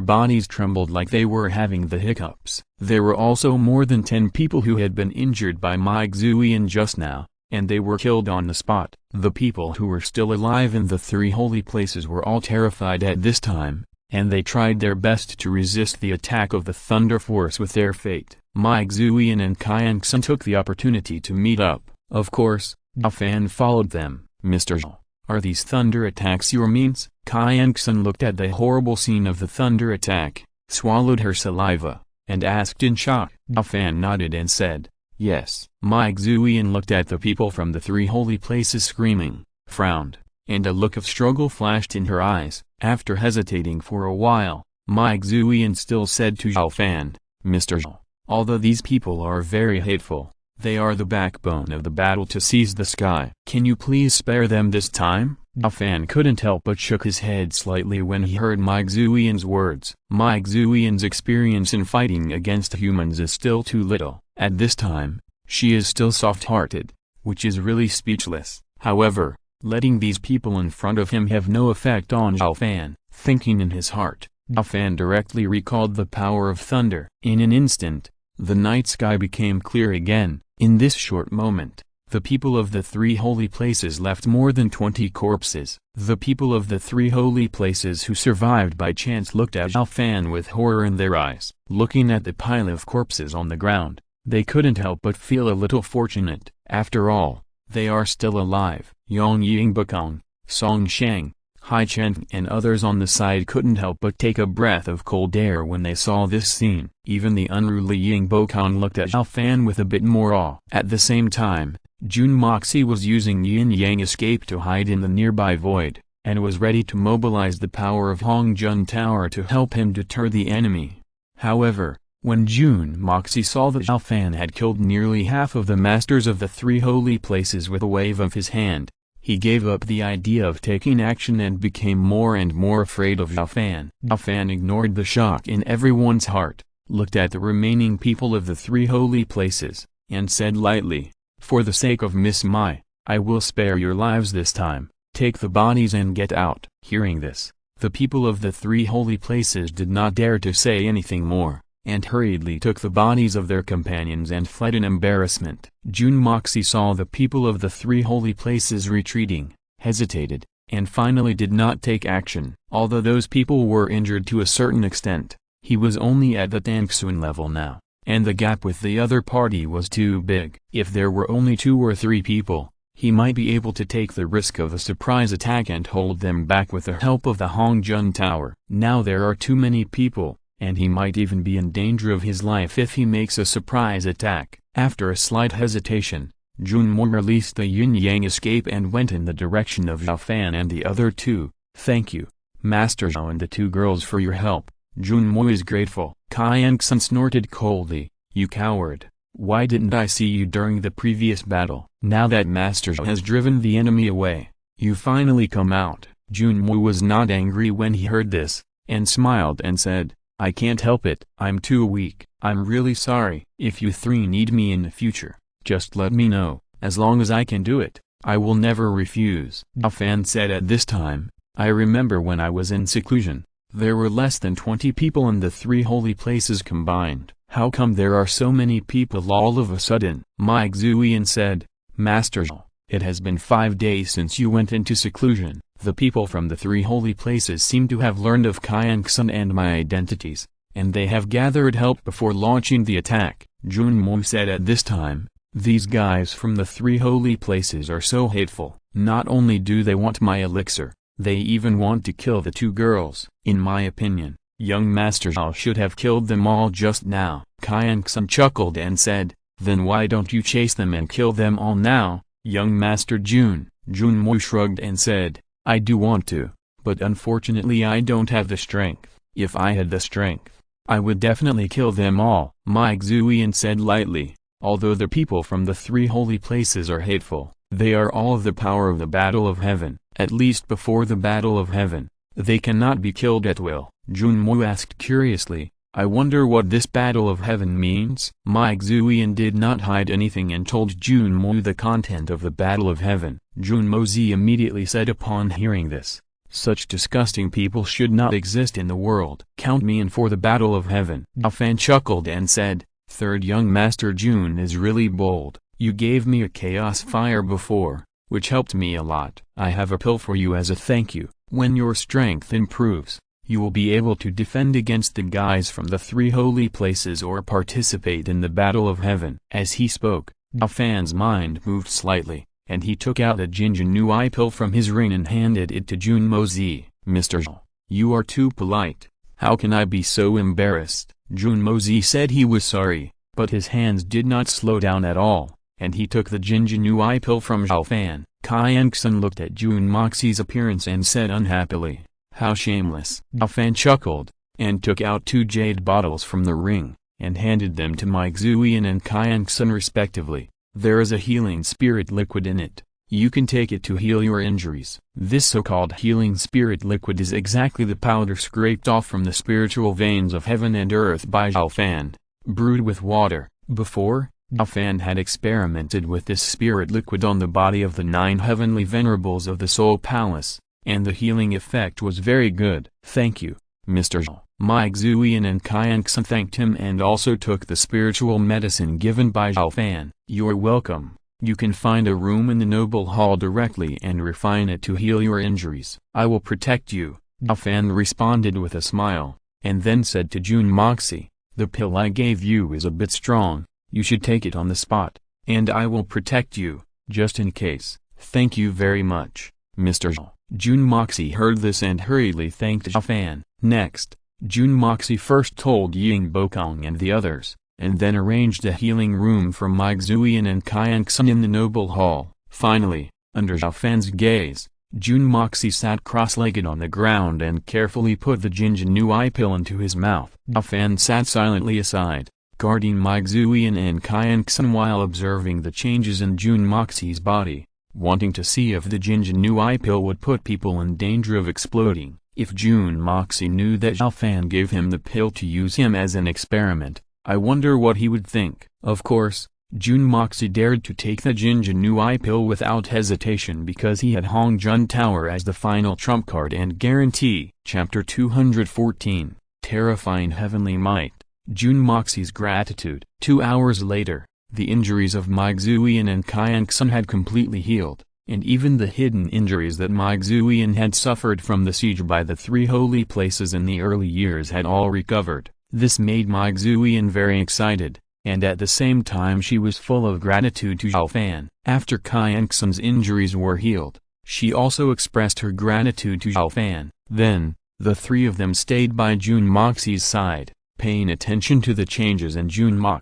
bodies trembled like they were having the hiccups. There were also more than 10 people who had been injured by Mike Zuyan just now, and they were killed on the spot. The people who were still alive in the three holy places were all terrified at this time, and they tried their best to resist the attack of the thunder force with their fate. Mike Zuyan and Qianxin took the opportunity to meet up. Of course, Xiao Fan followed them. Mr. Zhao, are these thunder attacks your means? Qianxin looked at the horrible scene of the thunder attack, swallowed her saliva, and asked in shock. Xiao Fan nodded and said, yes. Mike Zuyan looked at the people from the three holy places screaming, frowned, and a look of struggle flashed in her eyes. After hesitating for a while, Mike Zuyan still said to Xiao Fan, Mr. Zhao, although these people are very hateful, they are the backbone of the battle to seize the sky. Can you please spare them this time? Xiao Fan couldn't help but shook his head slightly when he heard Mike Zuyan's words. Mike Zuyan's experience in fighting against humans is still too little. At this time, she is still soft-hearted, which is really speechless. However, letting these people in front of him have no effect on Xiao Fan. Thinking in his heart, Xiao Fan directly recalled the power of thunder. In an instant, the night sky became clear again. In this short moment, the people of the three holy places left more than 20 corpses. The people of the three holy places who survived by chance looked at Xiao Fan with horror in their eyes. Looking at the pile of corpses on the ground, they couldn't help but feel a little fortunate. After all, they are still alive. Yang Yingbekong, Song Shang, Hai Chen and others on the side couldn't help but take a breath of cold air when they saw this scene. Even the unruly Yingbekong looked at Xiao Fan with a bit more awe. At the same time, Jun Moxie was using Yin Yang escape to hide in the nearby void, and was ready to mobilize the power of Hongjun Tower to help him deter the enemy. However, when Jun Moxie saw that Xiao Fan had killed nearly half of the masters of the three holy places with a wave of his hand, he gave up the idea of taking action and became more and more afraid of Xiao Fan. Xiao Fan ignored the shock in everyone's heart, looked at the remaining people of the three holy places, and said lightly, for the sake of Miss Mai, I will spare your lives this time. Take the bodies and get out. Hearing this, the people of the three holy places did not dare to say anything more, and hurriedly took the bodies of their companions and fled in embarrassment. Jun Moxie saw the people of the three holy places retreating, hesitated, and finally did not take action. Although those people were injured to a certain extent, he was only at the Tangxun level now, and the gap with the other party was too big. If there were only 2 or 3 people, he might be able to take the risk of a surprise attack and hold them back with the help of the Hongjun Tower. Now there are too many people, and he might even be in danger of his life if he makes a surprise attack. After a slight hesitation, Junmo released the yin-yang escape and went in the direction of Xiao Fan and the other 2. Thank you, Master Xiao and the 2 girls for your help. Junmo is grateful. Qianxin snorted coldly, you coward. Why didn't I see you during the previous battle? Now that Master Xiao has driven the enemy away, you finally come out. Junmo was not angry when he heard this, and smiled and said, I can't help it. I'm too weak. I'm really sorry. If you 3 need me in the future, just let me know. As long as I can do it, I will never refuse. Xiao Fan said at this time, I remember when I was in seclusion, there were less than 20 people in the 3 holy places combined. How come there are so many people all of a sudden? Mike Zuyan said, Master Xiao, it has been 5 days since you went into seclusion. The people from the three holy places seem to have learned of Xiaoxiao and my identities, and they have gathered help before launching the attack, Junmo said at this time. These guys from the three holy places are so hateful. Not only do they want my elixir, they even want to kill the two girls. In my opinion, young Master Xiao should have killed them all just now. Xiaoxiao chuckled and said, then why don't you chase them and kill them all now, young Master Jun? Junmo shrugged and said, I do want to, but unfortunately I don't have the strength. If I had the strength, I would definitely kill them all. My Zhu Yan said lightly, although the people from the three holy places are hateful, they are all of the power of the battle of heaven. At least before the battle of heaven, they cannot be killed at will. Junmo asked curiously, I wonder what this battle of heaven means? My Zhu Yan did not hide anything and told Junmo the content of the battle of heaven. Junmo immediately said upon hearing this, such disgusting people should not exist in the world. Count me in for the battle of heaven. Xiao Fan chuckled and said, third young Master Jun is really bold. You gave me a chaos fire before, which helped me a lot. I have a pill for you as a thank you. When your strength improves, you will be able to defend against the guys from the three holy places or participate in the battle of heaven. As he spoke, Xiao Fan's mind moved slightly, and he took out a Jinjinui pill from his ring and handed it to Junmo. Mr. Xiao, you are too polite. How can I be so embarrassed? Junmo said he was sorry, but his hands did not slow down at all, and he took the Jinjinui pill from Xiao Fan. Xiaoxiao looked at Junmo's appearance and said unhappily, how shameless. Xiao Fan chuckled, and took out 2 jade bottles from the ring, and handed them to my Zhu Yan and Xiaoxiao respectively. There is a healing spirit liquid in it. You can take it to heal your injuries. This so-called healing spirit liquid is exactly the powder scraped off from the spiritual veins of heaven and earth by Xiao Fan, brewed with water. Before, Xiao Fan had experimented with this spirit liquid on the body of the 9 heavenly venerables of the Soul Palace, and the healing effect was very good. Thank you, Mr. Xiao. My Zhu Yan and Xiaoxiao thanked him and also took the spiritual medicine given by Xiao Fan. You're welcome. You can find a room in the noble hall directly and refine it to heal your injuries. I will protect you, Xiao Fan responded with a smile, and then said to Junmo, the pill I gave you is a bit strong, you should take it on the spot, and I will protect you, just in case. Thank you very much, Mr. Xiao. Junmo heard this and hurriedly thanked Xiao Fan. Next, Junmo first told Ying Bokong and the others, and then arranged a healing room for my Zhu Yan and Xiaoxiao in the noble hall. Finally, under Xiao Fan's gaze, Junmo sat cross-legged on the ground and carefully put the Jinjinui pill into his mouth. Xiao Fan sat silently aside, guarding my Zhu Yan and Xiaoxiao while observing the changes in Junmo's body, wanting to see if the Jinjinui pill would put people in danger of exploding. If Junmo knew that Xiao Fan gave him the pill to use him as an experiment, I wonder what he would think. Of course, Junmo dared to take the Jinjinui pill without hesitation because he had Hongjun Tower as the final trump card and guarantee. Chapter 214, Terrifying Heavenly Might. Junmo's gratitude. 2 hours later, the injuries of my Zhu Yan and Xiaoxiao had completely healed, and even the hidden injuries that my Zhu Yan had suffered from the siege by the 3 holy places in the early years had all recovered. This made my Zhu Yan very excited, and at the same time she was full of gratitude to Xiao Fan. After Xiaoxiao's injuries were healed, she also expressed her gratitude to Xiao Fan. Then, the 3 of them stayed by Junmo's side, paying attention to the changes in Junmo.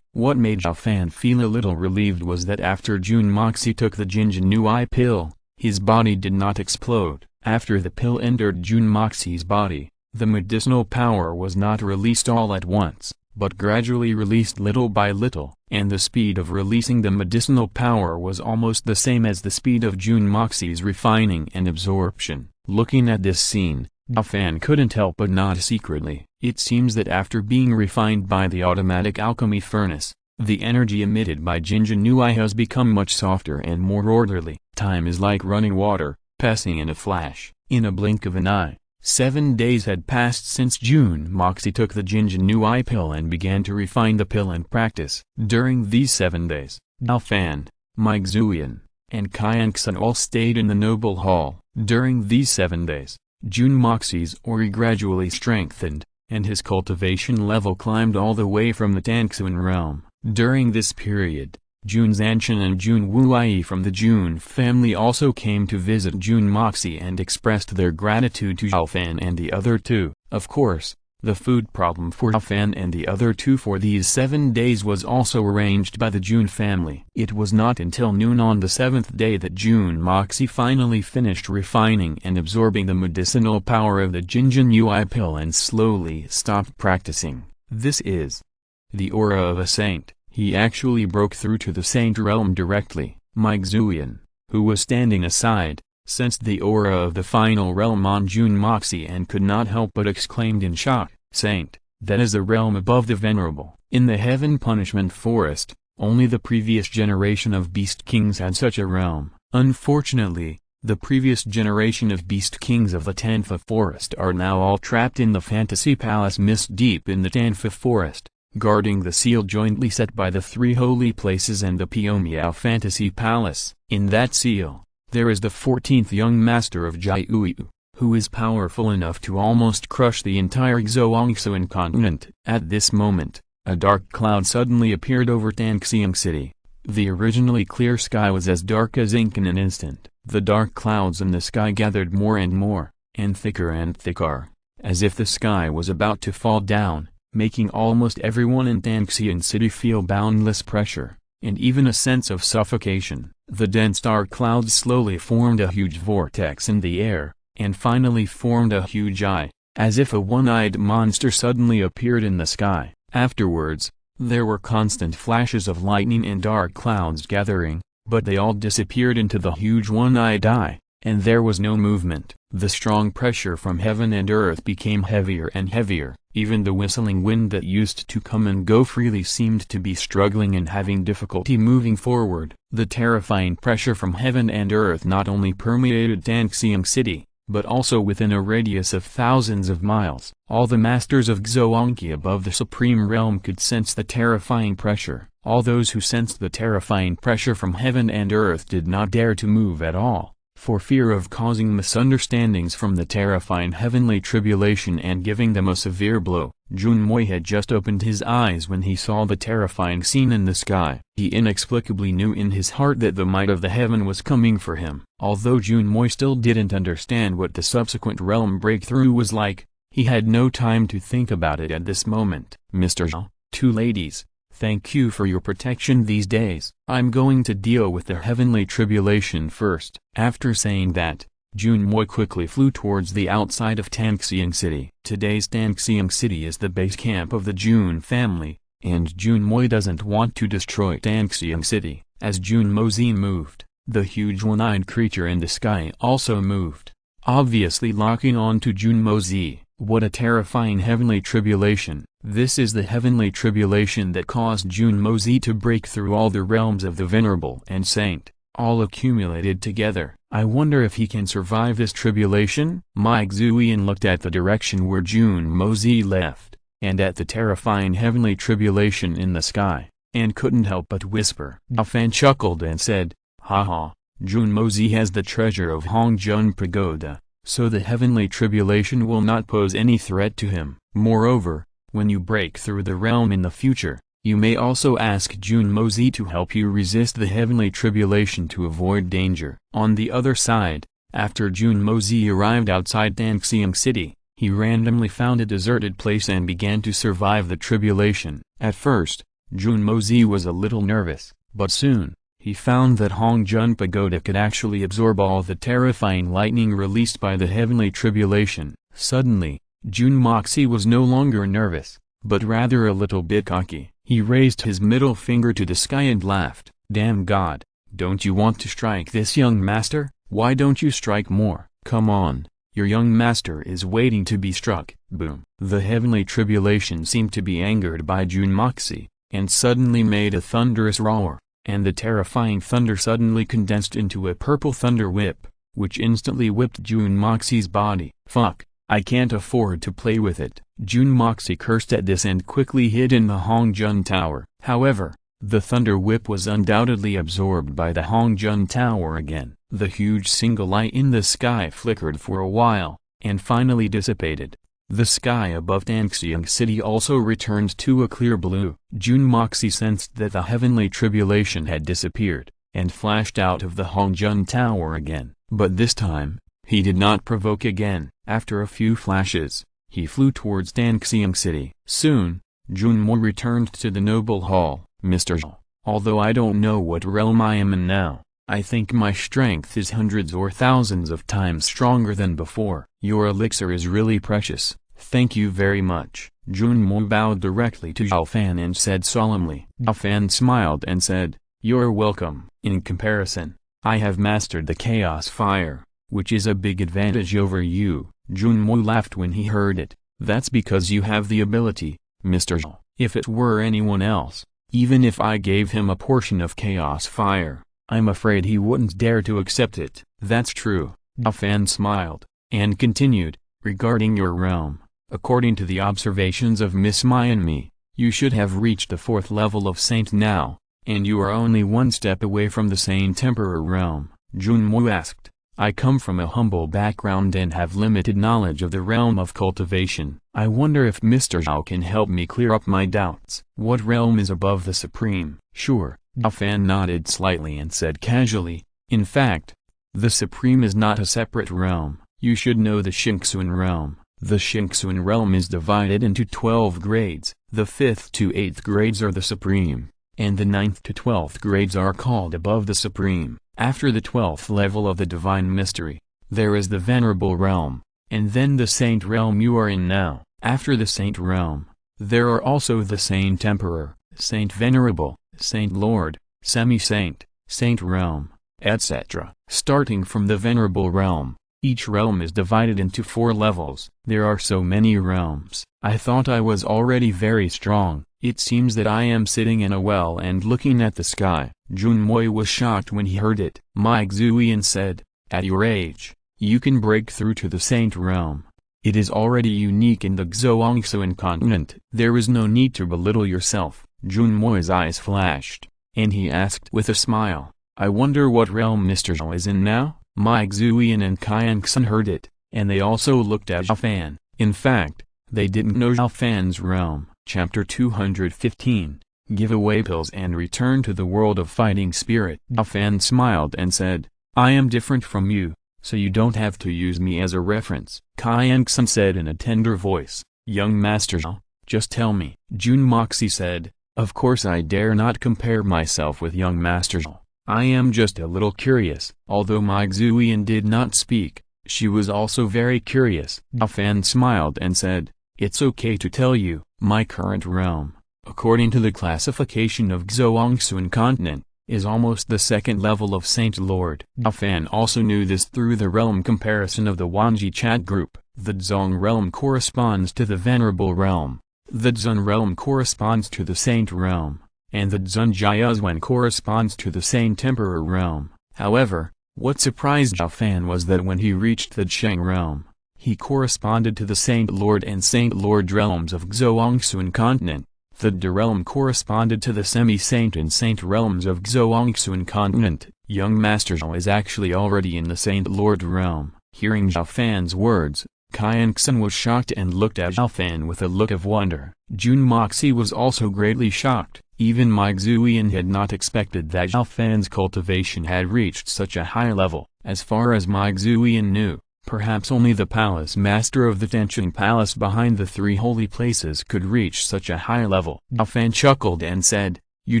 What made Xiao Fan feel a little relieved was that after Junmo took the Jinjinui pill, his body did not explode. After the pill entered Junmo's body, the medicinal power was not released all at once, but gradually released little by little, and the speed of releasing the medicinal power was almost the same as the speed of Junmo's refining and absorption. Looking at this scene, Xiao Fan couldn't help but nod secretly. It seems that after being refined by the automatic alchemy furnace, the energy emitted by Jinjinui has become much softer and more orderly. Time is like running water, passing in a flash, in a blink of an eye. 7 days had passed since Junmo took the Jinjinui pill and began to refine the pill and practice. During these 7 days, Xiao Fan, my Zhu Yan, and Qianxin all stayed in the noble hall. During these 7 days, Jun Moxi's aura gradually strengthened, and his cultivation level climbed all the way from the Tanxuan realm. During this period, Jun Zanshan and Jun Wuyi from the Jun family also came to visit Jun Moxi and expressed their gratitude to Xiao Fan and the other two. Of course, the food problem for Xiao Fan and the other two for these 7 days was also arranged by the Jun family. It was not until noon on the 7th day that Jun Moxi finally finished refining and absorbing the medicinal power of the Jinjin Ui pill and slowly stopped practicing. This is the aura of a saint. He actually broke through to the saint realm directly. Mike Zuyan, who was standing aside, sensed the aura of the final realm on Jun Moxi and could not help but exclaimed in shock, "Saint, that is the realm above the venerable." In the Heaven Punishment Forest, only the previous generation of Beast Kings had such a realm. Unfortunately, the previous generation of Beast Kings of the Tanfa Forest are now all trapped in the Fantasy Palace Mist deep in the Tanfa Forest, guarding the seal jointly set by the 3 holy places and the Piumiao Fantasy Palace. In that seal, there is the 14th young master of Jiuyu, who is powerful enough to almost crush the entire Xiaoxiao continent. At this moment, a dark cloud suddenly appeared over Tanxiang City. The originally clear sky was as dark as ink in an instant. The dark clouds in the sky gathered more and more, and thicker, as if the sky was about to fall down, making almost everyone in Tanxiang City feel boundless pressure, and even a sense of suffocation. The dense dark clouds slowly formed a huge vortex in the air, and finally formed a huge eye, as if a one-eyed monster suddenly appeared in the sky. Afterwards, there were constant flashes of lightning and dark clouds gathering, but they all disappeared into the huge one-eyed eye, and there was no movement. The strong pressure from heaven and earth became heavier and heavier. Even the whistling wind that used to come and go freely seemed to be struggling and having difficulty moving forward. The terrifying pressure from heaven and earth not only permeated Tanxiang City, but also within a radius of thousands of miles. All the masters of Xuanqi above the supreme realm could sense the terrifying pressure. All those who sensed the terrifying pressure from heaven and earth did not dare to move at all, for fear of causing misunderstandings from the terrifying heavenly tribulation and giving them a severe blow. Junmoi had just opened his eyes when he saw the terrifying scene in the sky. He inexplicably knew in his heart that the might of the heaven was coming for him. Although Junmoi still didn't understand what the subsequent realm breakthrough was like, he had no time to think about it at this moment. "Mr. Xiao, 2 ladies, thank you for your protection these days. I'm going to deal with the heavenly tribulation first." After saying that, Junmoi quickly flew towards the outside of Tanxiang City. Today's Tanxiang City is the base camp of the Jun family, and Junmoi doesn't want to destroy Tanxiang City. As Junmozi moved, the huge one-eyed creature in the sky also moved, obviously locking on to Junmozi. What a terrifying heavenly tribulation. This is the heavenly tribulation that caused Junmozi to break through all the realms of the Venerable and Saint, all accumulated together. I wonder if he can survive this tribulation? Mike Zuyan looked at the direction where Junmozi left, and at the terrifying heavenly tribulation in the sky, and couldn't help but whisper. Xiao Fan chuckled and said, "Haha, Junmozi has the treasure of Hongjun Pagoda, so the heavenly tribulation will not pose any threat to him. Moreover, when you break through the realm in the future, you may also ask Junmozi to help you resist the heavenly tribulation to avoid danger." On the other side, after Junmozi arrived outside Tanxiang City, he randomly found a deserted place and began to survive the tribulation. At first, Junmozi was a little nervous, but soon, he found that Hongjun Pagoda could actually absorb all the terrifying lightning released by the heavenly tribulation. Suddenly, Jun Moxi was no longer nervous, but rather a little bit cocky. He raised his middle finger to the sky and laughed. "Damn God, don't you want to strike this young master? Why don't you strike more? Come on, your young master is waiting to be struck." Boom. The heavenly tribulation seemed to be angered by Jun Moxi, and suddenly made a thunderous roar, and the terrifying thunder suddenly condensed into a purple thunder whip, which instantly whipped Jun Moxi's body. "Fuck, I can't afford to play with it." Jun Moxi cursed at this and quickly hid in the Hongjun Tower. However, The thunder whip was undoubtedly absorbed by the Hongjun Tower again. The huge single light in the sky flickered for a while, and finally dissipated. The sky above Danxiang City also returned to a clear blue. Jun Moxie sensed that the heavenly tribulation had disappeared, and flashed out of the Hongjun Tower again. But this time, he did not provoke again. After a few flashes, he flew towards Danxiang City. Soon, Junmo returned to the noble hall. Mr. Zhao, although I don't know what realm I am in now, I think my strength is hundreds or thousands of times stronger than before. Your elixir is really precious. Thank you very much. Junmo bowed directly to Xiao Fan and said solemnly. Xiao Fan smiled and said, "You're welcome. In comparison, I have mastered the chaos fire, which is a big advantage over you." Junmo laughed when he heard it. "That's because you have the ability, Mr. Zhao. If it were anyone else, even if I gave him a portion of chaos fire, I'm afraid he wouldn't dare to accept it." "That's true." Xiao Fan smiled, and continued, "Regarding your realm, according to the observations of Miss Mai and me, you should have reached the 4th level of Saint now, and you are only one step away from the Saint Emperor realm." Junmo asked, "I come from a humble background and have limited knowledge of the realm of cultivation. I wonder if Mr. Zhao can help me clear up my doubts." "What realm is above the Supreme?" "Sure." Xiao Fan nodded slightly and said casually, "In fact, the Supreme is not a separate realm. You should know the Xingxuan realm. The Xingxuan realm is divided into 12 grades. The 5th to 8th grades are the Supreme, and the 9th to 12th grades are called above the Supreme. After the 12th level of the Divine Mystery, there is the Venerable Realm, and then the Saint Realm you are in now. After the Saint Realm, there are also the Saint Emperor, Saint Venerable, Saint Lord, Semi-Saint, Saint Realm, etc. Starting from the Venerable Realm, each realm is divided into 4 levels. There are so many realms. I thought I was already very strong. It seems that I am sitting in a well and looking at the sky." Junmo was shocked when he heard it. Mai Xuyan said, "At your age, you can break through to the Saint Realm. It is already unique in the Xiaoxiao continent. There is no need to belittle yourself." Junmo's eyes flashed, and he asked with a smile, "I wonder what realm Mr. Zhao is in now?" Mai Xuyan and Qianxin heard it, and they also looked at Xiao Fan. In fact, they didn't know Xiao Fan's realm. Chapter 215, Give away pills and return to the world of fighting spirit. Xiao Fan smiled and said, "I am different from you, so you don't have to use me as a reference." Qianxin said in a tender voice, "Young Master Zhao, just tell me." Jun Moxie said, "Of course I dare not compare myself with young Master Zhao. I am just a little curious." Although Mai Xuyan did not speak, she was also very curious. Xiao Fan smiled and said, "It's okay to tell you, my current realm, according to the classification of Xiaoxiao continent, is almost the 2nd level of Saint Lord." Xiao Fan also knew this through the realm comparison of the Wanji chat group. The Zong realm corresponds to the Venerable realm, the Zun realm corresponds to the Saint realm, and the Zun Jiazwan corresponds to the Saint Emperor realm. However, what surprised Xiao Fan was that when he reached the Cheng realm, he corresponded to the Saint Lord and Saint Lord realms of Xiaoxiao continent. The De realm corresponded to the Semi-Saint and Saint realms of Xiaoxiao continent. Young Master Zhao is actually already in the Saint Lord realm. Hearing Xiao Fan's words, Qianxin was shocked and looked at Xiao Fan with a look of wonder. Jun Moxie was also greatly shocked. Even Mai Xuyan had not expected that Xiao Fan's cultivation had reached such a high level. As far as Mai Xuyan knew, perhaps only the palace master of the Tencheng Palace behind the 3 holy places could reach such a high level. Xiao Fan chuckled and said, "You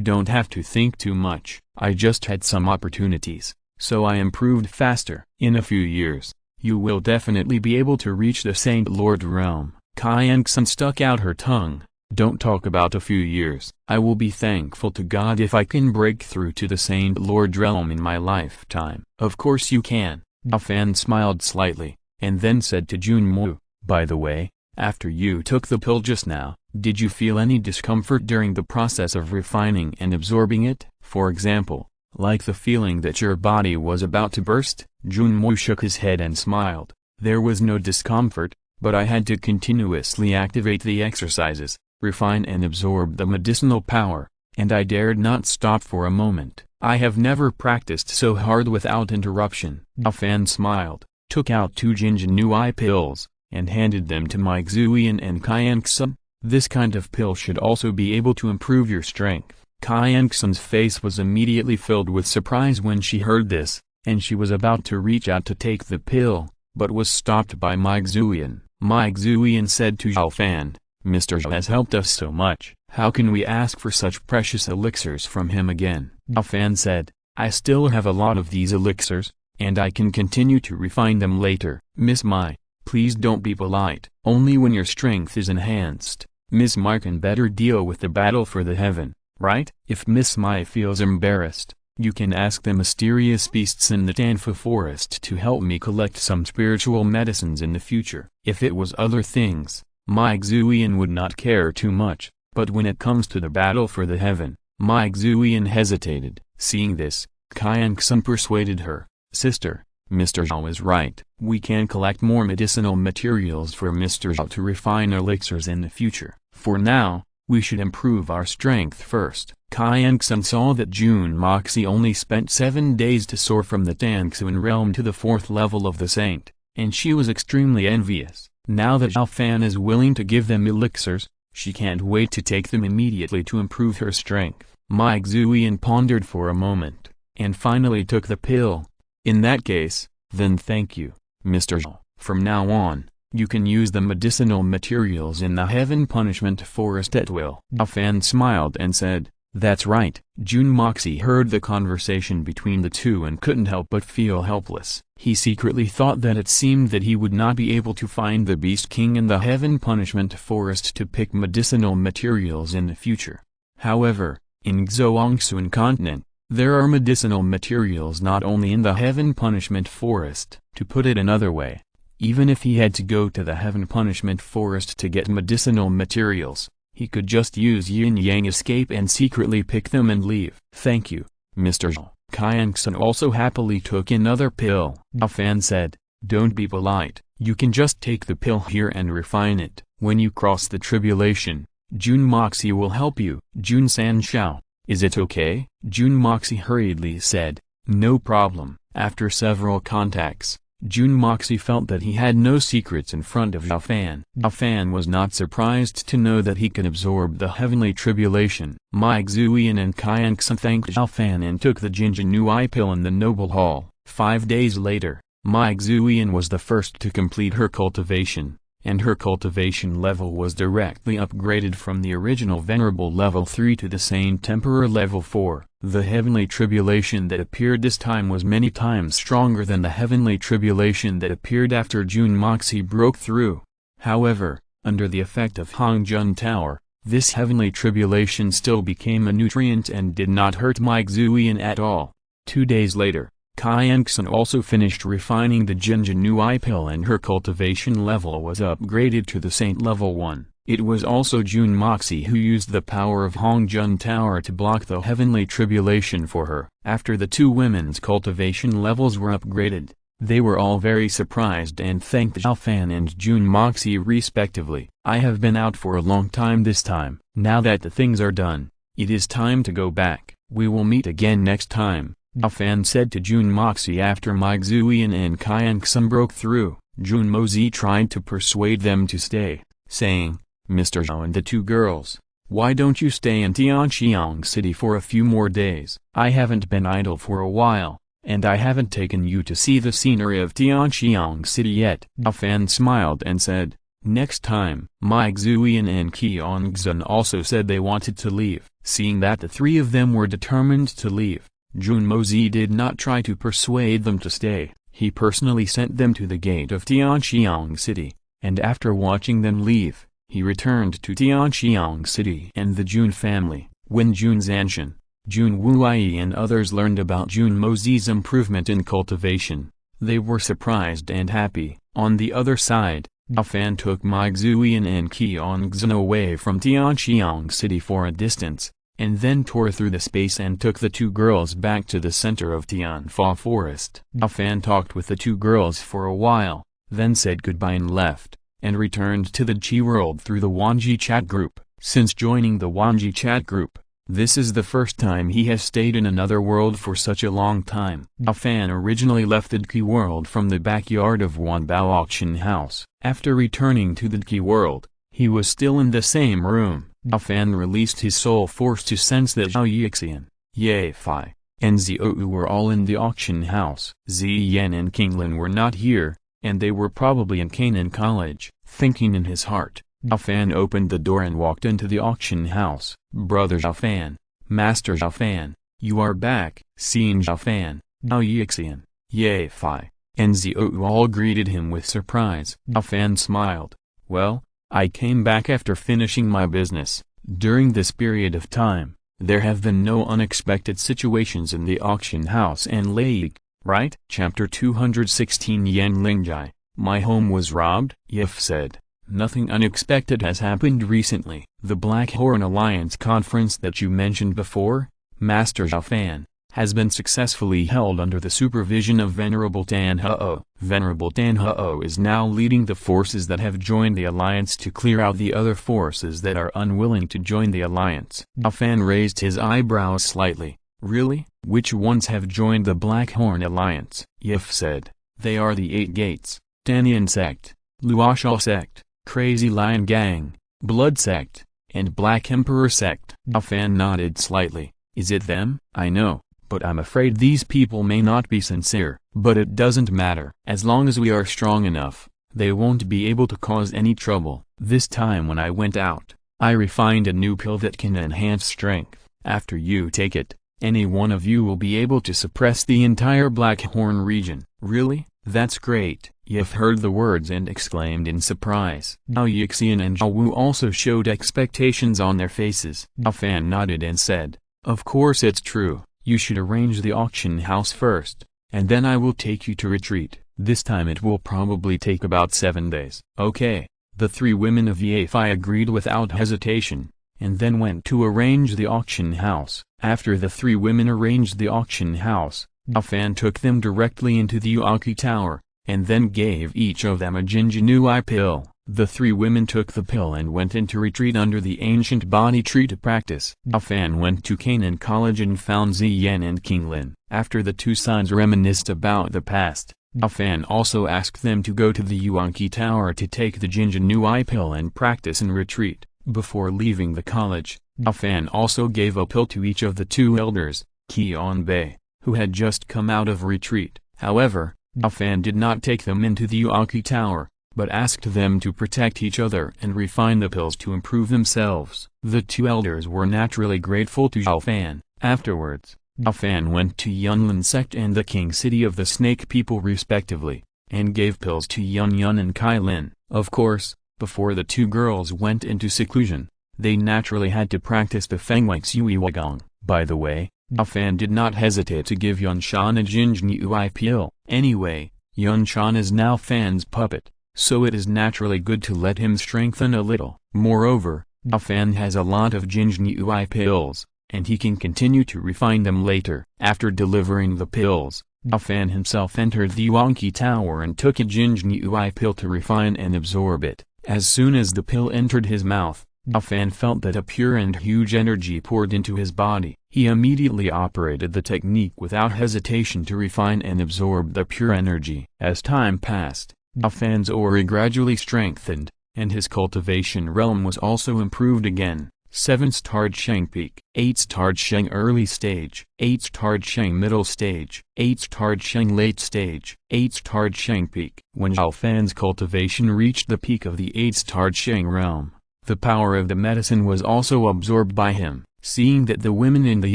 don't have to think too much. I just had some opportunities, so I improved faster. In a few years, you will definitely be able to reach the Saint Lord realm." Qianxin stuck out her tongue. "Don't talk about a few years. I will be thankful to God if I can break through to the Saint Lord realm in my lifetime." "Of course you can." Xiao Fan smiled slightly, and then said to Junmo, "By the way, after you took the pill just now, did you feel any discomfort during the process of refining and absorbing it? For example, like the feeling that your body was about to burst?" Junmo shook his head and smiled. "There was no discomfort, but I had to continuously activate the exercises, refine and absorb the medicinal power, and I dared not stop for a moment. I have never practiced so hard without interruption. Xiao Fan smiled, took out 2 Jinjinui pills, and handed them to my Zhu Yan and Xiaoxiao. This kind of pill should also be able to improve your strength. Xiaoxiao's face was immediately filled with surprise when she heard this, and she was about to reach out to take the pill, but was stopped by my Zhu Yan. My Zhu Yan said to Xiao Fan, "Mr. Xiao has helped us so much, how can we ask for such precious elixirs from him again?" Xiao Fan said, "I still have a lot of these elixirs, and I can continue to refine them later." "Miss Mai, please don't be polite. Only when your strength is enhanced, Miss Mai can better deal with the battle for the heaven, right?" If Miss Mai feels embarrassed, you can ask the mysterious beasts in the Danfa forest to help me collect some spiritual medicines in the future. If it was other things, my Zhu Yan would not care too much, but when it comes to the battle for the heaven, my Zhu Yan hesitated. Seeing this, Xiaoxiao persuaded her, "Sister, Mr. Xiao is right. We can collect more medicinal materials for Mr. Xiao to refine elixirs in the future. For now, we should improve our strength first." Xiaoxiao saw that Jun Moxie only spent 7 days to soar from the Tangxuan realm to the 4th level of the saint, and she was extremely envious. Now that Xiao Fan is willing to give them elixirs, she can't wait to take them immediately to improve her strength. My Zhu Yan pondered for a moment, and finally took the pill. "In that case, then thank you, Mr. Xiao. From now on, you can use the medicinal materials in the Heaven Punishment Forest at will." Xiao Fan smiled and said, "That's right." Jun Moxie heard the conversation between the two and couldn't help but feel helpless. He secretly thought that it seemed that he would not be able to find the Beast King in the Heaven Punishment Forest to pick medicinal materials in the future. However, in Zhuangxuan continent, there are medicinal materials not only in the Heaven Punishment Forest. To put it another way, even if he had to go to the Heaven Punishment Forest to get medicinal materials, he could just use yin-yang escape and secretly pick them and leave. "Thank you, Mr. Xiao." Xiaoxiao also happily took another pill. Xiao Fan said, "Don't be polite, you can just take the pill here and refine it. When you cross the tribulation, Jun Moxie will help you." Jun San Xiao, "Is it okay?" Jun Moxie hurriedly said, "No problem." After several contacts, Jun Moxie felt that he had no secrets in front of Xiao Fan. Xiao Fan was not surprised to know that he could absorb the heavenly tribulation. My Zhu Yan and Xiaoxiao thanked Xiao Fan and took the Jinjinui pill in the noble hall. 5 days later, my Zhu Yan was the first to complete her cultivation, and her cultivation level was directly upgraded from the original Venerable level 3 to the Saint Emperor level 4. The heavenly tribulation that appeared this time was many times stronger than the heavenly tribulation that appeared after Jun Moxie broke through. However, under the effect of Hongjun Tower, this heavenly tribulation still became a nutrient and did not hurt my Zhu Yan at all. 2 days later, Xiaoxiao also finished refining the Jinjinui pill and her cultivation level was upgraded to the Saint level 1. It was also Jun Moxie who used the power of Hongjun Tower to block the heavenly tribulation for her. After the two women's cultivation levels were upgraded, they were all very surprised and thanked Xiao Fan and Jun Moxie respectively. "I have been out for a long time this time. Now that the things are done, it is time to go back. We will meet again next time," Xiao Fan said to Jun Moxie after my Zhu Yan and Xiaoxiao broke through. Jun Moxie tried to persuade them to stay, saying, "Mr. Xiao and the two girls, why don't you stay in Tianqiang City for a few more days? I haven't been idle for a while, and I haven't taken you to see the scenery of Tianqiang City yet." Xiao Fan smiled and said, "Next time." My Zhu Yan and Xiaoxiao also said they wanted to leave. Seeing that the three of them were determined to leave, Jun Moxie did not try to persuade them to stay. He personally sent them to the gate of Tianqiang City, and after watching them leave, he returned to Tianqiang City and the Jun family. When Jun Zanshan, Jun Wuyi and others learned about Jun Moxie's improvement in cultivation, they were surprised and happy. On the other side, Xiao Fan took my Zhu Yan and Xiaoxiao away from Tianqiang City for a distance, and then tore through the space and took the two girls back to the center of Tianfa Forest. Xiao Fan talked with the two girls for a while, then said goodbye and left, and returned to the Qi world through the Wanji chat group. Since joining the Wanji chat group, This is the first time he has stayed in another world for such a long time. Xiao Fan originally left the Dqi world from the backyard of Wanbao auction house. After returning to the Dqi world, he was still in the same room. Xiao Fan released his soul force to sense that Xiao Yixian, Ye Fai, and Zhou were all in the auction house. Zi Yan and Qinglin were not here, and they were probably in Canaan College. Thinking in his heart, Xiao Fan opened the door and walked into the auction house. Brother Xiao Fan, Master Xiao Fan, you are back. Seeing Xiao Fan, Xiao Yixian, Ye Fai, and Zhou all greeted him with surprise. Xiao Fan smiled. Well, I came back after finishing my business. During this period of time, there have been no unexpected situations in the auction house and lake, right? Chapter 216 Yan Lingjai, my home was robbed? Yif said. Nothing unexpected has happened recently. The Black Horn Alliance conference that you mentioned before, Master Xiao Fan, has been successfully held under the supervision of Venerable Tan Hou. Venerable Tan Hou is now leading the forces that have joined the alliance to clear out the other forces that are unwilling to join the alliance. Xiao Fan raised his eyebrows slightly. Really? Which ones have joined the Black Horn Alliance? Yif said. They are the 8 Gates, Tanian Sect, Luoshao Sect, Crazy Lion Gang, Blood Sect, and Black Emperor Sect. Xiao Fan nodded slightly. Is it them? I know, but I'm afraid these people may not be sincere. But it doesn't matter. As long as we are strong enough, they won't be able to cause any trouble. This time when I went out, I refined a new pill that can enhance strength. After you take it, any one of you will be able to suppress the entire Black Horn region. Really? That's great. Yif heard the words and exclaimed in surprise. Xiao Yixian and Zhao Wu also showed expectations on their faces. Xiao Fan nodded and said, of course it's true. You should arrange the auction house first, and then I will take you to retreat. This time it will probably take about 7 days. Okay. The 3 women of Yefei agreed without hesitation, and then went to arrange the auction house. After the 3 women arranged the auction house, Xiao Fan took them directly into the Yuanqi Tower, and then gave each of them a Jinjinui pill. The 3 women took the pill and went into retreat under the ancient body tree to practice. Xiao Fan went to Canaan College and found Zi Yan and Qinglin. After the 2 sons reminisced about the past, Xiao Fan also asked them to go to the Yuanqi Tower to take the Jinjinui pill and practice in retreat. Before leaving the college, Xiao Fan also gave a pill to each of the 2 elders, Qian Bei, who had just come out of retreat. However, Xiao Fan did not take them into the Yuanqi Tower, but asked them to protect each other and refine the pills to improve themselves. The 2 elders were naturally grateful to Xiao Fan. Afterwards, Xiao Fan went to Yunlin Sect and the King City of the Snake People respectively, and gave pills to Yun Yun and Kai Lin. Of course, before the 2 girls went into seclusion, they naturally had to practice the Fengwei Xui Wagong. By the way, Xiao Fan did not hesitate to give Yun Shan a Jinjinui pill. Anyway, Yun Shan is now Fan's puppet, so it is naturally good to let him strengthen a little. Moreover, Xiao Fan has a lot of Jinjinui pills, and he can continue to refine them later. After delivering the pills, Xiao Fan himself entered the Yuanqi Tower and took a Jinjinui pill to refine and absorb it. As soon as the pill entered his mouth, Xiao Fan felt that a pure and huge energy poured into his body. He immediately operated the technique without hesitation to refine and absorb the pure energy. As time passed, Xiao Fan's aura gradually strengthened, and his cultivation realm was also improved again. 7-starred Sheng Peak, 8-starred Sheng Early Stage, 8-starred Sheng Middle Stage, 8-starred Sheng Late Stage, 8-starred Sheng Peak. When Xiao Fan's cultivation reached the peak of the 8-starred Sheng realm, the power of the medicine was also absorbed by him. Seeing that the women in the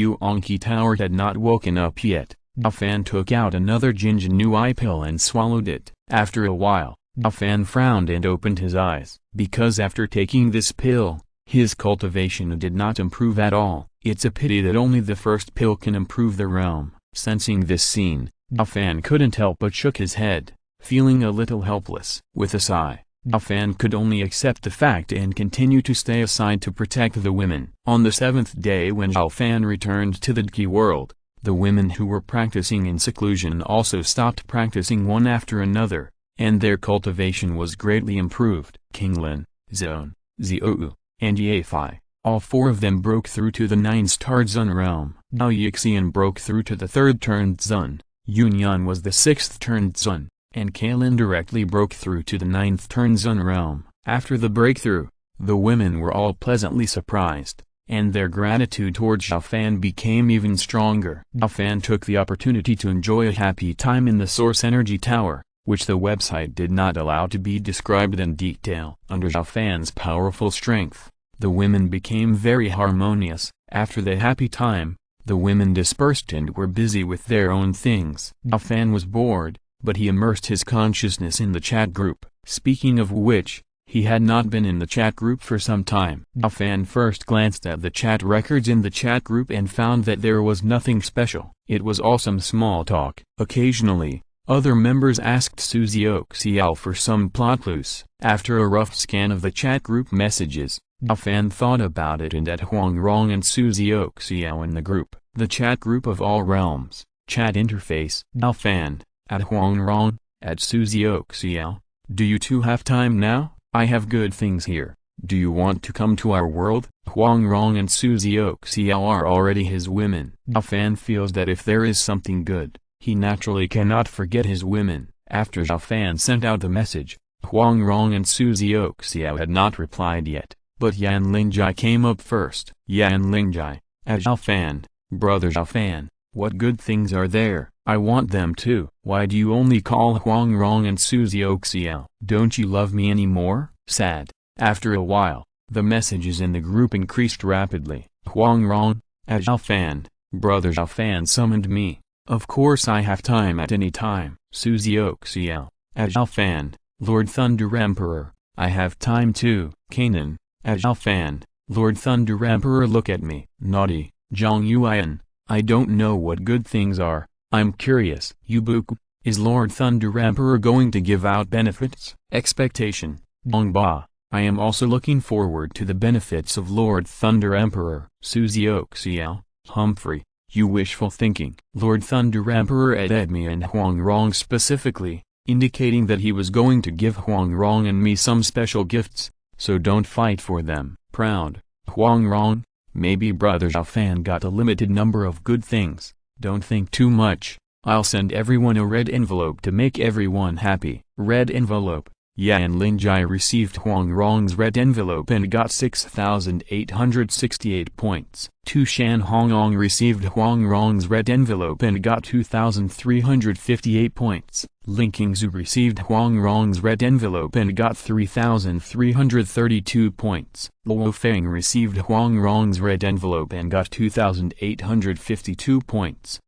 Yuanqi Tower had not woken up yet, Xiao Fan took out another Jinjinui pill and swallowed it. After a while, Xiao Fan frowned and opened his eyes, because after taking this pill, his cultivation did not improve at all. It's a pity that only the first pill can improve the realm. Sensing this scene, Xiao Fan couldn't help but shook his head, feeling a little helpless. With a sigh, Xiao Fan could only accept the fact and continue to stay aside to protect the women. On the 7th day when Xiao Fan returned to the Dqi world, the women who were practicing in seclusion also stopped practicing one after another, and their cultivation was greatly improved. Qinglin, Zone, Zhou, and Yefei, All four of them broke through to the 9-starred Zun realm. Xiaoxian broke through to the 3rd turned Zun, Yunyan was the 6th turned Zun, and Kalin directly broke through to the 9th turned Zun realm. After the breakthrough, the women were all pleasantly surprised, and their gratitude towards Xiao Fan became even stronger. Xiao Fan took the opportunity to enjoy a happy time in the Source Energy Tower, which the website did not allow to be described in detail. Under Xiao Fan's powerful strength, the women became very harmonious. After the happy time, the women dispersed and were busy with their own things. Xiao Fan was bored, but he immersed his consciousness in the chat group. Speaking of which, he had not been in the chat group for some time. Xiao Fan first glanced at the chat records in the chat group and found that there was nothing special. It was all some small talk. Occasionally, other members asked Xiaoxiao for some plot clues. After a rough scan of the chat group messages, Xiao Fan thought about it and at Huangrong and Xiaoxiao in the group. The chat group of all realms. Chat interface. Xiao Fan, at Huangrong, at Xiaoxiao. Do you two have time now? I have good things here. Do you want to come to our world? Huangrong and Xiaoxiao are already his women. Xiao Fan feels that if there is something good, he naturally cannot forget his women. After Xiao Fan sent out the message, Huangrong and Xiaoxiao had not replied yet, but Yan Lingjai came up first. Yan Lingjai, at Xiao Fan, brother Xiao Fan, what good things are there? I want them too. Why do you only call Huangrong and Xiaoxiao? Don't you love me anymore? Sad. After a while, the messages in the group increased rapidly. Huangrong, at Xiao Fan, brother Xiao Fan summoned me. Of course I have time at any time. Xiaoxiao, at Xiao Fan, Lord Thunder Emperor, I have time too. Kanan, at Xiao Fan, Lord Thunder Emperor look at me. Naughty, Zhang Yuan, I don't know what good things are. I'm curious. Yubuku, is Lord Thunder Emperor going to give out benefits? Expectation. Dongba, I am also looking forward to the benefits of Lord Thunder Emperor. Xiaoxiao, Humphrey, you wishful thinking. Lord Thunder Emperor added me and Huangrong specifically, indicating that he was going to give Huangrong and me some special gifts, so don't fight for them. Proud. Huangrong, maybe brother Xiao Fan got a limited number of good things. Don't think too much. I'll send everyone a red envelope to make everyone happy. Red envelope. Yan Lingjai received Huangrong's red envelope and got 6,868 points. Tu Shan Hongong received Huangrong's red envelope and got 2,358 points. Lin Qingzu received Huangrong's red envelope and got 3,332 points. Luo Feng received Huangrong's red envelope and got 2,852 points.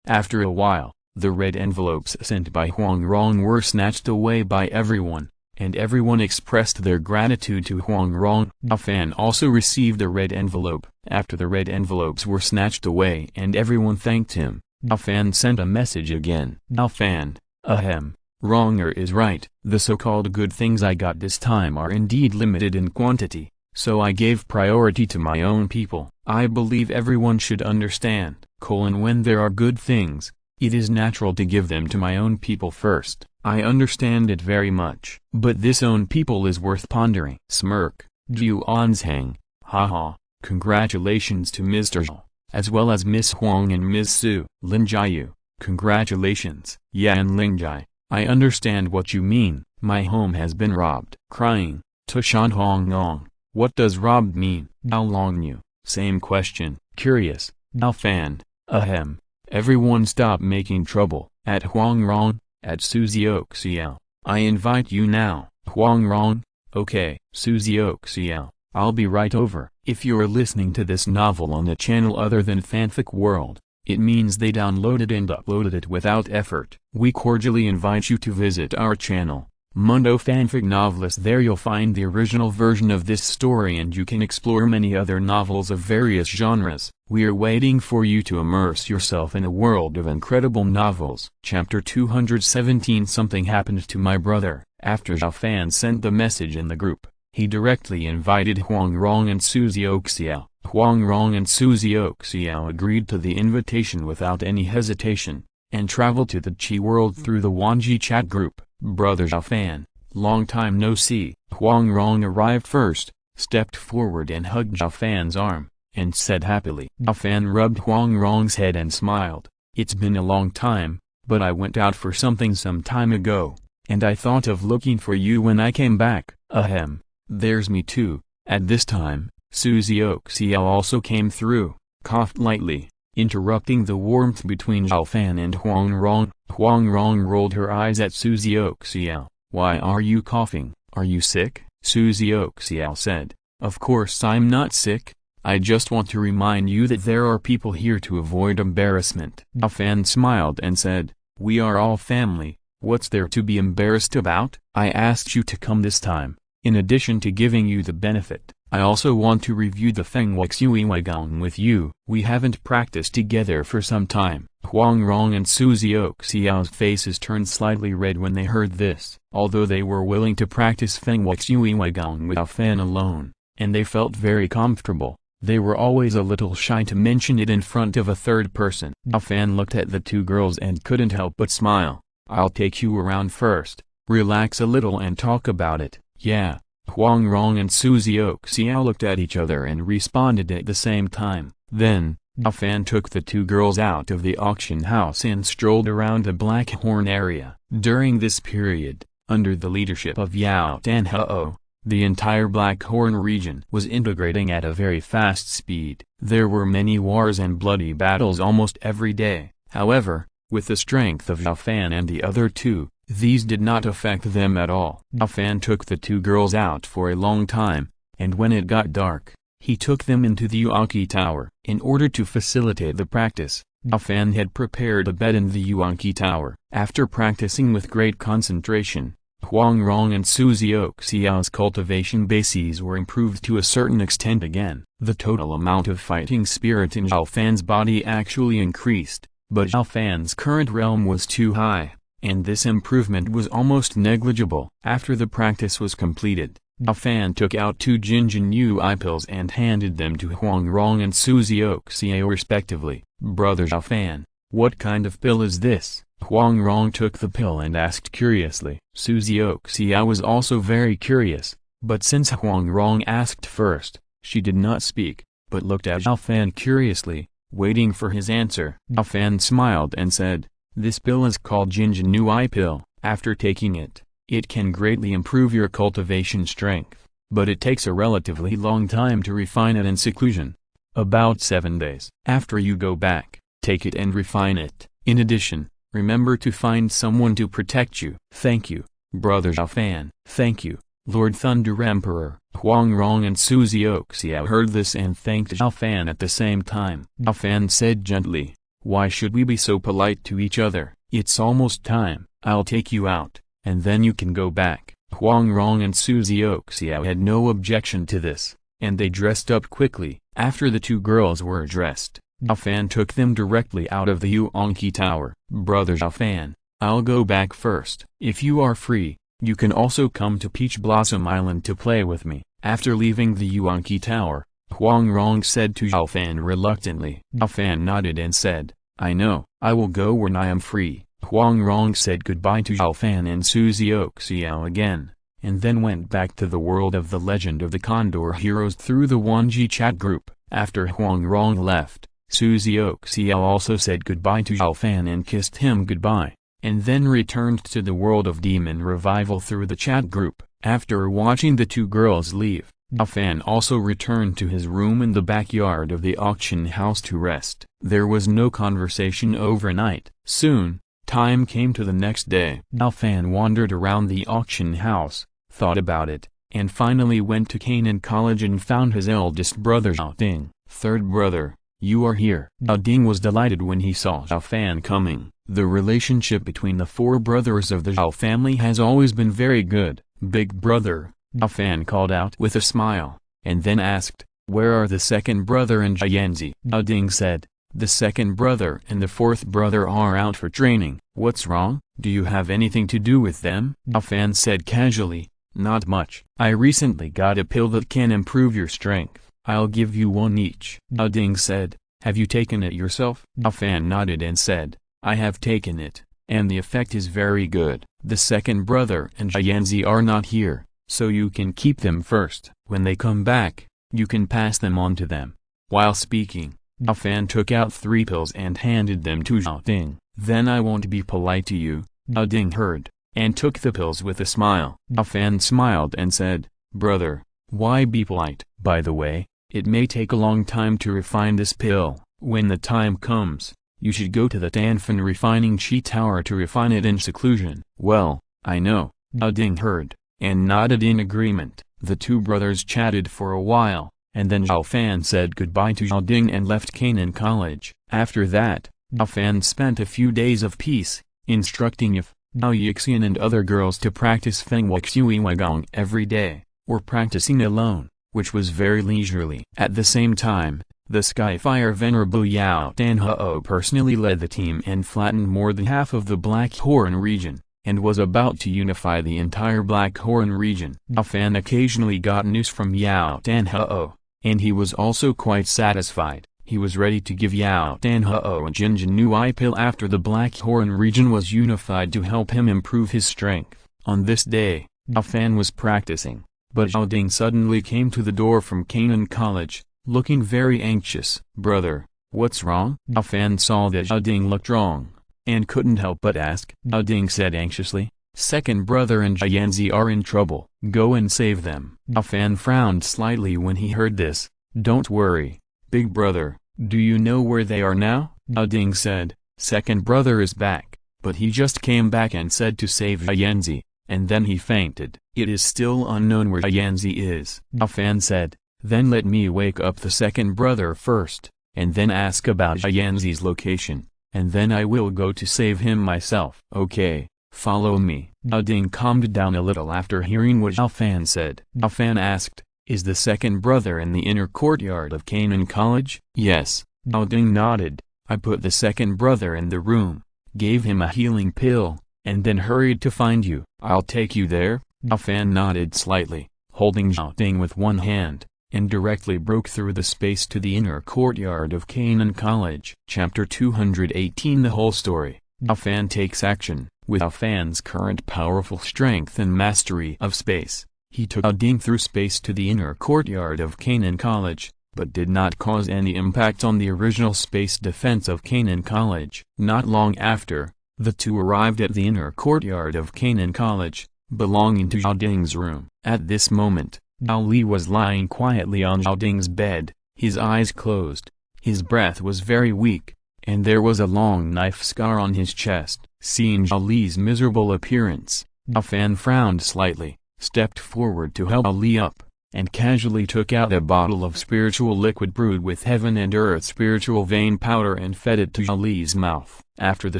After a while, the red envelopes sent by Huangrong were snatched away by everyone, and everyone expressed their gratitude to Huangrong. Xiao Fan also received a red envelope. After the red envelopes were snatched away and everyone thanked him, Xiao Fan sent a message again. Xiao Fan, ahem, Wronger is right. The so-called good things I got this time are indeed limited in quantity, so I gave priority to my own people. I believe everyone should understand, when there are good things, it is natural to give them to my own people first. I understand it very much. But this own people is worth pondering. Smirk. Zhu Yuanzhang, haha, congratulations to Mr. Zhao, as well as Miss Huang and Ms. Su. Lin Jiayu, congratulations. Yan Lingjai, I understand what you mean. My home has been robbed. Crying. Tushan Hongong, what does robbed mean? How long you? Same question. Curious. Xiao Fan, ahem. Everyone stop making trouble. At Huangrong, at Xiaoxiao, I invite you now. Huangrong, okay. Xiaoxiao, I'll be right over. If you're listening to this novel on a channel other than Fanfic World, it means they downloaded and uploaded it without effort. We cordially invite you to visit our channel, Mundo Fanfic Novelist. There you'll find the original version of this story and you can explore many other novels of various genres. We are waiting for you to immerse yourself in a world of incredible novels. Chapter 217. Something happened to my brother. After Xiao Fan sent the message in the group, he directly invited Huangrong and Xiaoxiao. Huangrong and Xiaoxiao agreed to the invitation without any hesitation, and traveled to the Qi world through the Wanji chat group. Brother Xiao Fan, long time no see. Huangrong arrived first, stepped forward and hugged Xiao Fan's arm, and said happily. Xiao Fan rubbed Huang Rong's head and smiled. It's been a long time, but I went out for something some time ago, and I thought of looking for you when I came back. Ahem, there's me too. At this time, Xiaoxiao also came through, coughed lightly, interrupting the warmth between Xiao Fan and Huang Rong. Huang Rong rolled her eyes at Xiaoxiao. Why are you coughing? Are you sick? Xiaoxiao said. Of course I'm not sick. I just want to remind you that there are people here to avoid embarrassment. Xiao Fan smiled and said, we are all family, what's there to be embarrassed about? I asked you to come this time. In addition to giving you the benefit, I also want to review the Feng Wuxiuiwegang with you. We haven't practiced together for some time. Huang Rong and Xiaoxiao's faces turned slightly red when they heard this. Although they were willing to practice Feng Wuxiuiwegang with Xiao Fan alone, and they felt very comfortable, they were always a little shy to mention it in front of a third person. Xiao Fan looked at the two girls and couldn't help but smile. I'll take you around first, relax a little and talk about it. Yeah. Huang Rong and Xiaoxiao looked at each other and responded at the same time. Then, Xiao Fan took the two girls out of the auction house and strolled around the Black Horn area. During this period, under the leadership of Yao Tanhao, the entire Black Horn region was integrating at a very fast speed. There were many wars and bloody battles almost every day. However, with the strength of Xiao Fan and the other two, these did not affect them at all. Xiao Fan took the two girls out for a long time, and when it got dark, he took them into the Yuanqi Tower. In order to facilitate the practice, Xiao Fan had prepared a bed in the Yuanqi Tower. After practicing with great concentration, Huang Rong and Xiaoxiao's cultivation bases were improved to a certain extent again. The total amount of fighting spirit in Xiao Fan's body actually increased, but Xiao Fan's current realm was too high, and this improvement was almost negligible. After the practice was completed, Xiao Fan took out 2 Jinjin Ui pills and handed them to Huang Rong and Xiaoxiao respectively. Brother Xiao Fan, what kind of pill is this? Huang Rong took the pill and asked curiously. Xiaoxiao was also very curious, but since Huang Rong asked first, she did not speak, but looked at Xiao Fan curiously, waiting for his answer. Xiao Fan smiled and said, this pill is called Jinjin Ui pill. After taking it, it can greatly improve your cultivation strength, but it takes a relatively long time to refine it in seclusion. About 7 days. After you go back, take it and refine it. In addition, remember to find someone to protect you. Thank you, Brother Xiao Fan. Thank you, Lord Thunder Emperor. Huang Rong and Xiaoxiao heard this and thanked Xiao Fan at the same time. Xiao Fan said gently, why should we be so polite to each other? It's almost time. I'll take you out, and then you can go back. Huang Rong and Xiaoxiao had no objection to this, and they dressed up quickly. After the two girls were dressed, Xiao Fan took them directly out of the Yuanqi Tower. Brother Xiao Fan, I'll go back first. If you are free, you can also come to Peach Blossom Island to play with me. After leaving the Yuanqi Tower, Huang Rong said to Xiao Fan reluctantly. Xiao Fan nodded and said, I know, I will go when I am free. Huang Rong said goodbye to Xiao Fan and Xiaoxiao again, and then went back to the world of the Legend of the Condor Heroes through the Wanji chat group. After Huang Rong left, Xiaoxiao also said goodbye to Xiao Fan and kissed him goodbye, and then returned to the world of Demon Revival through the chat group. After watching the two girls leave, Xiao Fan also returned to his room in the backyard of the auction house to rest. There was no conversation overnight. Soon, time came to the next day. Xiao Fan wandered around the auction house, thought about it, and finally went to Canaan College and found his eldest brother Xiao Ding. Third brother, you are here. Xiao Ding was delighted when he saw Xiao Fan coming. The relationship between the 4 brothers of the Xiao family has always been very good. Big brother, Xiao Fan called out with a smile, and then asked, where are the second brother and Jianzi? Xiao Ding said, the second brother and the 4th brother are out for training. What's wrong? Do you have anything to do with them? Xiao Fan said casually, not much. I recently got a pill that can improve your strength. I'll give you 1 each. Xiao Ding said, have you taken it yourself? Xiao Fan nodded and said, I have taken it, and the effect is very good. The second brother and Jianzi are not here, so you can keep them first. When they come back, you can pass them on to them." While speaking, Xiao Fan took out 3 pills and handed them to Xiao Ding. "Then I won't be polite to you," Xiao Ding heard, and took the pills with a smile. Xiao Fan smiled and said, "Brother, why be polite? By the way, it may take a long time to refine this pill. When the time comes, you should go to the Danfan refining Qi Tower to refine it in seclusion." "Well, I know," Xiao Ding heard, and nodded in agreement. The 2 brothers chatted for a while, and then Xiao Fan said goodbye to Xiao Ding and left Canaan College. After that, Xiao Fan spent a few days of peace, instructing Xiao Yixian and other girls to practice Fengwei Xui Weigong every day, or practicing alone, which was very leisurely. At the same time, the Skyfire Venerable Yao Danhuo personally led the team and flattened more than half of the Black Horn region, and was about to unify the entire Black Horn region. Xiao Fan occasionally got news from Yao Danhuo, and he was also quite satisfied. He was ready to give Yao Danhuo a Jinjinui pill after the Black Horn region was unified to help him improve his strength. On this day, Xiao Fan was practicing, but Xiao Ding suddenly came to the door from Canaan College, looking very anxious. "Brother, what's wrong?" Xiao Fan saw that Xiao Ding looked wrong, and couldn't help but ask. Xiao Ding said anxiously, "Second brother and Xiaoyanzi are in trouble. Go and save them." Xiao Fan frowned slightly when he heard this. "Don't worry, big brother. Do you know where they are now?" Xiao Ding said, "Second brother is back, but he just came back and said to save Xiaoyanzi, and then he fainted. It is still unknown where Xiaoyanzi is." Xiao Fan said, "Then let me wake up the second brother first, and then ask about Xiaoyanzi's location, and then I will go to save him myself." "Okay, follow me." Xiao Ding calmed down a little after hearing what Xiao Fan said. Xiao Fan asked, "Is the second brother in the inner courtyard of Canaan College?" "Yes." Xiao Ding nodded. "I put the second brother in the room, gave him a healing pill, and then hurried to find you." "I'll take you there." Xiao Fan nodded slightly, holding Xiao Ding with one hand, and directly broke through the space to the inner courtyard of Canaan College. Chapter 218 The whole story. Xiao Fan takes action. With Xiao Fan's current powerful strength and mastery of space, he took Xiao Ding through space to the inner courtyard of Canaan College, but did not cause any impact on the original space defense of Canaan College. Not long after, the 2 arrived at the inner courtyard of Canaan College, belonging to Xiao Ding's room. At this moment, Xiao Li was lying quietly on Xiao Ding's bed, his eyes closed. His breath was very weak, and there was a long knife scar on his chest. Seeing Xiao Li's miserable appearance, Xiao Fan frowned slightly, stepped forward to help Xiao Li up, and casually took out a bottle of spiritual liquid brewed with heaven and earth spiritual vein powder and fed it to Xiao Li's mouth. After the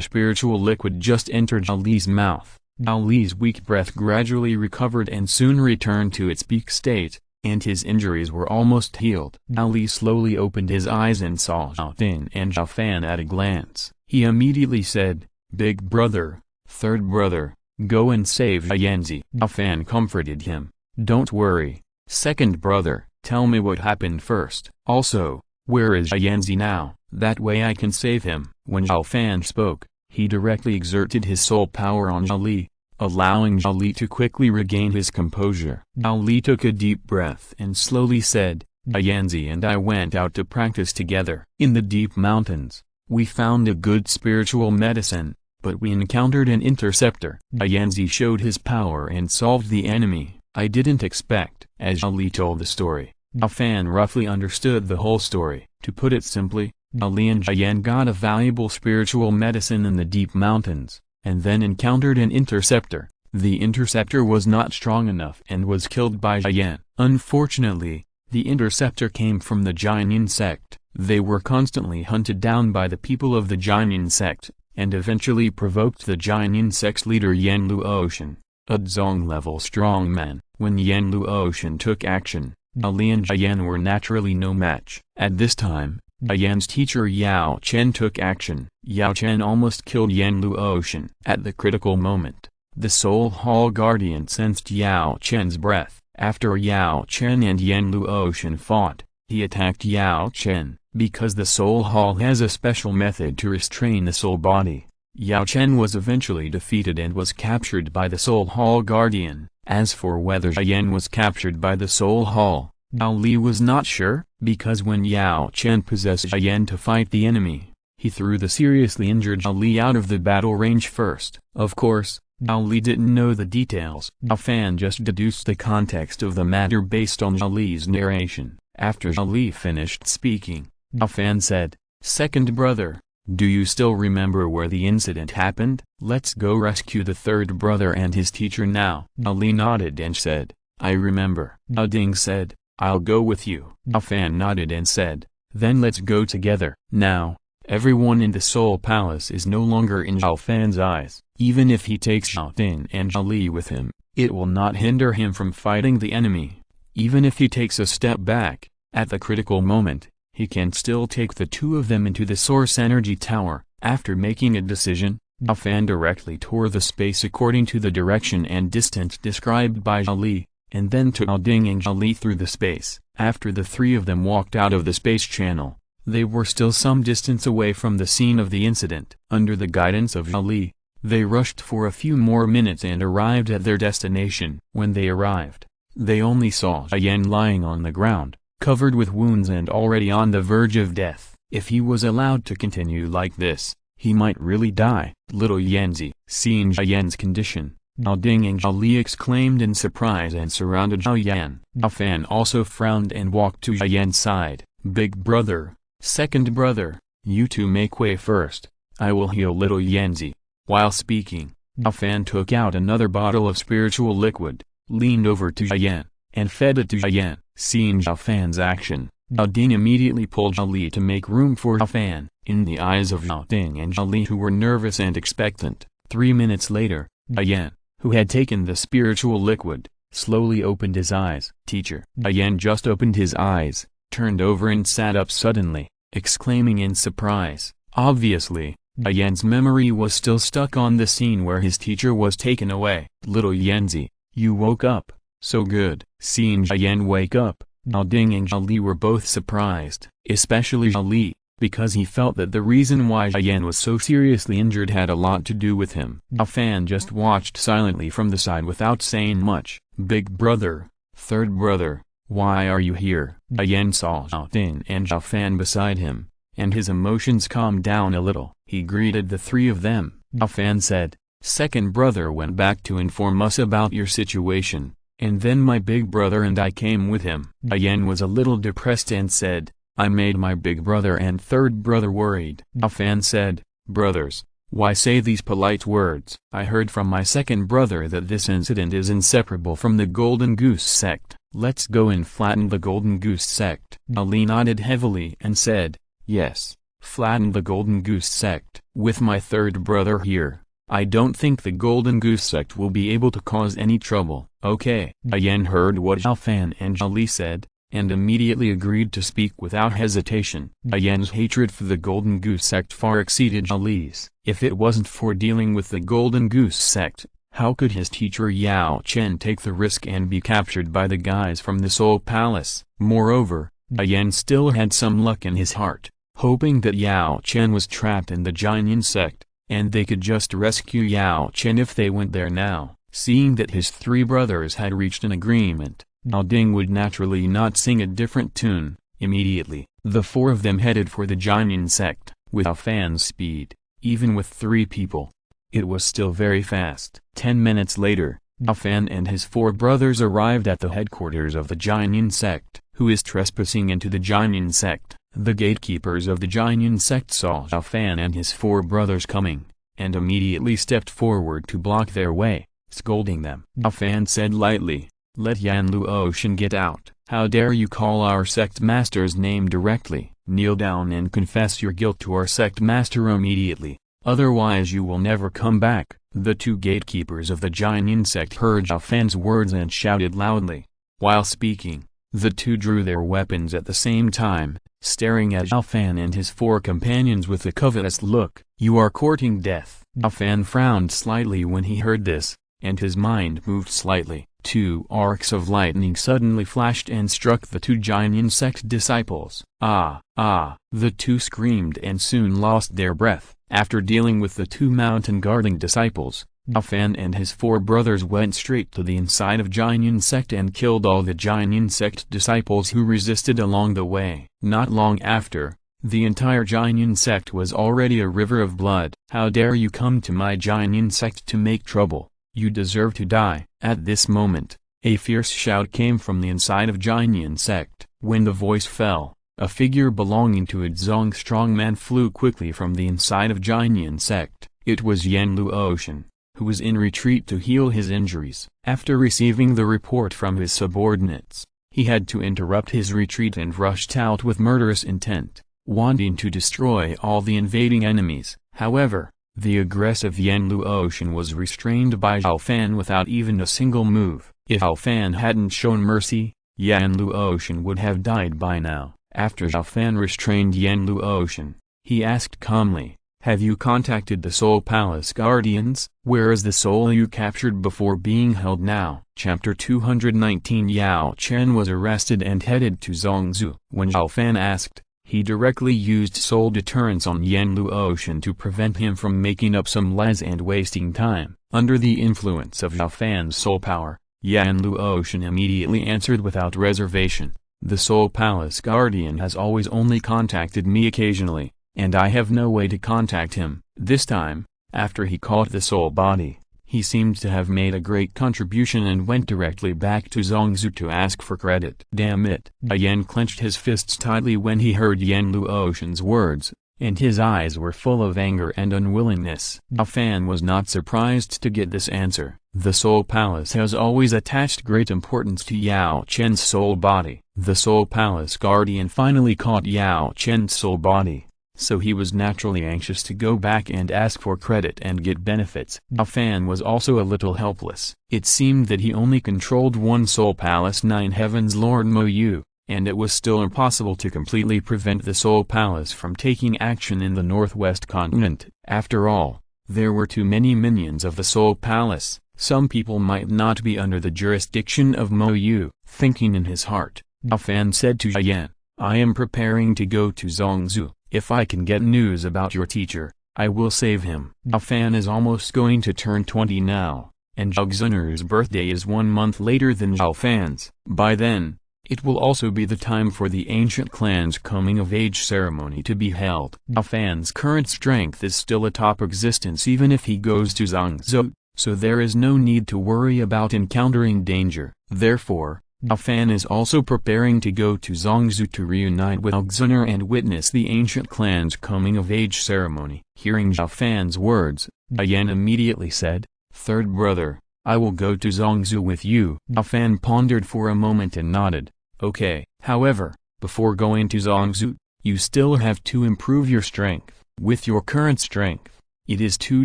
spiritual liquid just entered Xiao Li's mouth, Xiao Li's weak breath gradually recovered and soon returned to its peak state, and his injuries were almost healed. Xiao Li slowly opened his eyes and saw Xiao Ding and Xiao Fan at a glance. He immediately said, "Big brother, third brother, go and save Xiaoyanzi." Xiao Fan comforted him. "Don't worry, second brother, tell me what happened first. Also, where is Xiaoyanzi now? That way I can save him." When Xiao Fan spoke, he directly exerted his soul power on Xiao Li, allowing Xiao Li to quickly regain his composure. Xiao Li took a deep breath and slowly said, "Xiaoyanzi and I went out to practice together. In the deep mountains, we found a good spiritual medicine, but we encountered an interceptor. Xiaoyanzi showed his power and solved the enemy. I didn't expect." As Xiao Li told the story, Xiao Fan roughly understood the whole story. To put it simply, Xiao Li and Xiao Yan got a valuable spiritual medicine in the deep mountains, and then encountered an interceptor. The interceptor was not strong enough and was killed by Xiao Yan. Unfortunately, the interceptor came from the Jianyin sect. They were constantly hunted down by the people of the Jianyin sect, and eventually provoked the Jianyin sect's leader Yan Luoshan, a Zhong-level strongman. When Yan Luoshan took action, Xiao Li and Xiao Yan were naturally no match. At this time, Xiao Yan's teacher Yao Chen took action. Yao Chen almost killed Yan Luoshan. At the critical moment, the Soul Hall Guardian sensed Yao Chen's breath. After Yao Chen and Yan Luoshan fought, he attacked Yao Chen. Because the Soul Hall has a special method to restrain the soul body, Yao Chen was eventually defeated and was captured by the Soul Hall Guardian. As for whether Xiao Yan was captured by the Soul Hall, Zhao Li was not sure, because when Yao Chen possessed Xiao Yan to fight the enemy, he threw the seriously injured Zhao Li out of the battle range first. Of course, Zhao Li didn't know the details. Xiao Fan just deduced the context of the matter based on Zhao Li's narration. After Zhao Li finished speaking, Xiao Fan said, "Second brother, do you still remember where the incident happened? Let's go rescue the third brother and his teacher now." Zhao Li nodded and said, "I remember." Zhao Ding said, "I'll go with you." Xiao Fan nodded and said, "Then let's go together." Now, everyone in the Soul Palace is no longer in Xiao Fan's eyes. Even if he takes Xiao Ding and Zhao Li with him, it will not hinder him from fighting the enemy. Even if he takes a step back, at the critical moment, he can still take the two of them into the Source Energy Tower. After making a decision, Xiao Fan directly tore the space according to the direction and distance described by Zhao Li, and then took Zhao Ding and Zhao Li through the space. After the three of them walked out of the space channel, they were still some distance away from the scene of the incident. Under the guidance of Zhao Li, they rushed for a few more minutes and arrived at their destination. When they arrived, they only saw Xiao Yan lying on the ground, covered with wounds and already on the verge of death. If he was allowed to continue like this, he might really die. Little Yanzi, seeing Xiao Yan's condition, Zhao Ding and Zhao Li exclaimed in surprise and surrounded Xiao Yan. Xiao Fan also frowned and walked to Xiao Yan's side. "Big brother, second brother, you two make way first. I will heal little Yanzi." While speaking, Xiao Fan took out another bottle of spiritual liquid, leaned over to Xiao Yan, and fed it to Xiao Yan. Seeing Xiao Fan's action, Zhao Ding immediately pulled Zhao Li to make room for Xiao Fan. In the eyes of Zhao Ding and Zhao Li, who were nervous and expectant, 3 minutes later, Xiao Yan, who had taken the spiritual liquid, slowly opened his eyes. "Teacher." Xiao Yan just opened his eyes, turned over and sat up suddenly, exclaiming in surprise. Obviously, Xiao Yan's memory was still stuck on the scene where his teacher was taken away. "Little Yanzi, you woke up. So good." Seeing Xiao Yan wake up, Zhao Ding and Zhao Li were both surprised, especially Zhao Li, because he felt that the reason why Xiao Yan was so seriously injured had a lot to do with him. Xiao Fan just watched silently from the side without saying much. "Big brother, third brother, why are you here?" Xiao Yan saw Zhao Ding and Xiao Fan beside him, and his emotions calmed down a little. He greeted the three of them. Xiao Fan said, "Second brother went back to inform us about your situation, and then my big brother and I came with him." Xiao Yan was a little depressed and said, "I made my big brother and third brother worried." Xiao Fan said, "Brothers, why say these polite words? I heard from my second brother that this incident is inseparable from the Golden Goose sect. Let's go and flatten the Golden Goose sect." Zhao Li nodded heavily and said, "Yes, flatten the Golden Goose sect. With my third brother here, I don't think the Golden Goose sect will be able to cause any trouble." "Okay." Xiao Yan heard what Xiao Fan and Zhao Li said, and immediately agreed to speak without hesitation. Xiao Yan's hatred for the Golden Goose sect far exceeded Zhao Li's. If it wasn't for dealing with the Golden Goose sect, how could his teacher Yao Chen take the risk and be captured by the guys from the Soul Palace? Moreover, Xiao Yan still had some luck in his heart, hoping that Yao Chen was trapped in the Jianyin sect, and they could just rescue Yao Chen if they went there now. Seeing that his three brothers had reached an agreement, Zhao Ding would naturally not sing a different tune. Immediately, the four of them headed for the Jianyin sect, with Xiao Fan's speed. Even with 3 people, it was still very fast. 10 minutes later, Xiao Fan and his 4 brothers arrived at the headquarters of the Jianyin sect. "Who is trespassing into the Jianyin sect?" The gatekeepers of the Jianyin sect saw Xiao Fan and his 4 brothers coming, and immediately stepped forward to block their way, scolding them. Xiao Fan said lightly, "Let Yan Luoshan get out. How dare you call our sect master's name directly? Kneel down and confess your guilt to our sect master immediately, otherwise you will never come back." The 2 gatekeepers of the Jianyin sect heard Xiao Fan's words and shouted loudly. While speaking, the 2 drew their weapons at the same time, staring at Xiao Fan and his 4 companions with a covetous look. "You are courting death." Xiao Fan frowned slightly when he heard this, and his mind moved slightly. 2 arcs of lightning suddenly flashed and struck the 2 Jianyin sect disciples. "Ah! Ah!" The 2 screamed and soon lost their breath. After dealing with the 2 mountain guarding disciples, Xiao Fan and his 4 brothers went straight to the inside of Jianyin sect and killed all the Jianyin sect disciples who resisted along the way. Not long after, the entire Jianyin sect was already a river of blood. "How dare you come to my Jianyin sect to make trouble? You deserve to die." At this moment, a fierce shout came from the inside of Jianyin sect. When the voice fell, a figure belonging to a Zhong strongman flew quickly from the inside of Jianyin sect. It was Yan Luoshan, who was in retreat to heal his injuries. After receiving the report from his subordinates, he had to interrupt his retreat and rushed out with murderous intent, wanting to destroy all the invading enemies. However, the aggressive Yan Luoshan was restrained by Xiao Fan without even a single move. If Xiao Fan hadn't shown mercy, Yan Luoshan would have died by now. After Xiao Fan restrained Yan Luoshan, he asked calmly, "Have you contacted the Soul Palace Guardians? Where is the soul you captured before being held now?" Chapter 219. Yao Chen was arrested and headed to Zhongzhou. When Xiao Fan asked, he directly used soul deterrence on Yan Luoshan to prevent him from making up some lies and wasting time. Under the influence of Xiao Fan's soul power, Yan Luoshan immediately answered without reservation, "The Soul Palace Guardian has always only contacted me occasionally, and I have no way to contact him." This time, after he caught the soul body, he seemed to have made a great contribution and went directly back to Zhongzhou to ask for credit. Damn it! Yan clenched his fists tightly when he heard Yan Luoshan's words, and his eyes were full of anger and unwillingness. Xiao Fan was not surprised to get this answer. The Soul Palace has always attached great importance to Yao Chen's soul body. The Soul Palace Guardian finally caught Yao Chen's soul body, so he was naturally anxious to go back and ask for credit and get benefits. Xiao Fan was also a little helpless. It seemed that he only controlled one Soul Palace 9 Heavens Lord Mo Yu, and it was still impossible to completely prevent the Soul Palace from taking action in the Northwest continent. After all, there were too many minions of the Soul Palace. Some people might not be under the jurisdiction of Mo Yu. Thinking in his heart, Xiao Fan said to Yan, "I am preparing to go to Zhongzhou. If I can get news about your teacher, I will save him." Xiao Fan is almost going to turn 20 now, and Zhao Xun'er's birthday is 1 month later than Xiao Fan's. By then, it will also be the time for the ancient clan's coming-of-age ceremony to be held. Xiao Fan's current strength is still a top existence even if he goes to Zhongzhou, so there is no need to worry about encountering danger. Therefore, Xiao Fan is also preparing to go to Zhongzhou to reunite with Zhao Xun'er and witness the ancient clan's coming-of-age ceremony. Hearing Xiao Fan's words, Yan immediately said, "Third brother, I will go to Zhongzhou with you." Xiao Fan pondered for a moment and nodded, "Okay." However, before going to Zhongzhou, you still have to improve your strength. With your current strength, it is too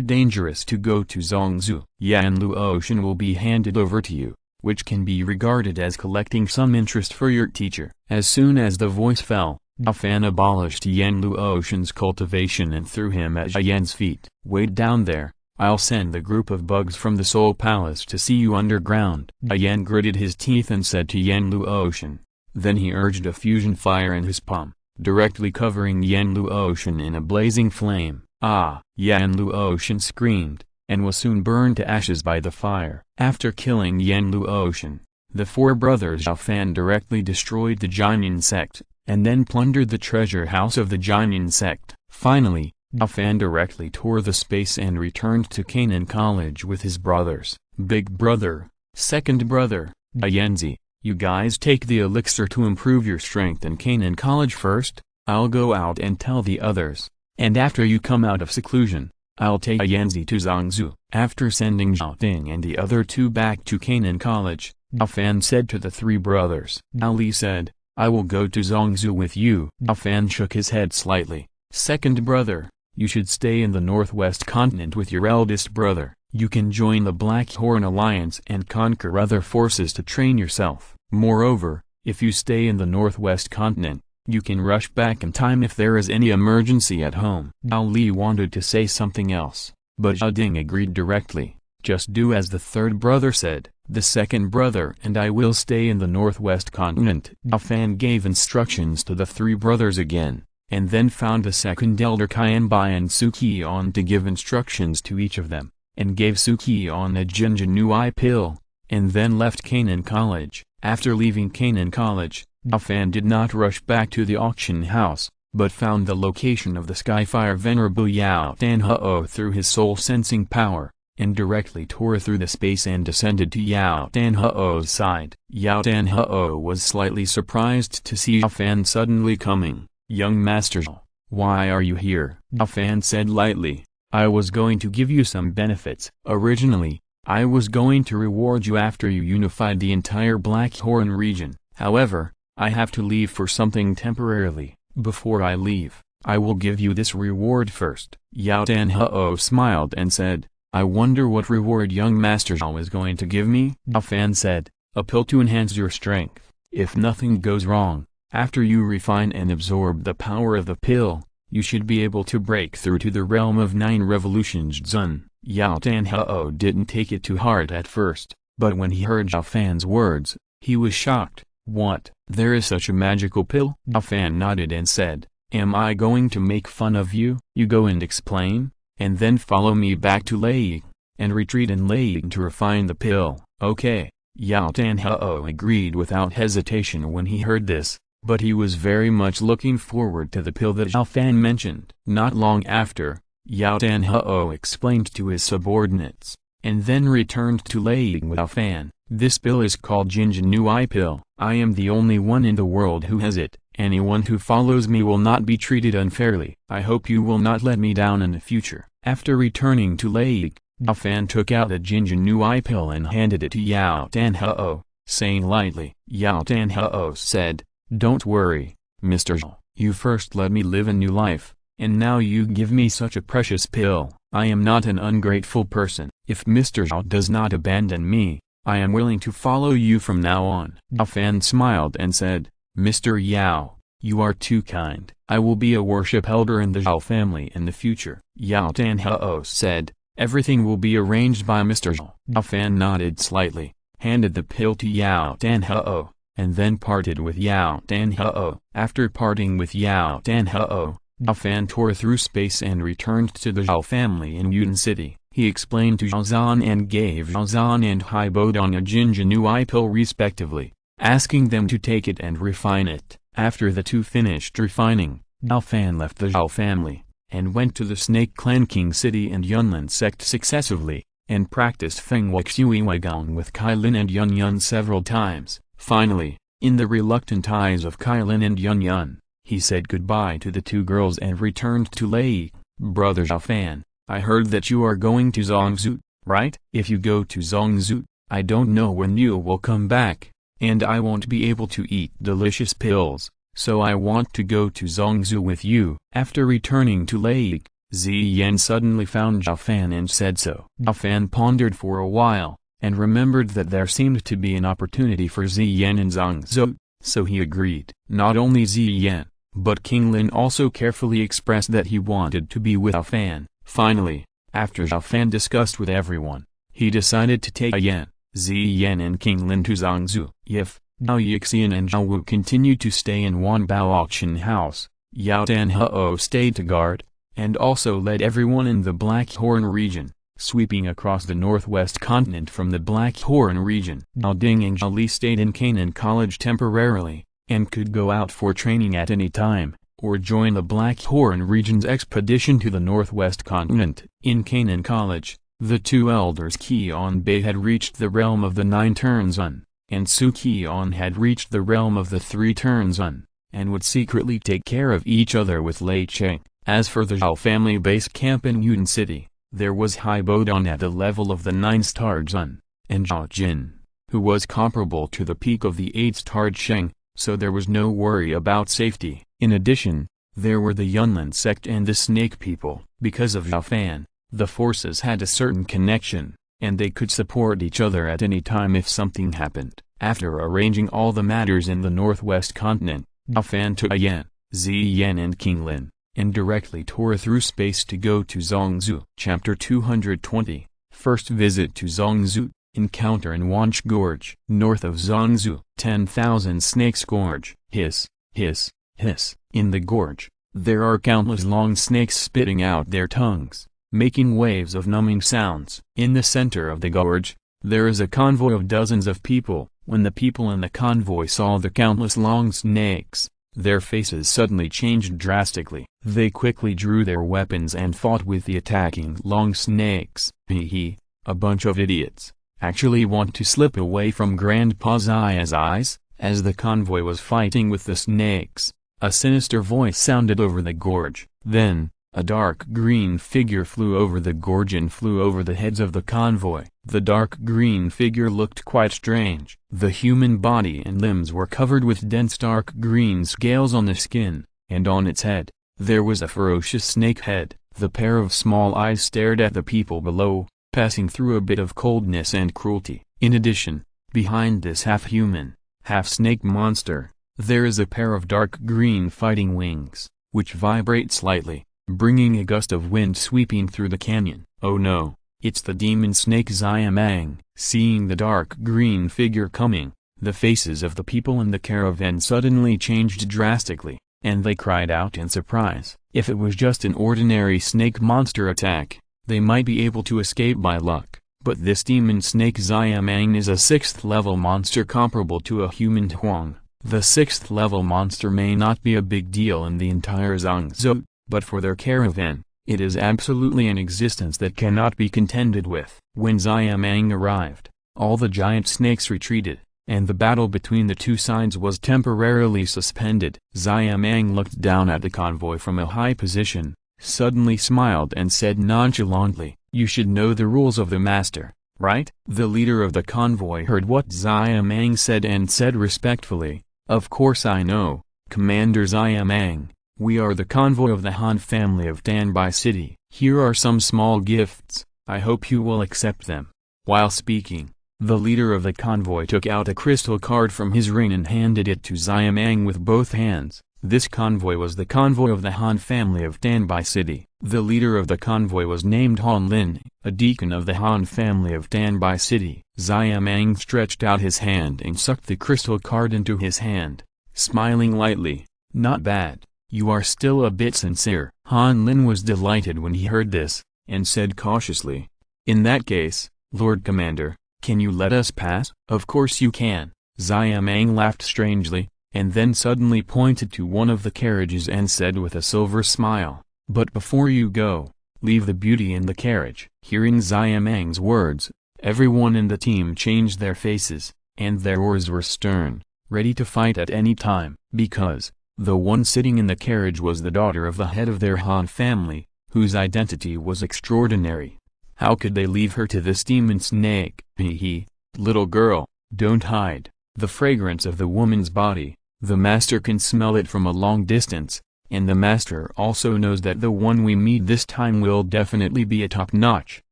dangerous to go to Zhongzhou. Yan Luoshan will be handed over to you, which can be regarded as collecting some interest for your teacher. As soon as the voice fell, Xiao Fan abolished Yan Luoshan's cultivation and threw him at Yan's feet. "Wait down there, I'll send the group of bugs from the Soul Palace to see you underground." Yan gritted his teeth and said to Yan Luoshan. Then he urged a fusion fire in his palm, directly covering Yan Luoshan in a blazing flame. "Ah!" Yan Luoshan screamed, and was soon burned to ashes by the fire. After killing Yan Luoshan, the 4 brothers Xiao Fan directly destroyed the Jianyin sect, and then plundered the treasure house of the Jianyin sect. Finally, Xiao Fan directly tore the space and returned to Canaan College with his brothers. "Big brother, second brother, Yanzi, you guys take the elixir to improve your strength in Canaan College first. I'll go out and tell the others, and after you come out of seclusion, I'll take Yanzi to Zhongzhou." After sending Zhao Ting and the other 2 back to Canaan College, Xiao Fan said to the 3 brothers. Zhao Li said, "I will go to Zhongzhou with you." Xiao Fan shook his head slightly. "Second brother, you should stay in the Northwest continent with your eldest brother. You can join the Black Horn Alliance and conquer other forces to train yourself. Moreover, if you stay in the Northwest continent, you can rush back in time if there is any emergency at home." Zhao Li wanted to say something else, but Zhao Ding agreed directly. "Just do as the 3rd brother said. The 2nd brother and I will stay in the Northwest continent." Xiao Fan gave instructions to the 3 brothers again, and then found the 2nd elder Qianbai and Suqian to give instructions to each of them. and gave Xiao a Jinjinui pill, and then left Canaan College. After leaving Canaan College, Xiao Fan did not rush back to the auction house, but found the location of the Skyfire Venerable Yao Dan Hao through his soul-sensing power, and directly tore through the space and descended to Yao Dan Hao's side. Yao Dan Hao was slightly surprised to see Xiao Fan suddenly coming. "Young Master Xiao, why are you here?" Xiao Fan said lightly. "I was going to give you some benefits. Originally, I was going to reward you after you unified the entire Black Horn region. However, I have to leave for something temporarily. Before I leave, I will give you this reward first." Yao Dan Hao smiled and said, "I wonder what reward young Master Xiao is going to give me?" Xiao Fan said, "A pill to enhance your strength. If nothing goes wrong, after you refine and absorb the power of the pill, you should be able to break through to the realm of 9 revolutions Zun." Yao Dan Hao didn't take it to heart at first, but when he heard Xiao Fan's words, he was shocked. "What? There is such a magical pill?" Xiao Fan nodded and said, "Am I going to make fun of you? You go and explain, and then follow me back to Lei, and retreat in Lei to refine the pill." "Okay." Yao Dan Hao agreed without hesitation when he heard this, but he was very much looking forward to the pill that Xiao Fan mentioned. Not long after, Yao Dan Hao explained to his subordinates, and then returned to Lei with Xiao Fan. "This pill is called Jinjinui pill. I am the only one in the world who has it. Anyone who follows me will not be treated unfairly. I hope you will not let me down in the future." After returning to Lei, Xiao Fan took out the Jinjinui pill and handed it to Yao Dan Hao, saying lightly. Yao Dan Hao said, "Don't worry, Mr. Xiao. You first let me live a new life, and now you give me such a precious pill. I am not an ungrateful person. If Mr. Xiao does not abandon me, I am willing to follow you from now on." Xiao Fan smiled and said, "Mr. Yao, you are too kind. I will be a worship elder in the Xiao family in the future." Yao Dan Hao said, "Everything will be arranged by Mr. Xiao." Xiao Fan nodded slightly, handed the pill to Yao Dan Hao, and then parted with Yao Dan Hao. After parting with Yao Dan Hao, Xiao Fan tore through space and returned to the Xiao family in Yunnan City. He explained to Xiao Zhan and gave Xiao Zhan and Hai Bodong a Jinjinui pill respectively, asking them to take it and refine it. After the two finished refining, Xiao Fan left the Xiao family, and went to the Snake Clan King City and Yunnan sect successively, and practiced Feng Wuxui Gong with Kailin and Yun Yun several times. Finally, in the reluctant eyes of Kailin and Yun Yun, he said goodbye to the two girls and returned to Lei. "Brother Xiao Fan, I heard that you are going to Zhongzhou, right? If you go to Zhongzhou, I don't know when you will come back, and I won't be able to eat delicious pills, so I want to go to Zhongzhou with you." After returning to Lei, Ziyan suddenly found Xiao Fan and said so. Xiao Fan pondered for a while, and remembered that there seemed to be an opportunity for Ziyan in Zhongzhou, so he agreed. Not only Ziyan, but King Lin also carefully expressed that he wanted to be with Xiao Fan. Finally, after Xiao Fan discussed with everyone, he decided to take Yan, Ziyan and King Lin to Zhongzhou. If Zhao Yixian and Zhao Wu continued to stay in Wanbao auction house, Yao Dan Hao stayed to guard, and also led everyone in the Black Horn region, sweeping across the northwest continent from the Black Horn region. Zhao Ding and Zhao Li stayed in Canaan College temporarily, and could go out for training at any time, or join the Black Horn region's expedition to the northwest continent. In Canaan College, the two elders Qian Bei had reached the realm of the 9 turns Zun, and Su Qian had reached the realm of the 3 turns Zun, and would secretly take care of each other with Lei Cheng. As for the Xiao family base camp in Yunnan City, there was Hai Bodong at the level of the 9-starred Zun, and Zhao Jin, who was comparable to the peak of the 8-starred Sheng, so there was no worry about safety. In addition, there were the Yunnan sect and the Snake people. Because of Xiao Fan, the forces had a certain connection, and they could support each other at any time if something happened. After arranging all the matters in the northwest continent, Xiao Fan took Yan, Ziyan and King Lin, and directly tore through space to go to Zhongzhou. Chapter 220, First Visit to Zhongzhou, Encounter in Wanch Gorge. North of Zhongzhou, 10,000 snakes gorge. Hiss, hiss, hiss. In the gorge, there are countless long snakes spitting out their tongues. making waves of numbing sounds. In the center of the gorge, there is a convoy of dozens of people. When the people in the convoy saw the countless long snakes, their faces suddenly changed drastically. They quickly drew their weapons and fought with the attacking long snakes. Hee, a bunch of idiots. Actually want to slip away from Grandpa Xiao's eyes? As the convoy was fighting with the snakes, a sinister voice sounded over the gorge. Then, a dark green figure flew over the gorge and flew over the heads of the convoy. The dark green figure looked quite strange. The human body and limbs were covered with dense dark green scales on the skin, and on its head, there was a ferocious snake head. The pair of small eyes stared at the people below, passing through a bit of coldness and cruelty. In addition, behind this half-human, half-snake monster, there is a pair of dark green fighting wings, which vibrate slightly, bringing a gust of wind sweeping through the canyon. Oh no, it's the demon snake Xiaomang. Seeing the dark green figure coming, the faces of the people in the caravan suddenly changed drastically, and they cried out in surprise. If it was just an ordinary snake monster attack, they might be able to escape by luck, but this demon snake Xiaomang is a 6th level monster comparable to a human Huang. The 6th level monster may not be a big deal in the entire Zhangzhou, but for their caravan, it is absolutely an existence that cannot be contended with. When Xiaomang arrived, all the giant snakes retreated, and the battle between the two sides was temporarily suspended. Xiaomang looked down at the convoy from a high position, suddenly smiled and said nonchalantly, "You should know the rules of the master, right?" The leader of the convoy heard what Xiaomang said and said respectfully, "Of course I know, Commander Xiaomang. We are the convoy of the Han family of Danbai City. Here are some small gifts, I hope you will accept them." While speaking, the leader of the convoy took out a crystal card from his ring and handed it to Xiaomang with both hands. This convoy was the convoy of the Han family of Danbai City. The leader of the convoy was named Han Lin, a deacon of the Han family of Danbai City. Xiaomang stretched out his hand and sucked the crystal card into his hand, smiling lightly. "Not bad. You are still a bit sincere." Han Lin was delighted when he heard this, and said cautiously, "In that case, Lord Commander, can you let us pass?" "Of course you can." Xiaomang laughed strangely, and then suddenly pointed to one of the carriages and said with a silver smile, "But before you go, leave the beauty in the carriage." Hearing Xiaomang's words, everyone in the team changed their faces, and their oars were stern, ready to fight at any time, because the one sitting in the carriage was the daughter of the head of their Han family, whose identity was extraordinary. How could they leave her to this demon snake? Hee, little girl, don't hide. The fragrance of the woman's body, the master can smell it from a long distance, and the master also knows that the one we meet this time will definitely be a top-notch.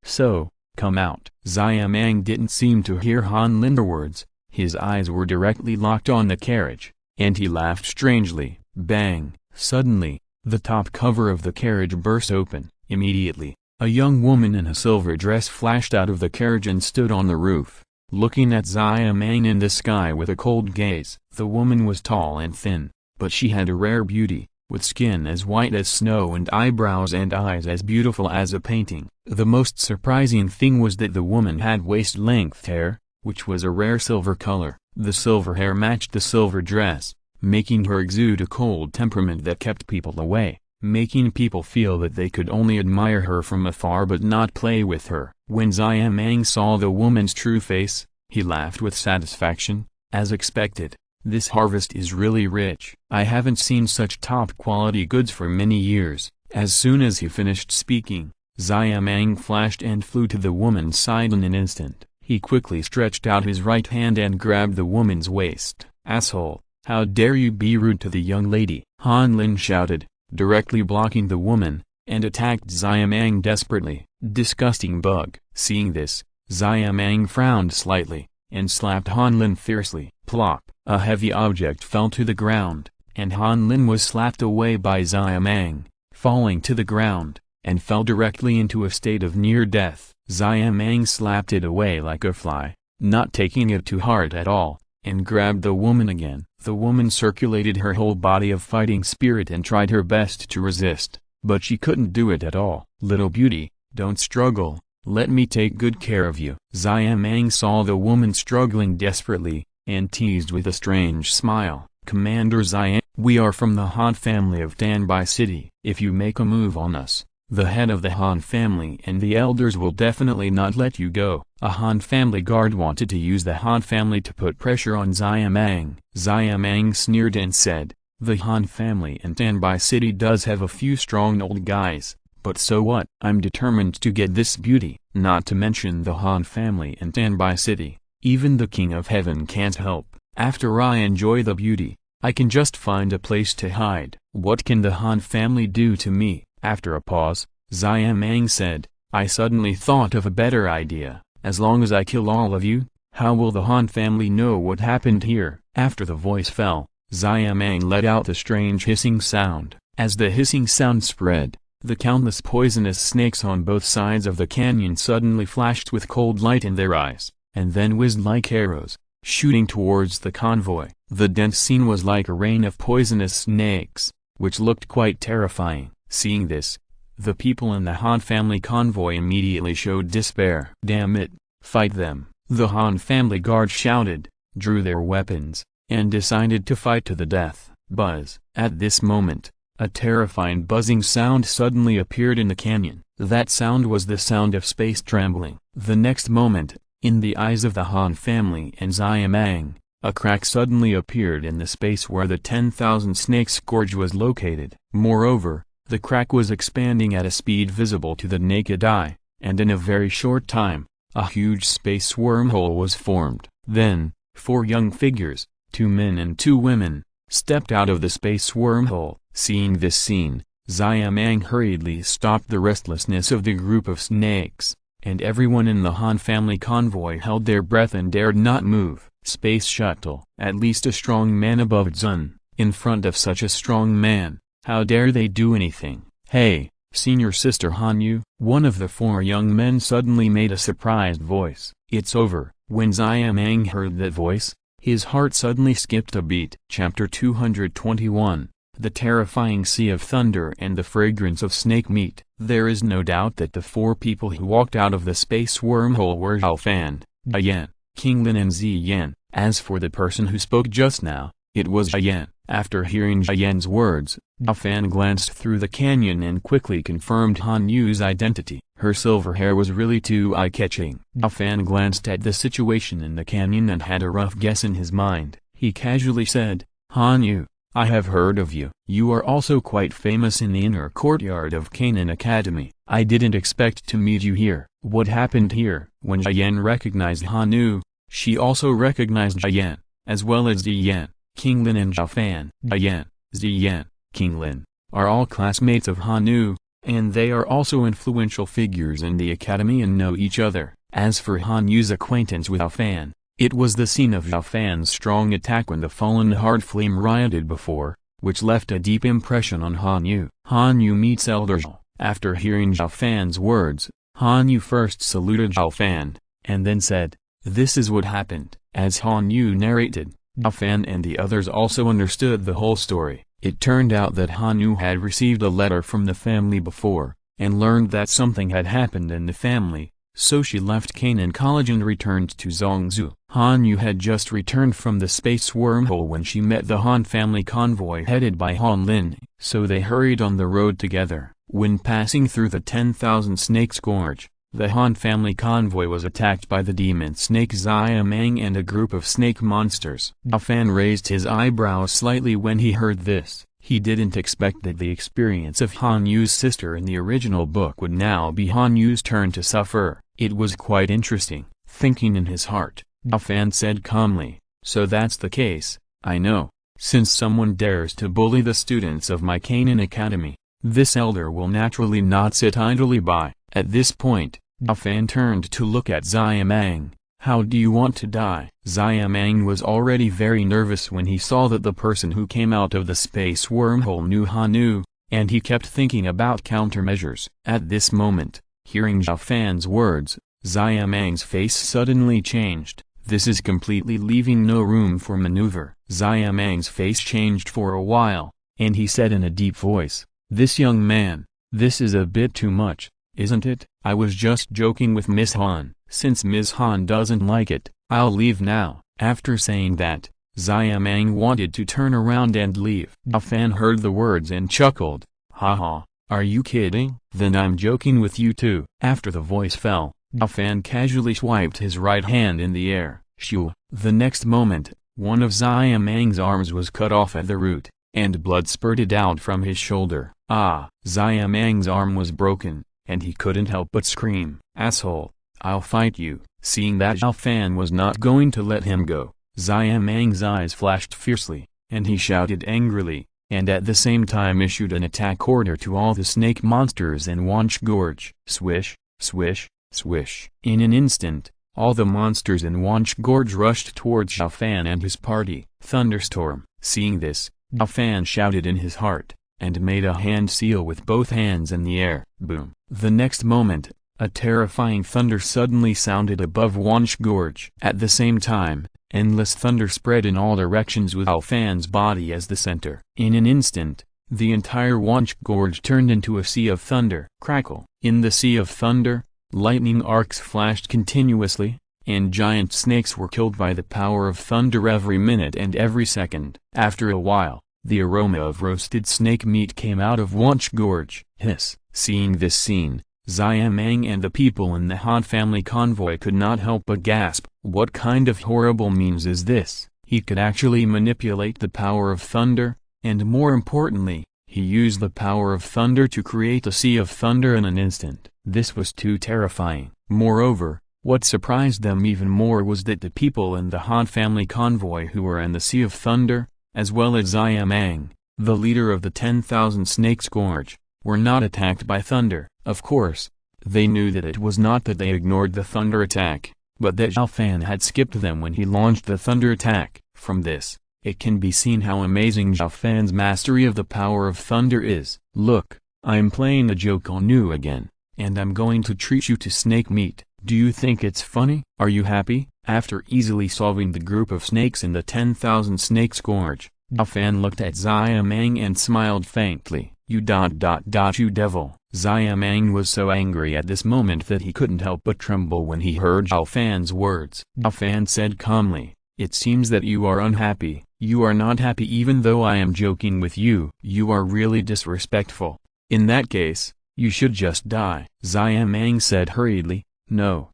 So, come out. Xiaomang didn't seem to hear Han Lin's words, his eyes were directly locked on the carriage, and he laughed strangely. Bang! Suddenly, the top cover of the carriage burst open. Immediately, a young woman in a silver dress flashed out of the carriage and stood on the roof, looking at Xiaomang in the sky with a cold gaze. The woman was tall and thin, but she had a rare beauty, with skin as white as snow and eyebrows and eyes as beautiful as a painting. The most surprising thing was that the woman had waist-length hair, which was a rare silver color. The silver hair matched the silver dress, making her exude a cold temperament that kept people away, making people feel that they could only admire her from afar but not play with her. When Xiaomang saw the woman's true face, he laughed with satisfaction. As expected, this harvest is really rich. I haven't seen such top-quality goods for many years. As soon as he finished speaking, Xiaomang flashed and flew to the woman's side in an instant. He quickly stretched out his right hand and grabbed the woman's waist. "Asshole, how dare you be rude to the young lady!" Han Lin shouted, directly blocking the woman, and attacked Xiaomang desperately. "Disgusting bug!" Seeing this, Xiaomang frowned slightly, and slapped Han Lin fiercely. Plop! A heavy object fell to the ground, and Han Lin was slapped away by Xiaomang, falling to the ground, and fell directly into a state of near death. Xiaomang slapped it away like a fly, not taking it to heart at all, and grabbed the woman again. The woman circulated her whole body of fighting spirit and tried her best to resist, but she couldn't do it at all. "Little beauty, Don't struggle, let me take good care of you. Xiaomang saw the woman struggling desperately, and teased with a strange smile. Commander Xian, we are from the Han family of Danbai City. If you make a move on us, the head of the Han family and the elders will definitely not let you go. A Han family guard wanted to use the Han family to put pressure on Xiaomang. Xiaomang sneered and said, the Han family in Danbai City does have a few strong old guys, but so what? I'm determined to get this beauty. Not to mention the Han family in Danbai City, even the King of Heaven can't help. After I enjoy the beauty, I can just find a place to hide. What can the Han family do to me? After a pause, Xiaomang said, I suddenly thought of a better idea. As long as I kill all of you, how will the Han family know what happened here? After the voice fell, Xiaomang let out a strange hissing sound. As the hissing sound spread, the countless poisonous snakes on both sides of the canyon suddenly flashed with cold light in their eyes, and then whizzed like arrows, shooting towards the convoy. The dense scene was like a rain of poisonous snakes, which looked quite terrifying. Seeing this, the people in the Han family convoy immediately showed despair. Damn it, fight them! The Han family guard shouted, drew their weapons, and decided to fight to the death. Buzz! At this moment, a terrifying buzzing sound suddenly appeared in the canyon. That sound was the sound of space trembling. The next moment, in the eyes of the Han family and Xiaomang, a crack suddenly appeared in the space where the 10,000 snakes gorge was located. Moreover, the crack was expanding at a speed visible to the naked eye, and in a very short time, a huge space wormhole was formed. Then, 4 young figures, 2 men and 2 women, stepped out of the space wormhole. Seeing this scene, Xiaomang hurriedly stopped the restlessness of the group of snakes, and everyone in the Han family convoy held their breath and dared not move. Space shuttle. At least a strong man above Zun. In front of such a strong man, how dare they do anything? Hey, senior sister Hanyu? One of the 4 young men suddenly made a surprised voice. It's over. When Xiaomang heard that voice, his heart suddenly skipped a beat. Chapter 221. The terrifying sea of thunder and the fragrance of snake meat. There is no doubt that the 4 people who walked out of the space wormhole were Xiao Fan, Xiao Yan, King Lin and Zi Yan. As for the person who spoke just now, it was Xiao Yan. After hearing Xiao Yan's words, Xiao Fan glanced through the canyon and quickly confirmed Han Yu's identity. Her silver hair was really too eye-catching. Xiao Fan glanced at the situation in the canyon and had a rough guess in his mind. He casually said, Han Yu, I have heard of you. You are also quite famous in the inner courtyard of Canaan Academy. I didn't expect to meet you here. What happened here? When Xiao Yan recognized Han Yu, she also recognized Xiao Yan, as well as Zi Yan. King Lin and Xiao Fan, Xiao Yan, Zi Yan, King Lin, are all classmates of Han Yu, and they are also influential figures in the academy and know each other. As for Han Yu's acquaintance with Xiao Fan, it was the scene of Xiao Fan's strong attack when the fallen heart flame rioted before, which left a deep impression on Han Yu. Han Yu meets Elder Xiao. After hearing Xiao Fan's words, Han Yu first saluted Xiao Fan, and then said, this is what happened. As Han Yu narrated, Xiao Fan and the others also understood the whole story. It turned out that Han Yu had received a letter from the family before, and learned that something had happened in the family, so she left Canaan College and returned to Zhongzhou. Han Yu had just returned from the space wormhole when she met the Han family convoy headed by Han Lin, so they hurried on the road together. When passing through the 10,000 Snakes Gorge, the Han family convoy was attacked by the demon snake Xiaomang and a group of snake monsters. Xiao Fan raised his eyebrows slightly when he heard this. He didn't expect that the experience of Han Yu's sister in the original book would now be Han Yu's turn to suffer. It was quite interesting. Thinking in his heart, Xiao Fan said calmly, so that's the case, I know. Since someone dares to bully the students of my Canaan Academy, this elder will naturally not sit idly by. At this point, Xiao Fan turned to look at Xiaomang. How do you want to die? Xiaomang was already very nervous when he saw that the person who came out of the space wormhole knew Han Yu, and he kept thinking about countermeasures. At this moment, hearing Xiao Fan's words, Xiaomang's face suddenly changed. This is completely leaving no room for maneuver. Xiaomang's face changed for a while, and he said in a deep voice, this young man, this is a bit too much. isn't it? I was just joking with Miss Han. Since Ms. Han doesn't like it, I'll leave now." After saying that, Xiaomang wanted to turn around and leave. Xiao Fan heard the words and chuckled. "Haha, are you kidding? Then I'm joking with you too." After the voice fell, Xiao Fan casually swiped his right hand in the air. Shoo! The next moment, one of Xiaomang's arms was cut off at the root, and blood spurted out from his shoulder. Xiaomang's arm was broken, and he couldn't help but scream, "Asshole, I'll fight you." Seeing that Xiao Fan was not going to let him go, Xiaomang's eyes flashed fiercely, and he shouted angrily, and at the same time issued an attack order to all the snake monsters in Wanch Gorge. Swish, swish, swish. In an instant, all the monsters in Wanch Gorge rushed towards Xiao Fan and his party. Thunderstorm. Seeing this, Xiao Fan shouted in his heart, and made a hand seal with both hands in the air. Boom. The next moment, a terrifying thunder suddenly sounded above Wanch Gorge. At the same time, endless thunder spread in all directions with Xiao Fan's body as the center. In an instant, the entire Wanch Gorge turned into a sea of thunder. Crackle. In the sea of thunder, lightning arcs flashed continuously, and giant snakes were killed by the power of thunder every minute and every second. After a while, the aroma of roasted snake meat came out of Wanch Gorge. Hiss. Seeing this scene, Xiaomang and the people in the Han family convoy could not help but gasp. What kind of horrible means is this? He could actually manipulate the power of thunder, and more importantly, he used the power of thunder to create a sea of thunder in an instant. This was too terrifying. Moreover, what surprised them even more was that the people in the Han family convoy who were in the sea of thunder, as well as Xiaomang, the leader of the 10,000 Snakes Gorge, were not attacked by thunder. Of course, they knew that it was not that they ignored the thunder attack, but that Xiao Fan had skipped them when he launched the thunder attack. From this, it can be seen how amazing Xiao Fan's mastery of the power of thunder is. "Look, I'm playing a joke on you again, and I'm going to treat you to snake meat. Do you think it's funny? Are you happy?" After easily solving the group of snakes in the 10,000 Snakes Gorge, Xiao Fan looked at Xiaomang and smiled faintly. You devil." Xiaomang was so angry at this moment that he couldn't help but tremble when he heard Xiao Fan's words. Xiao Fan said calmly, "It seems that you are unhappy." "You are not happy even though I am joking with you. You are really disrespectful. In that case, you should just die." Xiaomang said hurriedly, No,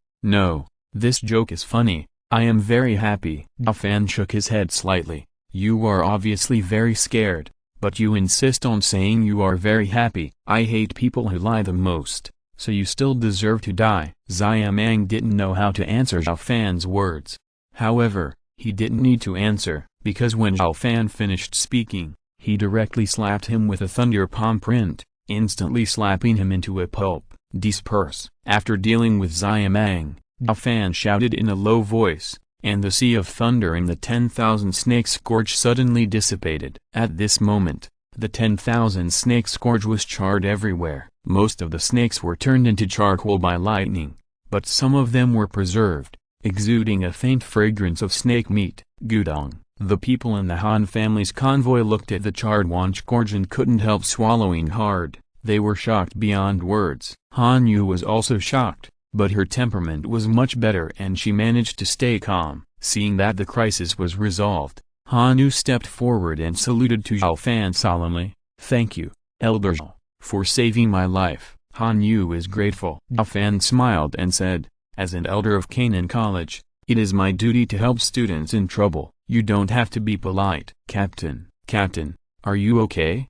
this joke is funny. I am very happy." Xiao Fan shook his head slightly. "You are obviously very scared, but you insist on saying you are very happy. I hate people who lie the most, so you still deserve to die." Xiaomang didn't know how to answer Xiao Fan's words. However, he didn't need to answer, because when Xiao Fan finished speaking, he directly slapped him with a thunder palm print, instantly slapping him into a pulp. Disperse. After dealing with Xiaomang, Xiao Fan shouted in a low voice, and the sea of thunder in the 10,000 Snakes Gorge suddenly dissipated. At this moment, the 10,000 Snakes Gorge was charred everywhere. Most of the snakes were turned into charcoal by lightning, but some of them were preserved, exuding a faint fragrance of snake meat. Gudong. The people in the Han family's convoy looked at the charred Wanch Gorge and couldn't help swallowing hard. They were shocked beyond words. Han Yu was also shocked, but her temperament was much better and she managed to stay calm. Seeing that the crisis was resolved, Han Yu stepped forward and saluted to Xiao Fan solemnly. "Thank you, Elder Xiao, for saving my life." Han Yu is grateful. Xiao Fan smiled and said, "As an elder of Canaan College, it is my duty to help students in trouble. You don't have to be polite." Captain, are you okay?"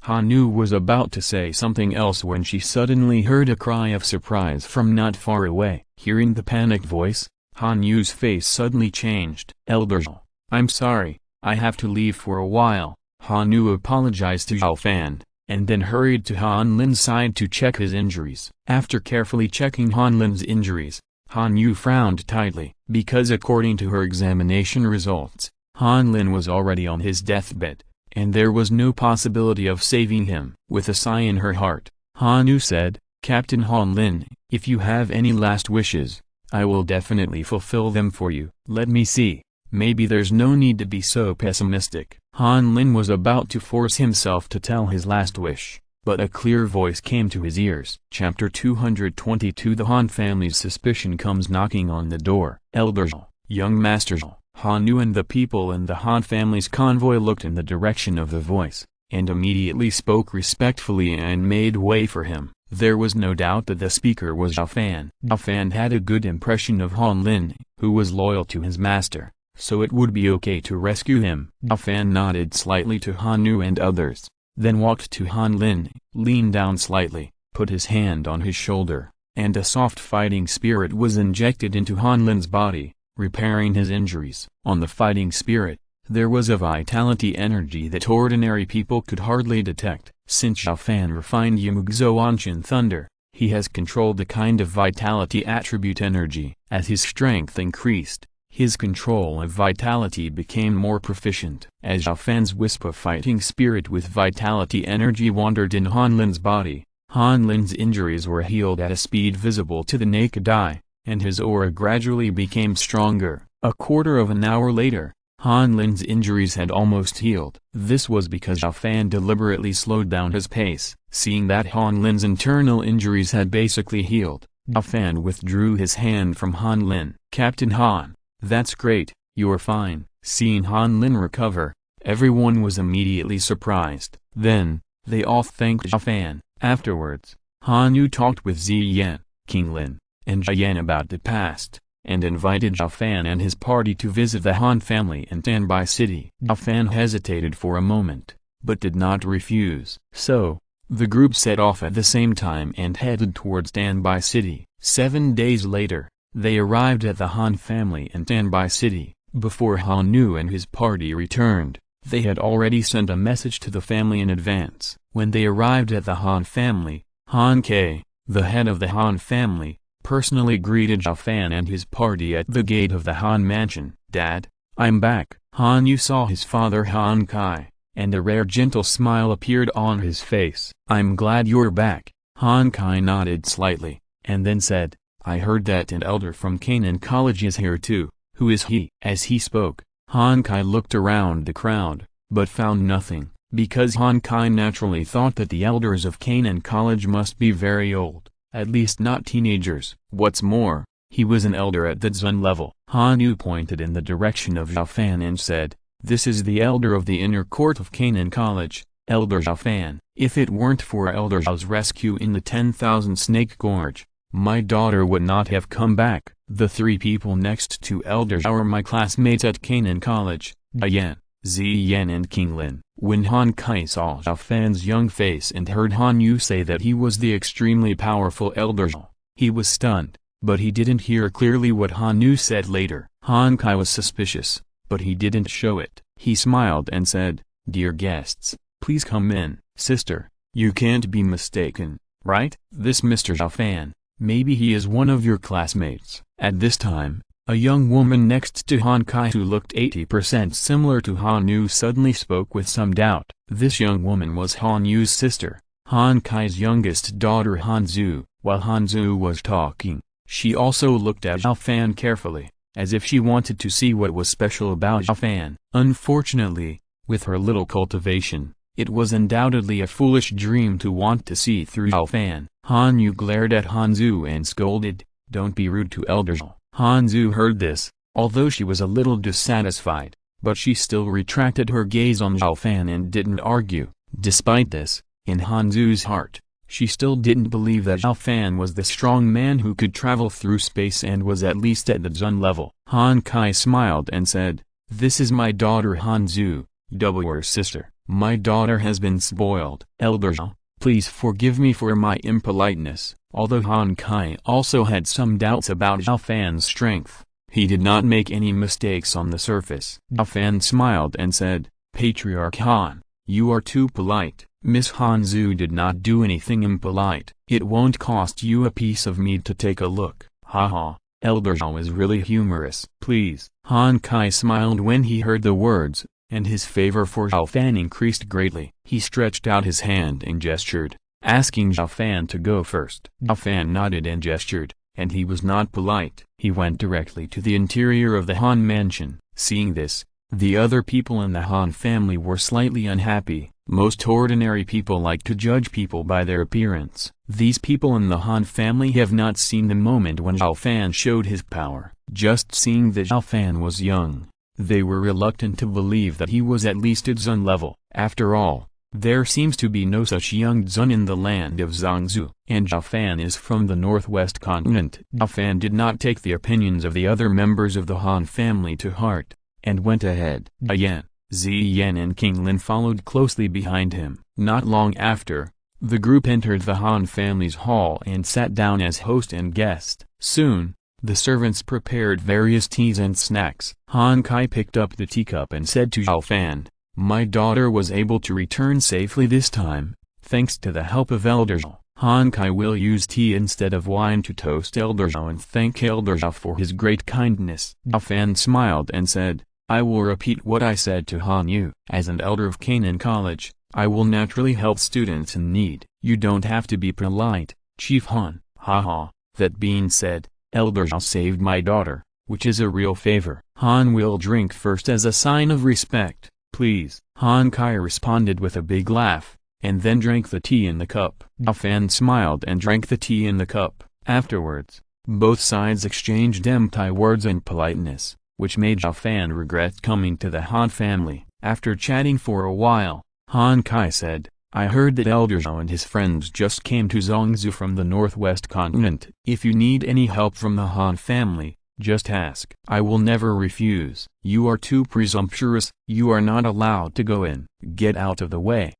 Han Yu was about to say something else when she suddenly heard a cry of surprise from not far away. Hearing the panicked voice, Han Yu's face suddenly changed. "Elder Xiao, I'm sorry, I have to leave for a while." Han Yu apologized to Xiao Fan, and then hurried to Han Lin's side to check his injuries. After carefully checking Han Lin's injuries, Han Yu frowned tightly, because according to her examination results, Han Lin was already on his deathbed, and there was no possibility of saving him. With a sigh in her heart, Han Yu said, "Captain Han Lin, if you have any last wishes, I will definitely fulfill them for you." "Let me see, maybe there's no need to be so pessimistic." Han Lin was about to force himself to tell his last wish, but a clear voice came to his ears. Chapter 222. The Han family's suspicion comes knocking on the door. Elder Xiao, young Master Xiao, Han Yu and the people in the Han family's convoy looked in the direction of the voice, and immediately spoke respectfully and made way for him. There was no doubt that the speaker was Xiao Fan. Xiao Fan had a good impression of Han Lin, who was loyal to his master, so it would be okay to rescue him. Xiao Fan nodded slightly to Han Yu and others, then walked to Han Lin, leaned down slightly, put his hand on his shoulder, and a soft fighting spirit was injected into Han Lin's body, repairing his injuries. On the fighting spirit, there was a vitality energy that ordinary people could hardly detect. Since Xiao Fan refined Yimugzo Anshin Thunder, he has controlled a kind of vitality attribute energy. As his strength increased, his control of vitality became more proficient. As Xiao Fan's wisp of fighting spirit with vitality energy wandered in Han Lin's body, Han Lin's injuries were healed at a speed visible to the naked eye, and his aura gradually became stronger. A quarter of an hour later, Han Lin's injuries had almost healed. This was because Xiao Fan deliberately slowed down his pace. Seeing that Han Lin's internal injuries had basically healed, Xiao Fan withdrew his hand from Han Lin. "Captain Han, that's great, you're fine." Seeing Han Lin recover, everyone was immediately surprised. Then, they all thanked Xiao Fan. Afterwards, Han Yu talked with Zhu Yan, King Lin, and Xiao Yan about the past, and invited Xiao Fan and his party to visit the Han family in Tanbai City. Xiao Fan hesitated for a moment, but did not refuse. So, the group set off at the same time and headed towards Tanbai City. 7 days later, they arrived at the Han family in Tanbai City. Before Han Yu and his party returned, they had already sent a message to the family in advance. When they arrived at the Han family, Han Kai, the head of the Han family, personally greeted Xiao Fan and his party at the gate of the Han mansion. "Dad, I'm back." Han Yu saw his father Han Kai, and a rare gentle smile appeared on his face. "I'm glad you're back." Han Kai nodded slightly, and then said, "I heard that an elder from Canaan College is here too. Who is he?" As he spoke, Han Kai looked around the crowd, but found nothing, because Han Kai naturally thought that the elders of Canaan College must be very old. At least not teenagers. What's more, he was an elder at the Zun level. Han Yu pointed in the direction of Xiao Fan and said, "This is the elder of the inner court of Canaan College, Elder Xiao Fan. If it weren't for Elder Xiao's rescue in the 10,000 Snake Gorge, my daughter would not have come back." The three people next to Elder Xiao are my classmates at Canaan College, Xiao Yan, Zhu Yan and King Lin. When Han Kai saw Xiao Fan's young face and heard Han Yu say that he was the extremely powerful Elder Xiao, he was stunned, but he didn't hear clearly what Han Yu said later. Han Kai was suspicious, but he didn't show it. He smiled and said, "Dear guests, please come in." "Sister, you can't be mistaken, right? This Mr. Xiao Fan, maybe he is one of your classmates." At this time, a young woman next to Han Kai who looked 80% similar to Han Yu suddenly spoke with some doubt. This young woman was Han Yu's sister, Han Kai's youngest daughter Han Zhu. While Han Zhu was talking, she also looked at Xiao Fan carefully, as if she wanted to see what was special about Xiao Fan. Unfortunately, with her little cultivation, it was undoubtedly a foolish dream to want to see through Xiao Fan. Han Yu glared at Han Zhu and scolded, "Don't be rude to Elder Xiao." Han Zhu heard this, although she was a little dissatisfied, but she still retracted her gaze on Xiao Fan and didn't argue. Despite this, in Han Zhu's heart, she still didn't believe that Xiao Fan was the strong man who could travel through space and was at least at the Zun level. Han Kai smiled and said, "This is my daughter Han Zhu, Doupo's sister. My daughter has been spoiled. Elder Xiao, please forgive me for my impoliteness." Although Han Kai also had some doubts about Xiao Fan's strength, he did not make any mistakes on the surface. Xiao Fan smiled and said, "Patriarch Han, you are too polite." Miss Han Zhu did not do anything impolite. "It won't cost you a piece of meat to take a look." Haha, Elder Xiao is really humorous. "Please." Han Kai smiled when he heard the words, and his favor for Xiao Fan increased greatly. He stretched out his hand and gestured, asking Xiao Fan to go first. Xiao Fan nodded and gestured, and he was not polite. He went directly to the interior of the Han mansion. Seeing this, the other people in the Han family were slightly unhappy, Most ordinary people like to judge people by their appearance. These people in the Han family have not seen the moment when Xiao Fan showed his power. Just seeing that Xiao Fan was young, they were reluctant to believe that he was at least at Zun level. After all, there seems to be no such young Zun in the land of Zhangzhou, and Xiao Fan is from the northwest continent. Xiao Fan did not take the opinions of the other members of the Han family to heart, and went ahead. Yan, Ziyan and King Lin followed closely behind him. Not long after, the group entered the Han family's hall and sat down as host and guest. Soon, the servants prepared various teas and snacks. Han Kai picked up the teacup and said to Xiao Fan, "My daughter was able to return safely this time, thanks to the help of Elder Xiao. Han Kai will use tea instead of wine to toast Elder Xiao and thank Elder Xiao for his great kindness." Xiao Fan smiled and said, "I will repeat what I said to Han Yu. As an elder of Canaan College, I will naturally help students in need. You don't have to be polite, Chief Han." Haha. That being said, Elder Xiao saved my daughter, which is a real favor. Han will drink first as a sign of respect, please. Han Kai responded with a big laugh, and then drank the tea in the cup. Xiao Fan smiled and drank the tea in the cup. Afterwards, both sides exchanged empty words and politeness, which made Xiao Fan regret coming to the Han family. After chatting for a while, Han Kai said, "I heard that Elder Xiao and his friends just came to Zhangzhou from the northwest continent. If you need any help from the Han family, just ask. I will never refuse." "You are too presumptuous. You are not allowed to go in. Get out of the way."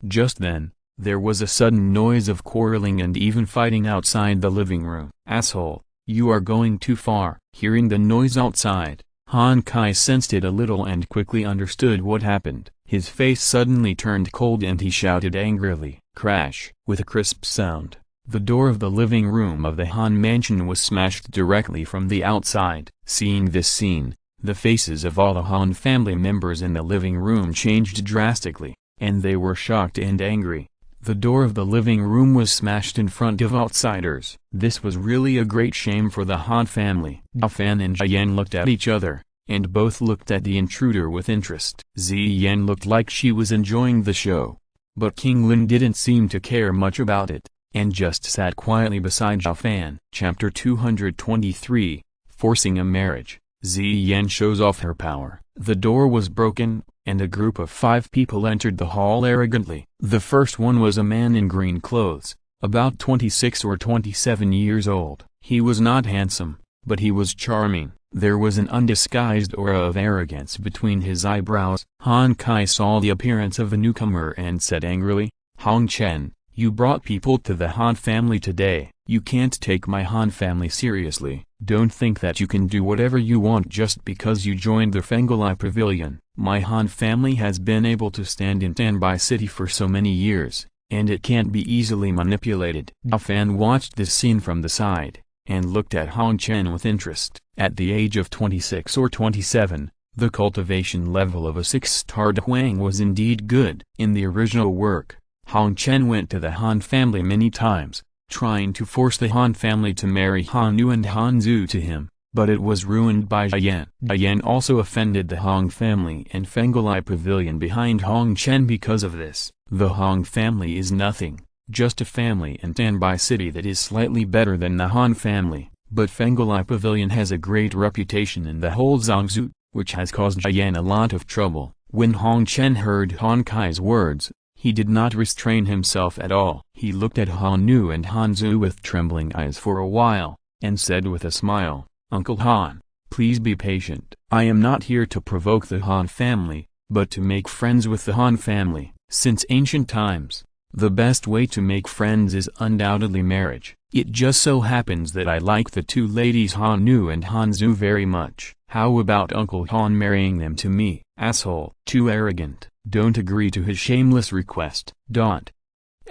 Just then, there was a sudden noise of quarreling and even fighting outside the living room. "Asshole, you are going too far." Hearing the noise outside, Han Kai sensed it a little and quickly understood what happened. His face suddenly turned cold and he shouted angrily. Crash! With a crisp sound, the door of the living room of the Han mansion was smashed directly from the outside. Seeing this scene, the faces of all the Han family members in the living room changed drastically, and they were shocked and angry. The door of the living room was smashed in front of outsiders. This was really a great shame for the Han family. Xiao Fan and Yan looked at each other, and both looked at the intruder with interest. Ziyan looked like she was enjoying the show, but King Lin didn't seem to care much about it, and just sat quietly beside Xiao Fan. Chapter 223, Forcing a Marriage. Ziyan shows off her power. The door was broken, and a group of 5 people entered the hall arrogantly. The first one was a man in green clothes, about 26 or 27 years old. He was not handsome, but he was charming. There was an undisguised aura of arrogance between his eyebrows. Han Kai saw the appearance of a newcomer and said angrily, "Hong Chen, you brought people to the Han family today. You can't take my Han family seriously. Don't think that you can do whatever you want just because you joined the Fenglai Pavilion. My Han family has been able to stand in Tanbai City for so many years, and it can't be easily manipulated." Xiao Fan watched this scene from the side, and looked at Hong Chen with interest. At the age of 26 or 27, the cultivation level of a 6-starred Huang was indeed good. In the original work, Hong Chen went to the Han family many times, trying to force the Han family to marry Han Yu and Han Zhu to him, but it was ruined by Yan. Yan also offended the Hong family and Fenglai Pavilion behind Hong Chen because of this. The Hong family is nothing, just a family in Tanbai City that is slightly better than the Han family, but Fenglai Pavilion has a great reputation in the whole Zhangzhou, which has caused Yan a lot of trouble. When Hong Chen heard Han Kai's words, he did not restrain himself at all. He looked at Han Yu and Han Zhu with trembling eyes for a while, and said with a smile, "Uncle Han, please be patient. I am not here to provoke the Han family, but to make friends with the Han family. Since ancient times, the best way to make friends is undoubtedly marriage. It just so happens that I like the 2 ladies Han Yu and Han Zhu very much. How about Uncle Han marrying them to me?" "Asshole. Too arrogant. Don't agree to his shameless request."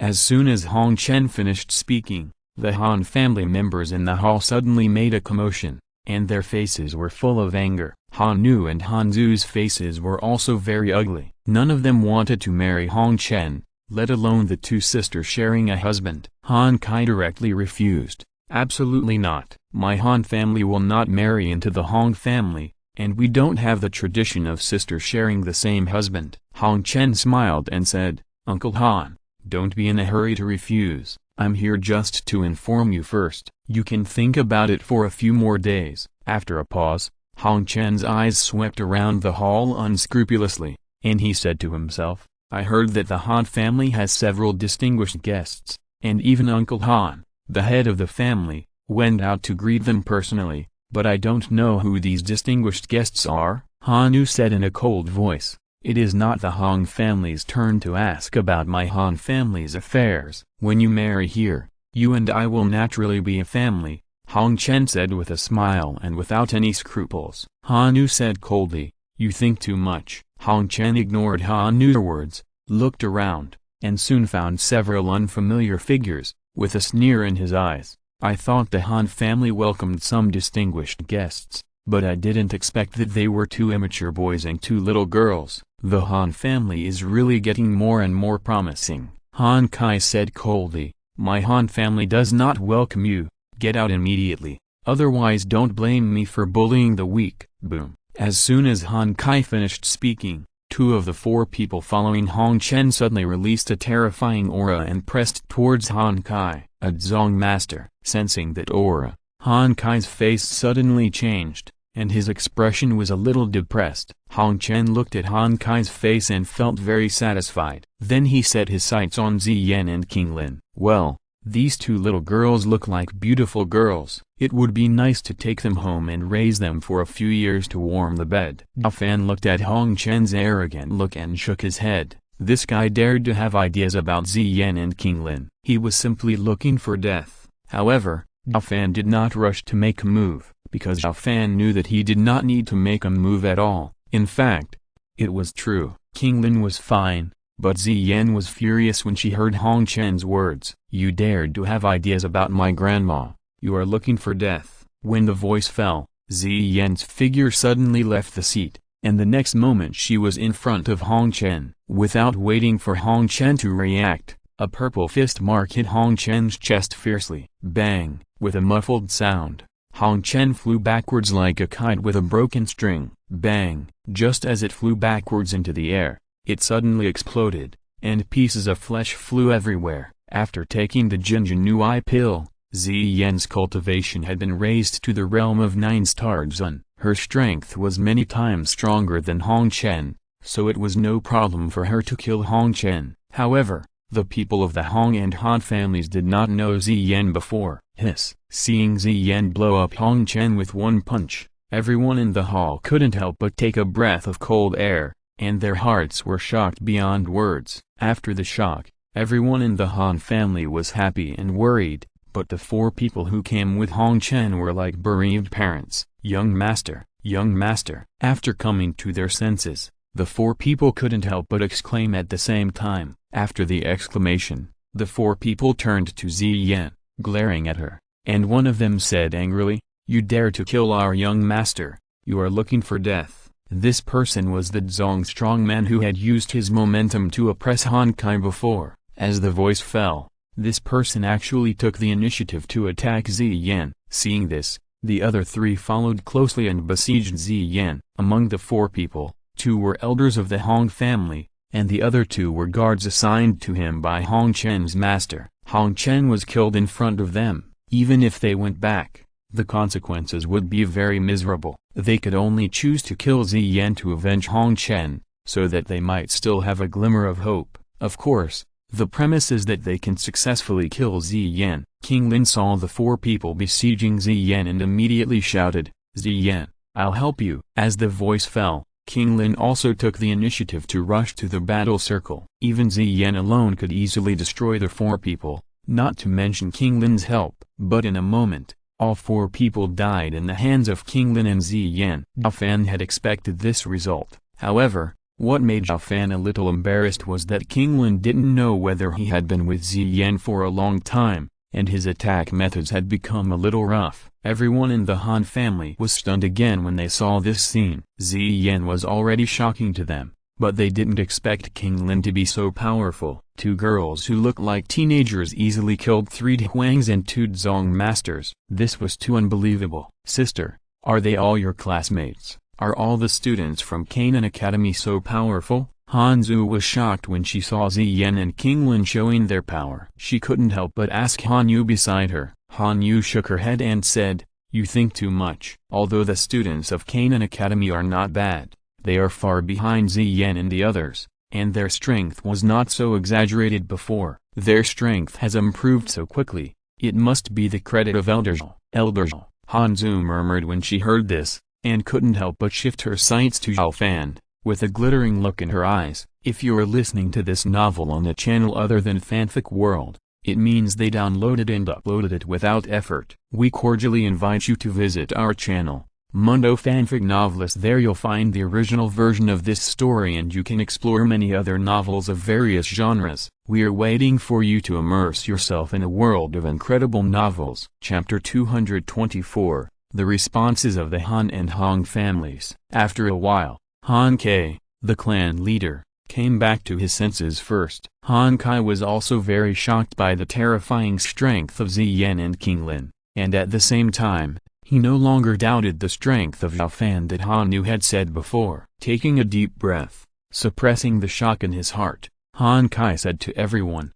As soon as Hong Chen finished speaking, the Han family members in the hall suddenly made a commotion, and their faces were full of anger. Han Yu and Han Zhu's faces were also very ugly. None of them wanted to marry Hong Chen, let alone the 2 sisters sharing a husband. Han Kai directly refused. "Absolutely not. My Han family will not marry into the Hong family, and we don't have the tradition of sisters sharing the same husband. Hong Chen smiled and said, Uncle Han, don't be in a hurry to refuse. I'm here just to inform you first. You can think about it for a few more days. After a pause, Hong Chen's eyes swept around the hall unscrupulously, and he said to himself, I heard that the Han family has several distinguished guests, and even Uncle Han, the head of the family, went out to greet them personally, but I don't know who these distinguished guests are. Han Yu said in a cold voice, it is not the Han family's turn to ask about my Han family's affairs. When you marry here, you and I will naturally be a family, Hong Chen said with a smile and without any scruples. Han Yu said coldly, you think too much. Hong Chen ignored Han Yu's words, looked around, and soon found several unfamiliar figures, with a sneer in his eyes. I thought the Han family welcomed some distinguished guests, but I didn't expect that they were two immature boys and two little girls. The Han family is really getting more and more promising. Han Kai said coldly, my Han family does not welcome you, get out immediately, otherwise don't blame me for bullying the weak. Boom. As soon as Han Kai finished speaking, two of the four people following Hong Chen suddenly released a terrifying aura and pressed towards Han Kai, a Zong master. Sensing that aura, Han Kai's face suddenly changed, and his expression was a little depressed. Hong Chen looked at Han Kai's face and felt very satisfied. Then he set his sights on Ziyan and King Lin. Well, these two little girls look like beautiful girls. It would be nice to take them home and raise them for a few years to warm the bed. Xiao Fan looked at Hong Chen's arrogant look and shook his head. This guy dared to have ideas about Ziyan and King Lin. He was simply looking for death. However, Xiao Fan did not rush to make a move, because Xiao Fan knew that he did not need to make a move at all. In fact, it was true. King Lin was fine, but Ziyan was furious when she heard Hong Chen's words. You dared to have ideas about my grandma. You are looking for death. When the voice fell, Ziyan's figure suddenly left the seat, and the next moment she was in front of Hong Chen. Without waiting for Hong Chen to react, a purple fist mark hit Hong Chen's chest fiercely. Bang! With a muffled sound, Hong Chen flew backwards like a kite with a broken string. Bang! Just as it flew backwards into the air, it suddenly exploded, and pieces of flesh flew everywhere. After taking the Jinjinui pill, Ziyan's cultivation had been raised to the realm of 9-star Zun. Her strength was many times stronger than Hong Chen, so it was no problem for her to kill Hong Chen. However, the people of the Hong and Han families did not know Ziyan before. Hiss! Seeing Ziyan blow up Hong Chen with one punch, everyone in the hall couldn't help but take a breath of cold air, and their hearts were shocked beyond words. After the shock, everyone in the Han family was happy and worried, but the four people who came with Hong Chen were like bereaved parents. Young master, young master. After coming to their senses, the four people couldn't help but exclaim at the same time. After the exclamation, the four people turned to Ziyan, glaring at her, and one of them said angrily, you dare to kill our young master, you are looking for death. This person was the Zong strongman who had used his momentum to oppress Han Kai before. As the voice fell, this person actually took the initiative to attack Ziyan. Seeing this, the other three followed closely and besieged Ziyan. Among the four people, two were elders of the Hong family, and the other two were guards assigned to him by Hong Chen's master. Hong Chen was killed in front of them. Even if they went back, the consequences would be very miserable. They could only choose to kill Ziyan to avenge Hong Chen, so that they might still have a glimmer of hope. Of course, the premise is that they can successfully kill Ziyan. King Lin saw the four people besieging Ziyan and immediately shouted, Ziyan, I'll help you. As the voice fell, King Lin also took the initiative to rush to the battle circle. Even Ziyan alone could easily destroy the four people, not to mention King Lin's help. But in a moment, all four people died in the hands of King Lin and Ziyan. Xiao Fan had expected this result. However, what made Xiao Fan a little embarrassed was that King Lin didn't know whether he had been with Ziyan for a long time, and his attack methods had become a little rough. Everyone in the Han family was stunned again when they saw this scene. Ziyan was already shocking to them, but they didn't expect King Lin to be so powerful. Two girls who looked like teenagers easily killed 3 Huangs and 2 Zong masters. This was too unbelievable. Sister, are they all your classmates? Are all the students from Canaan Academy so powerful? Han Zu was shocked when she saw Zi Yan and King Lin showing their power. She couldn't help but ask Han Yu beside her. Han Yu shook her head and said, "You think too much." Although the students of Canaan Academy are not bad, they are far behind Zi Yan and the others, and their strength was not so exaggerated before. Their strength has improved so quickly. It must be the credit of Elder Xiao. Han Zu murmured when she heard this, and couldn't help but shift her sights to Xiao Fan, with a glittering look in her eyes. If you are listening to this novel on a channel other than Fanfic World, it means they downloaded and uploaded it without effort. We cordially invite you to visit our channel, Mundo Fanfic Novelist. There you'll find the original version of this story and you can explore many other novels of various genres. We are waiting for you to immerse yourself in a world of incredible novels. Chapter 224, The Responses of the Han and Hong Families. After a while, Han Kai, the clan leader, came back to his senses first. Han Kai was also very shocked by the terrifying strength of Zi Yan and King Lin, and at the same time, he no longer doubted the strength of Xiao Fan that Han Yu had said before. Taking a deep breath, suppressing the shock in his heart, Han Kai said to everyone,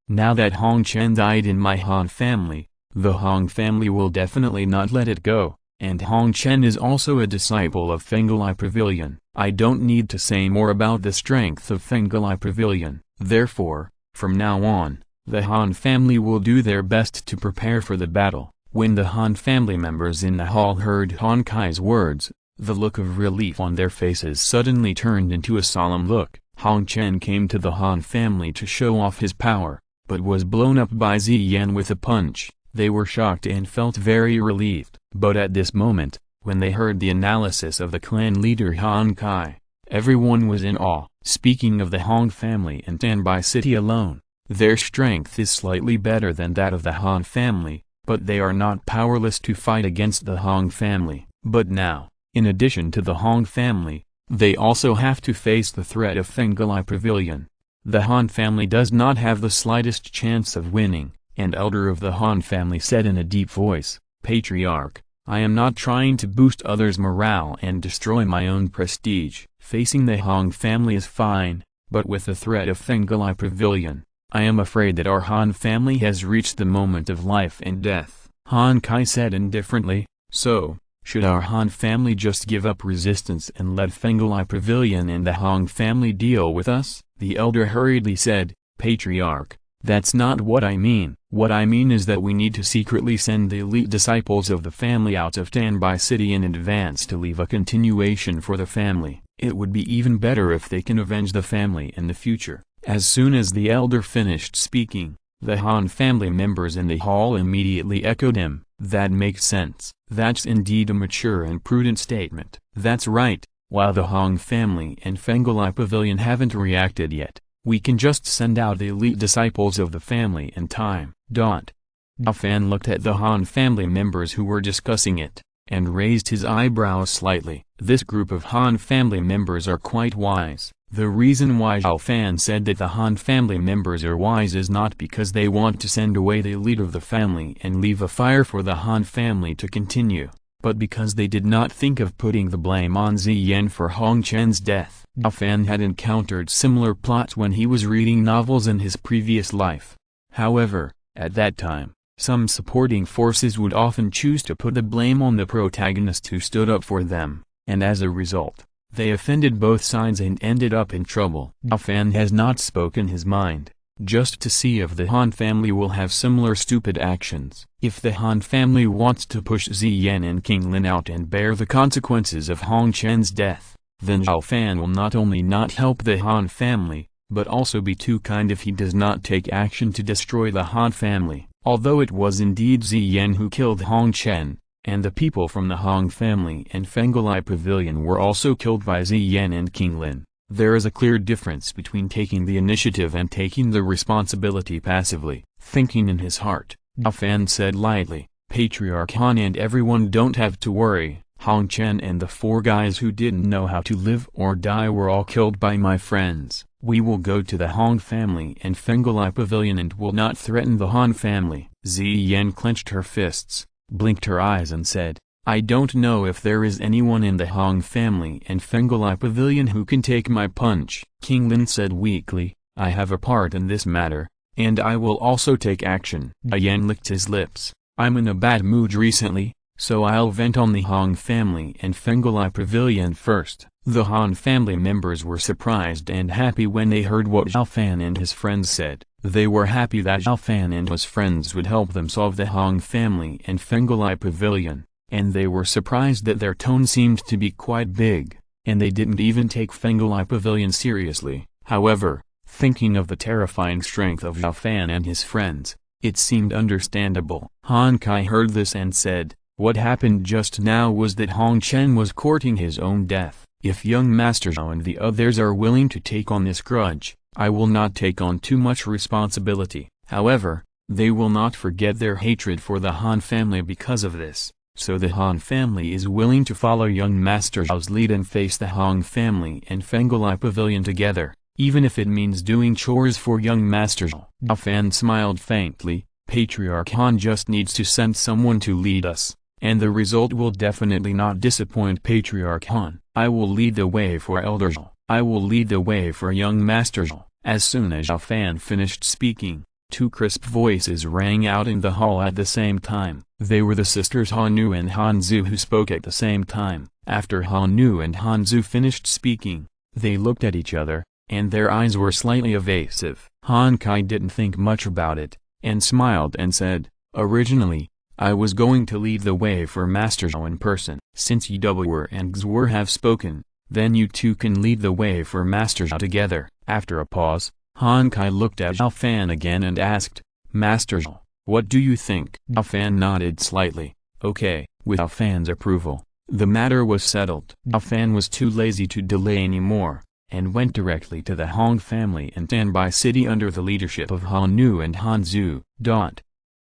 now that Hong Chen died in my Han family, the Hong family will definitely not let it go, and Hong Chen is also a disciple of Fengelai Pavilion. I don't need to say more about the strength of Fengelai Pavilion. Therefore, from now on, the Han family will do their best to prepare for the battle. When the Han family members in the hall heard Han Kai's words, the look of relief on their faces suddenly turned into a solemn look. Hong Chen came to the Han family to show off his power, but was blown up by Zi Yan with a punch. They were shocked and felt very relieved. But at this moment, when they heard the analysis of the clan leader Han Kai, everyone was in awe. Speaking of the Hong family in Tanbai City alone, their strength is slightly better than that of the Han family, but they are not powerless to fight against the Hong family. But now, in addition to the Hong family, they also have to face the threat of Fengelai Pavilion. The Han family does not have the slightest chance of winning, and elder of the Han family said in a deep voice, "Patriarch, I am not trying to boost others' morale and destroy my own prestige. Facing the Hong family is fine, but with the threat of Fengelai Pavilion, I am afraid that our Han family has reached the moment of life and death." Han Kai said indifferently, "So, should our Han family just give up resistance and let Fengelai Pavilion and the Hong family deal with us?" The elder hurriedly said, "Patriarch, that's not what I mean. What I mean is that we need to secretly send the elite disciples of the family out of Tanbai City in advance to leave a continuation for the family. It would be even better if they can avenge the family in the future." As soon as the elder finished speaking, the Han family members in the hall immediately echoed him. "That makes sense. That's indeed a mature and prudent statement." "That's right. While the Hong family and Fengelai Pavilion haven't reacted yet, we can just send out the elite disciples of the family in time." Xiao Fan looked at the Han family members who were discussing it, and raised his eyebrows slightly. This group of Han family members are quite wise. The reason why Xiao Fan said that the Han family members are wise is not because they want to send away the elite of the family and leave a fire for the Han family to continue, but because they did not think of putting the blame on Zi Yan for Hong Chen's death. Xiao Fan had encountered similar plots when he was reading novels in his previous life. However, at that time, some supporting forces would often choose to put the blame on the protagonist who stood up for them, and as a result, they offended both sides and ended up in trouble. Xiao Fan has not spoken his mind, just to see if the Han family will have similar stupid actions. If the Han family wants to push Zi Yan and King Lin out and bear the consequences of Hong Chen's death, then Xiao Fan will not only not help the Han family, but also be too kind if he does not take action to destroy the Han family. Although it was indeed Zi Yan who killed Hong Chen, and the people from the Hong family and Fengelai Pavilion were also killed by Zi Yan and King Lin, there is a clear difference between taking the initiative and taking the responsibility passively. Thinking in his heart, Xiao Fan said lightly, "Patriarch Han and everyone don't have to worry. Hong Chen and the 4 guys who didn't know how to live or die were all killed by my friends. We will go to the Hong family and Fengelai Pavilion and will not threaten the Han family." Zi Yan clenched her fists, blinked her eyes and said, I don't know if there is anyone in the Hong family and Fengelai Pavilion who can take my punch. King Lin said weakly, I have a part in this matter, and I will also take action. Xiao Yan licked his lips. I'm in a bad mood recently, so I'll vent on the Hong family and Fengelai Pavilion first. The Han family members were surprised and happy when they heard what Xiao Fan and his friends said. They were happy that Xiao Fan and his friends would help them solve the Hong family and Fengelai Pavilion, and they were surprised that their tone seemed to be quite big, and they didn't even take Fengelai Pavilion seriously. However, thinking of the terrifying strength of Xiao Fan and his friends, it seemed understandable. Han Kai heard this and said, what happened just now was that Hong Chen was courting his own death. If young Master Xiao and the others are willing to take on this grudge, I will not take on too much responsibility. However, they will not forget their hatred for the Han family because of this. So the Han family is willing to follow young Master Xiao's lead and face the Hong family and Fengelai Pavilion together, even if it means doing chores for young Master Xiao. Xiao Fan smiled faintly, Patriarch Han just needs to send someone to lead us, and the result will definitely not disappoint Patriarch Han. I will lead the way for Elder Xiao. I will lead the way for young Master Xiao. As soon as Xiao Fan finished speaking, two crisp voices rang out in the hall at the same time. They were the sisters Han Nu and Han Zhu who spoke at the same time. After Han Nu and Han Zhu finished speaking, they looked at each other, and their eyes were slightly evasive. Han Kai didn't think much about it, and smiled and said, originally, I was going to lead the way for Master Xiao in person. Since you Doupo and Xue have spoken, then you two can lead the way for Master Xiao together. After a pause, Han Kai looked at Xiao Fan again and asked, Master Xiao, what do you think? Xiao Fan nodded slightly. Okay. With Xiao Fan's approval, the matter was settled. Xiao Fan was too lazy to delay anymore, and went directly to the Hong family in Tanbai City under the leadership of Han Nu and Han Zhu.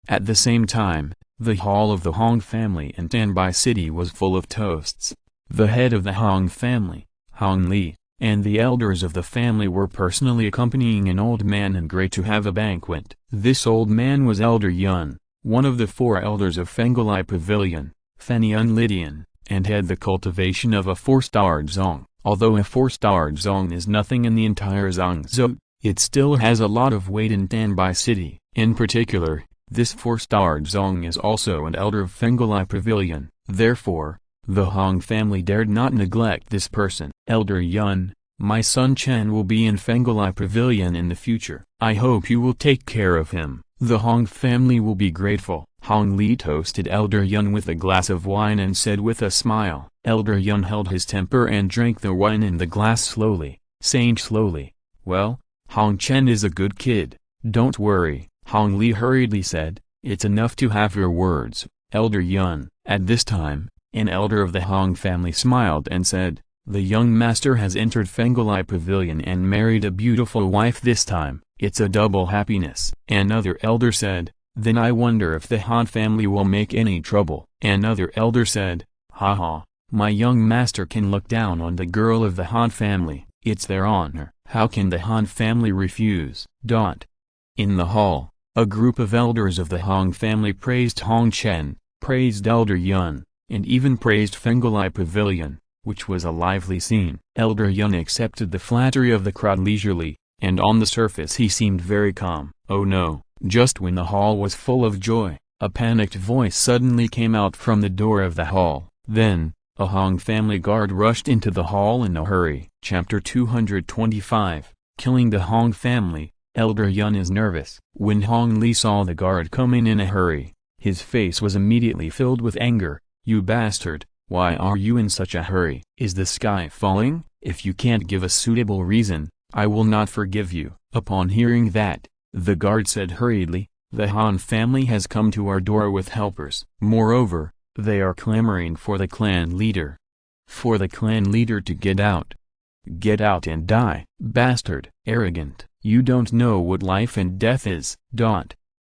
At the same time, the hall of the Hong family in Tanbai City was full of toasts. The head of the Hong family, Hong Li, and the elders of the family were personally accompanying an old man in gray to have a banquet. This old man was Elder Yun, one of the four elders of Fengelai Pavilion, Fenian Lydian, and had the cultivation of a 4-starred zong. Although a 4-starred zong is nothing in the entire Zhangzhou, it still has a lot of weight in Tanbai City. In particular, this 4-starred zong is also an elder of Fengelai Pavilion. Therefore, the Hong family dared not neglect this person. Elder Yun, my son Chen will be in Fengelai Pavilion in the future. I hope you will take care of him. The Hong family will be grateful. Hong Li toasted Elder Yun with a glass of wine and said with a smile. Elder Yun held his temper and drank the wine in the glass slowly, saying slowly, well, Hong Chen is a good kid. Don't worry. Hong Li hurriedly said, it's enough to have your words, Elder Yun. At this time, an elder of the Hong family smiled and said, the young master has entered Fengelai Pavilion and married a beautiful wife this time. It's a double happiness. Another elder said, then I wonder if the Han family will make any trouble. Another elder said, haha, my young master can look down on the girl of the Han family. It's their honor. How can the Han family refuse? In the hall, a group of elders of the Hong family praised Hong Chen, praised Elder Yun, and even praised Fengelai Pavilion, which was a lively scene. Elder Yun accepted the flattery of the crowd leisurely, and on the surface he seemed very calm. Oh no, just when the hall was full of joy, a panicked voice suddenly came out from the door of the hall. Then, a Hong family guard rushed into the hall in a hurry. Chapter 225, Killing the Hong Family. Elder Yun is nervous. When Hong Li saw the guard coming in a hurry, his face was immediately filled with anger. You bastard, why are you in such a hurry? Is the sky falling? If you can't give a suitable reason, I will not forgive you. Upon hearing that, the guard said hurriedly, the Han family has come to our door with helpers. Moreover, they are clamoring for the clan leader. For the clan leader to get out. Get out and die. Bastard. Arrogant. You don't know what life and death is.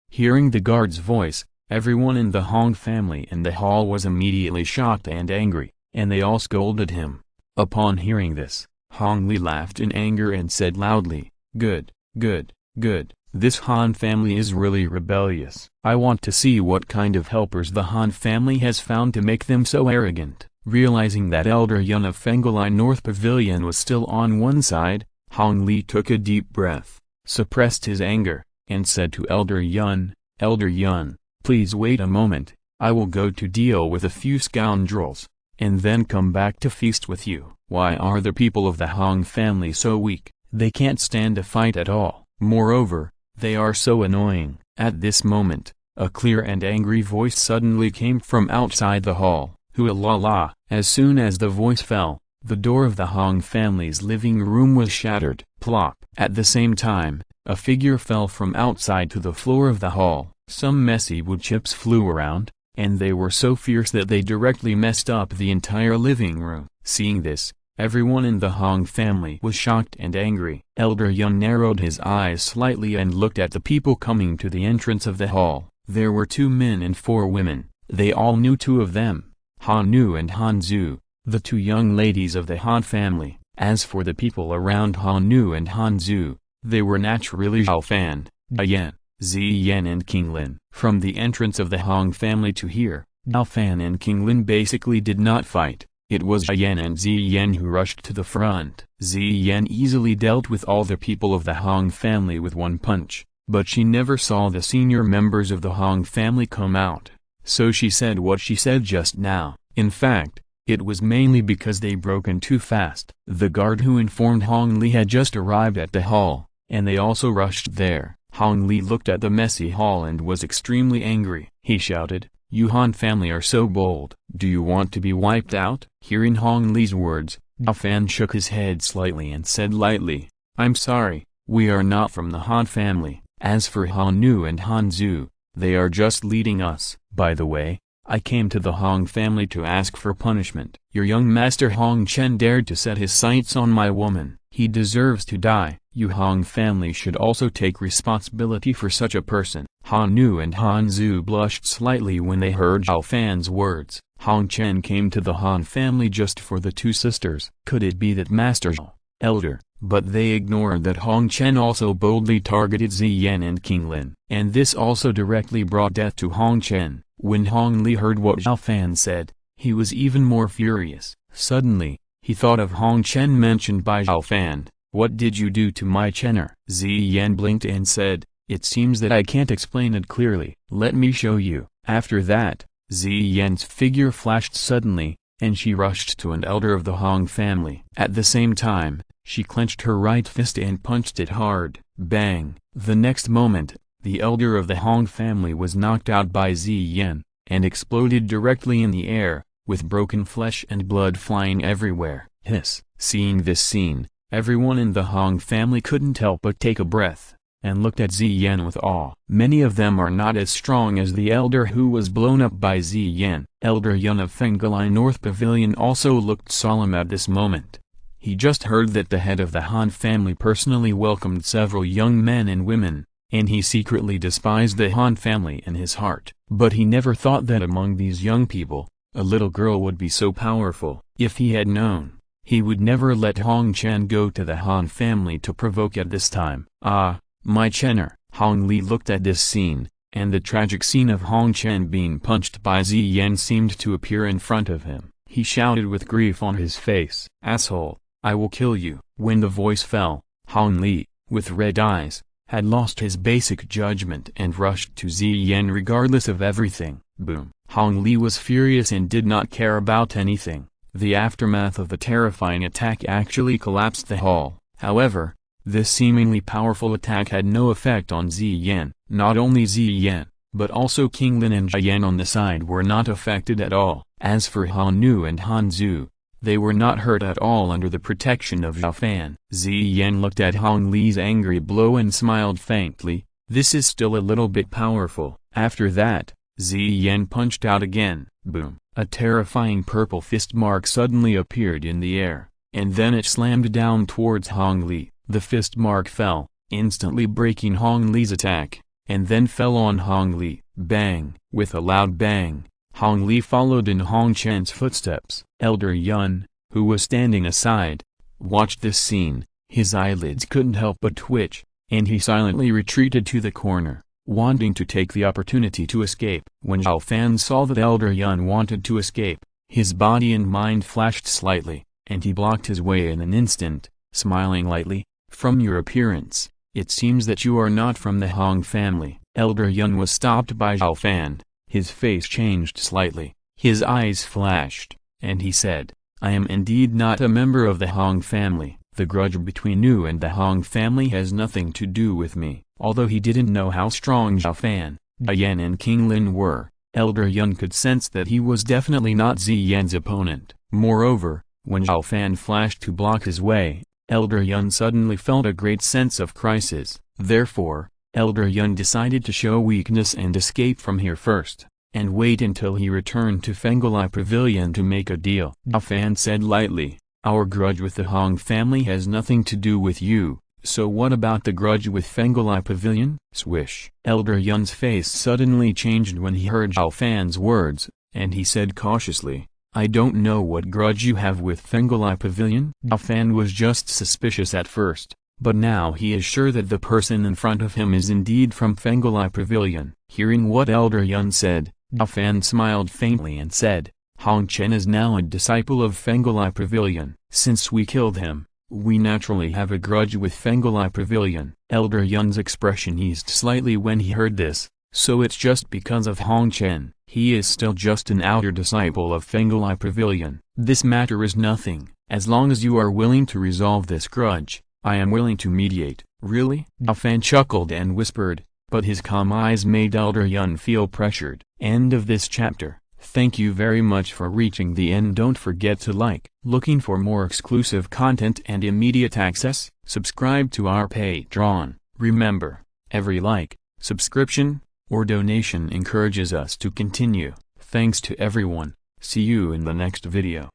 Hearing the guard's voice, everyone in the Hong family in the hall was immediately shocked and angry, and they all scolded him. Upon hearing this, Hong Li laughed in anger and said loudly, good, good, good. This Han family is really rebellious. I want to see what kind of helpers the Han family has found to make them so arrogant." Realizing that Elder Yun of Fenglai North Pavilion was still on one side, Hong Li took a deep breath, suppressed his anger, and said to Elder Yun, "Elder Yun, please wait a moment, I will go to deal with a few scoundrels, and then come back to feast with you." Why are the people of the Han family so weak? They can't stand a fight at all. Moreover, they are so annoying. At this moment, a clear and angry voice suddenly came from outside the hall. "Hoo-la-la!" As soon as the voice fell, the door of the Han family's living room was shattered. Plop! At the same time, a figure fell from outside to the floor of the hall. Some messy wood chips flew around, and they were so fierce that they directly messed up the entire living room. Seeing this, everyone in the Han family was shocked and angry. Elder Yun narrowed his eyes slightly and looked at the people coming to the entrance of the hall. There were 2 men and 4 women. They all knew 2 of them, Han Nu and Han Zhu, the 2 young ladies of the Han family. As for the people around Han Nu and Han Zhu, they were naturally Xiao Fan, Yan, Ziyan and King Lin. From the entrance of the Han family to here, Xiao Fan and King Lin basically did not fight. It was Yan and Ziyan who rushed to the front. Ziyan easily dealt with all the people of the Han family with one punch, but she never saw the senior members of the Han family come out. So she said what she said just now. In fact, it was mainly because they broken too fast. The guard who informed Hong Li had just arrived at the hall, and they also rushed there. Hong Li looked at the messy hall and was extremely angry. He shouted, "You Han family are so bold. Do you want to be wiped out?" Hearing Hong Li's words, Xiao Fan shook his head slightly and said lightly, "I'm sorry, we are not from the Han family. As for Han Nu and Han Zhu, they are just leading us. By the way, I came to the Hong family to ask for punishment. Your young master Hong Chen dared to set his sights on my woman. He deserves to die. You Hong family should also take responsibility for such a person." Han Nu and Han Zhu blushed slightly when they heard Xiao Fan's words. Hong Chen came to the Han family just for the 2 sisters. Could it be that Master Xiao, elder? But they ignored that Hong Chen also boldly targeted Ziyan and King Lin. And this also directly brought death to Hong Chen. When Hong Li heard what Xiao Fan said, he was even more furious. Suddenly, he thought of Hong Chen mentioned by Xiao Fan. "What did you do to my Chener?" Ziyan blinked and said, "It seems that I can't explain it clearly. Let me show you." After that, Ziyan's figure flashed suddenly, and she rushed to an elder of the Hong family. At the same time, she clenched her right fist and punched it hard. Bang! The next moment, the elder of the Hong family was knocked out by Ziyan, and exploded directly in the air, with broken flesh and blood flying everywhere. Hiss! Seeing this scene, everyone in the Hong family couldn't help but take a breath, and looked at Ziyan with awe. Many of them are not as strong as the elder who was blown up by Ziyan. Elder Yun of Fenglai North Pavilion also looked solemn at this moment. He just heard that the head of the Han family personally welcomed several young men and women, and he secretly despised the Han family in his heart. But he never thought that among these young people, a little girl would be so powerful. If he had known, he would never let Hong Chen go to the Han family to provoke at this time. "Ah, my Chener." Hong Li looked at this scene, and the tragic scene of Hong Chen being punched by Ziyan seemed to appear in front of him. He shouted with grief on his face, "Asshole, I will kill you." When the voice fell, Hong Li, with red eyes, had lost his basic judgment and rushed to Ziyan regardless of everything. Boom! Hong Li was furious and did not care about anything. The aftermath of the terrifying attack actually collapsed the hall. However, this seemingly powerful attack had no effect on Ziyan. Not only Ziyan, but also King Lin and Jian on the side were not affected at all. As for Han Nu and Han Zhu, they were not hurt at all under the protection of Xiao Fan. Ziyan looked at Hong Li's angry blow and smiled faintly. "This is still a little bit powerful." After that, Ziyan punched out again. Boom! A terrifying purple fist mark suddenly appeared in the air, and then it slammed down towards Hong Li. The fist mark fell, instantly breaking Hong Li's attack, and then fell on Hong Li. Bang! With a loud bang, Hong Li followed in Hong Chen's footsteps. Elder Yun, who was standing aside, watched this scene. His eyelids couldn't help but twitch, and he silently retreated to the corner, wanting to take the opportunity to escape. When Xiao Fan saw that Elder Yan wanted to escape, his body and mind flashed slightly, and he blocked his way in an instant, smiling lightly. "From your appearance, it seems that you are not from the Hong family." Elder Yan was stopped by Xiao Fan. His face changed slightly, his eyes flashed, and he said, "I am indeed not a member of the Hong family. The grudge between you and the Hong family has nothing to do with me." Although he didn't know how strong Xiao Fan, Yan and King Lin were, Elder Yan could sense that he was definitely not Ziyan's opponent. Moreover, when Xiao Fan flashed to block his way, Elder Yan suddenly felt a great sense of crisis. Therefore, Elder Yan decided to show weakness and escape from here first, and wait until he returned to Fenglai Pavilion to make a deal. Xiao Fan said lightly, "Our grudge with the Hong family has nothing to do with you, so what about the grudge with Fenglai Pavilion?" Swish. Elder Yan's face suddenly changed when he heard Xiao Fan's words, and he said cautiously, "I don't know what grudge you have with Fenglai Pavilion." Xiao Fan was just suspicious at first, but now he is sure that the person in front of him is indeed from Fenglai Pavilion. Hearing what Elder Yan said, Xiao Fan smiled faintly and said, "Hong Chen is now a disciple of Fenglai Pavilion. Since we killed him, we naturally have a grudge with Fenglai Pavilion." Elder Yan's expression eased slightly when he heard this. "So it's just because of Hong Chen. He is still just an outer disciple of Fenglai Pavilion. This matter is nothing. As long as you are willing to resolve this grudge, I am willing to mediate." "Really?" Xiao Fan chuckled and whispered, but his calm eyes made Elder Yan feel pressured. End of this chapter. Thank you very much for reaching the end. Don't forget to like. Looking for more exclusive content and immediate access? Subscribe to our Patreon. Remember, every like, subscription, or donation encourages us to continue. Thanks to everyone. See you in the next video.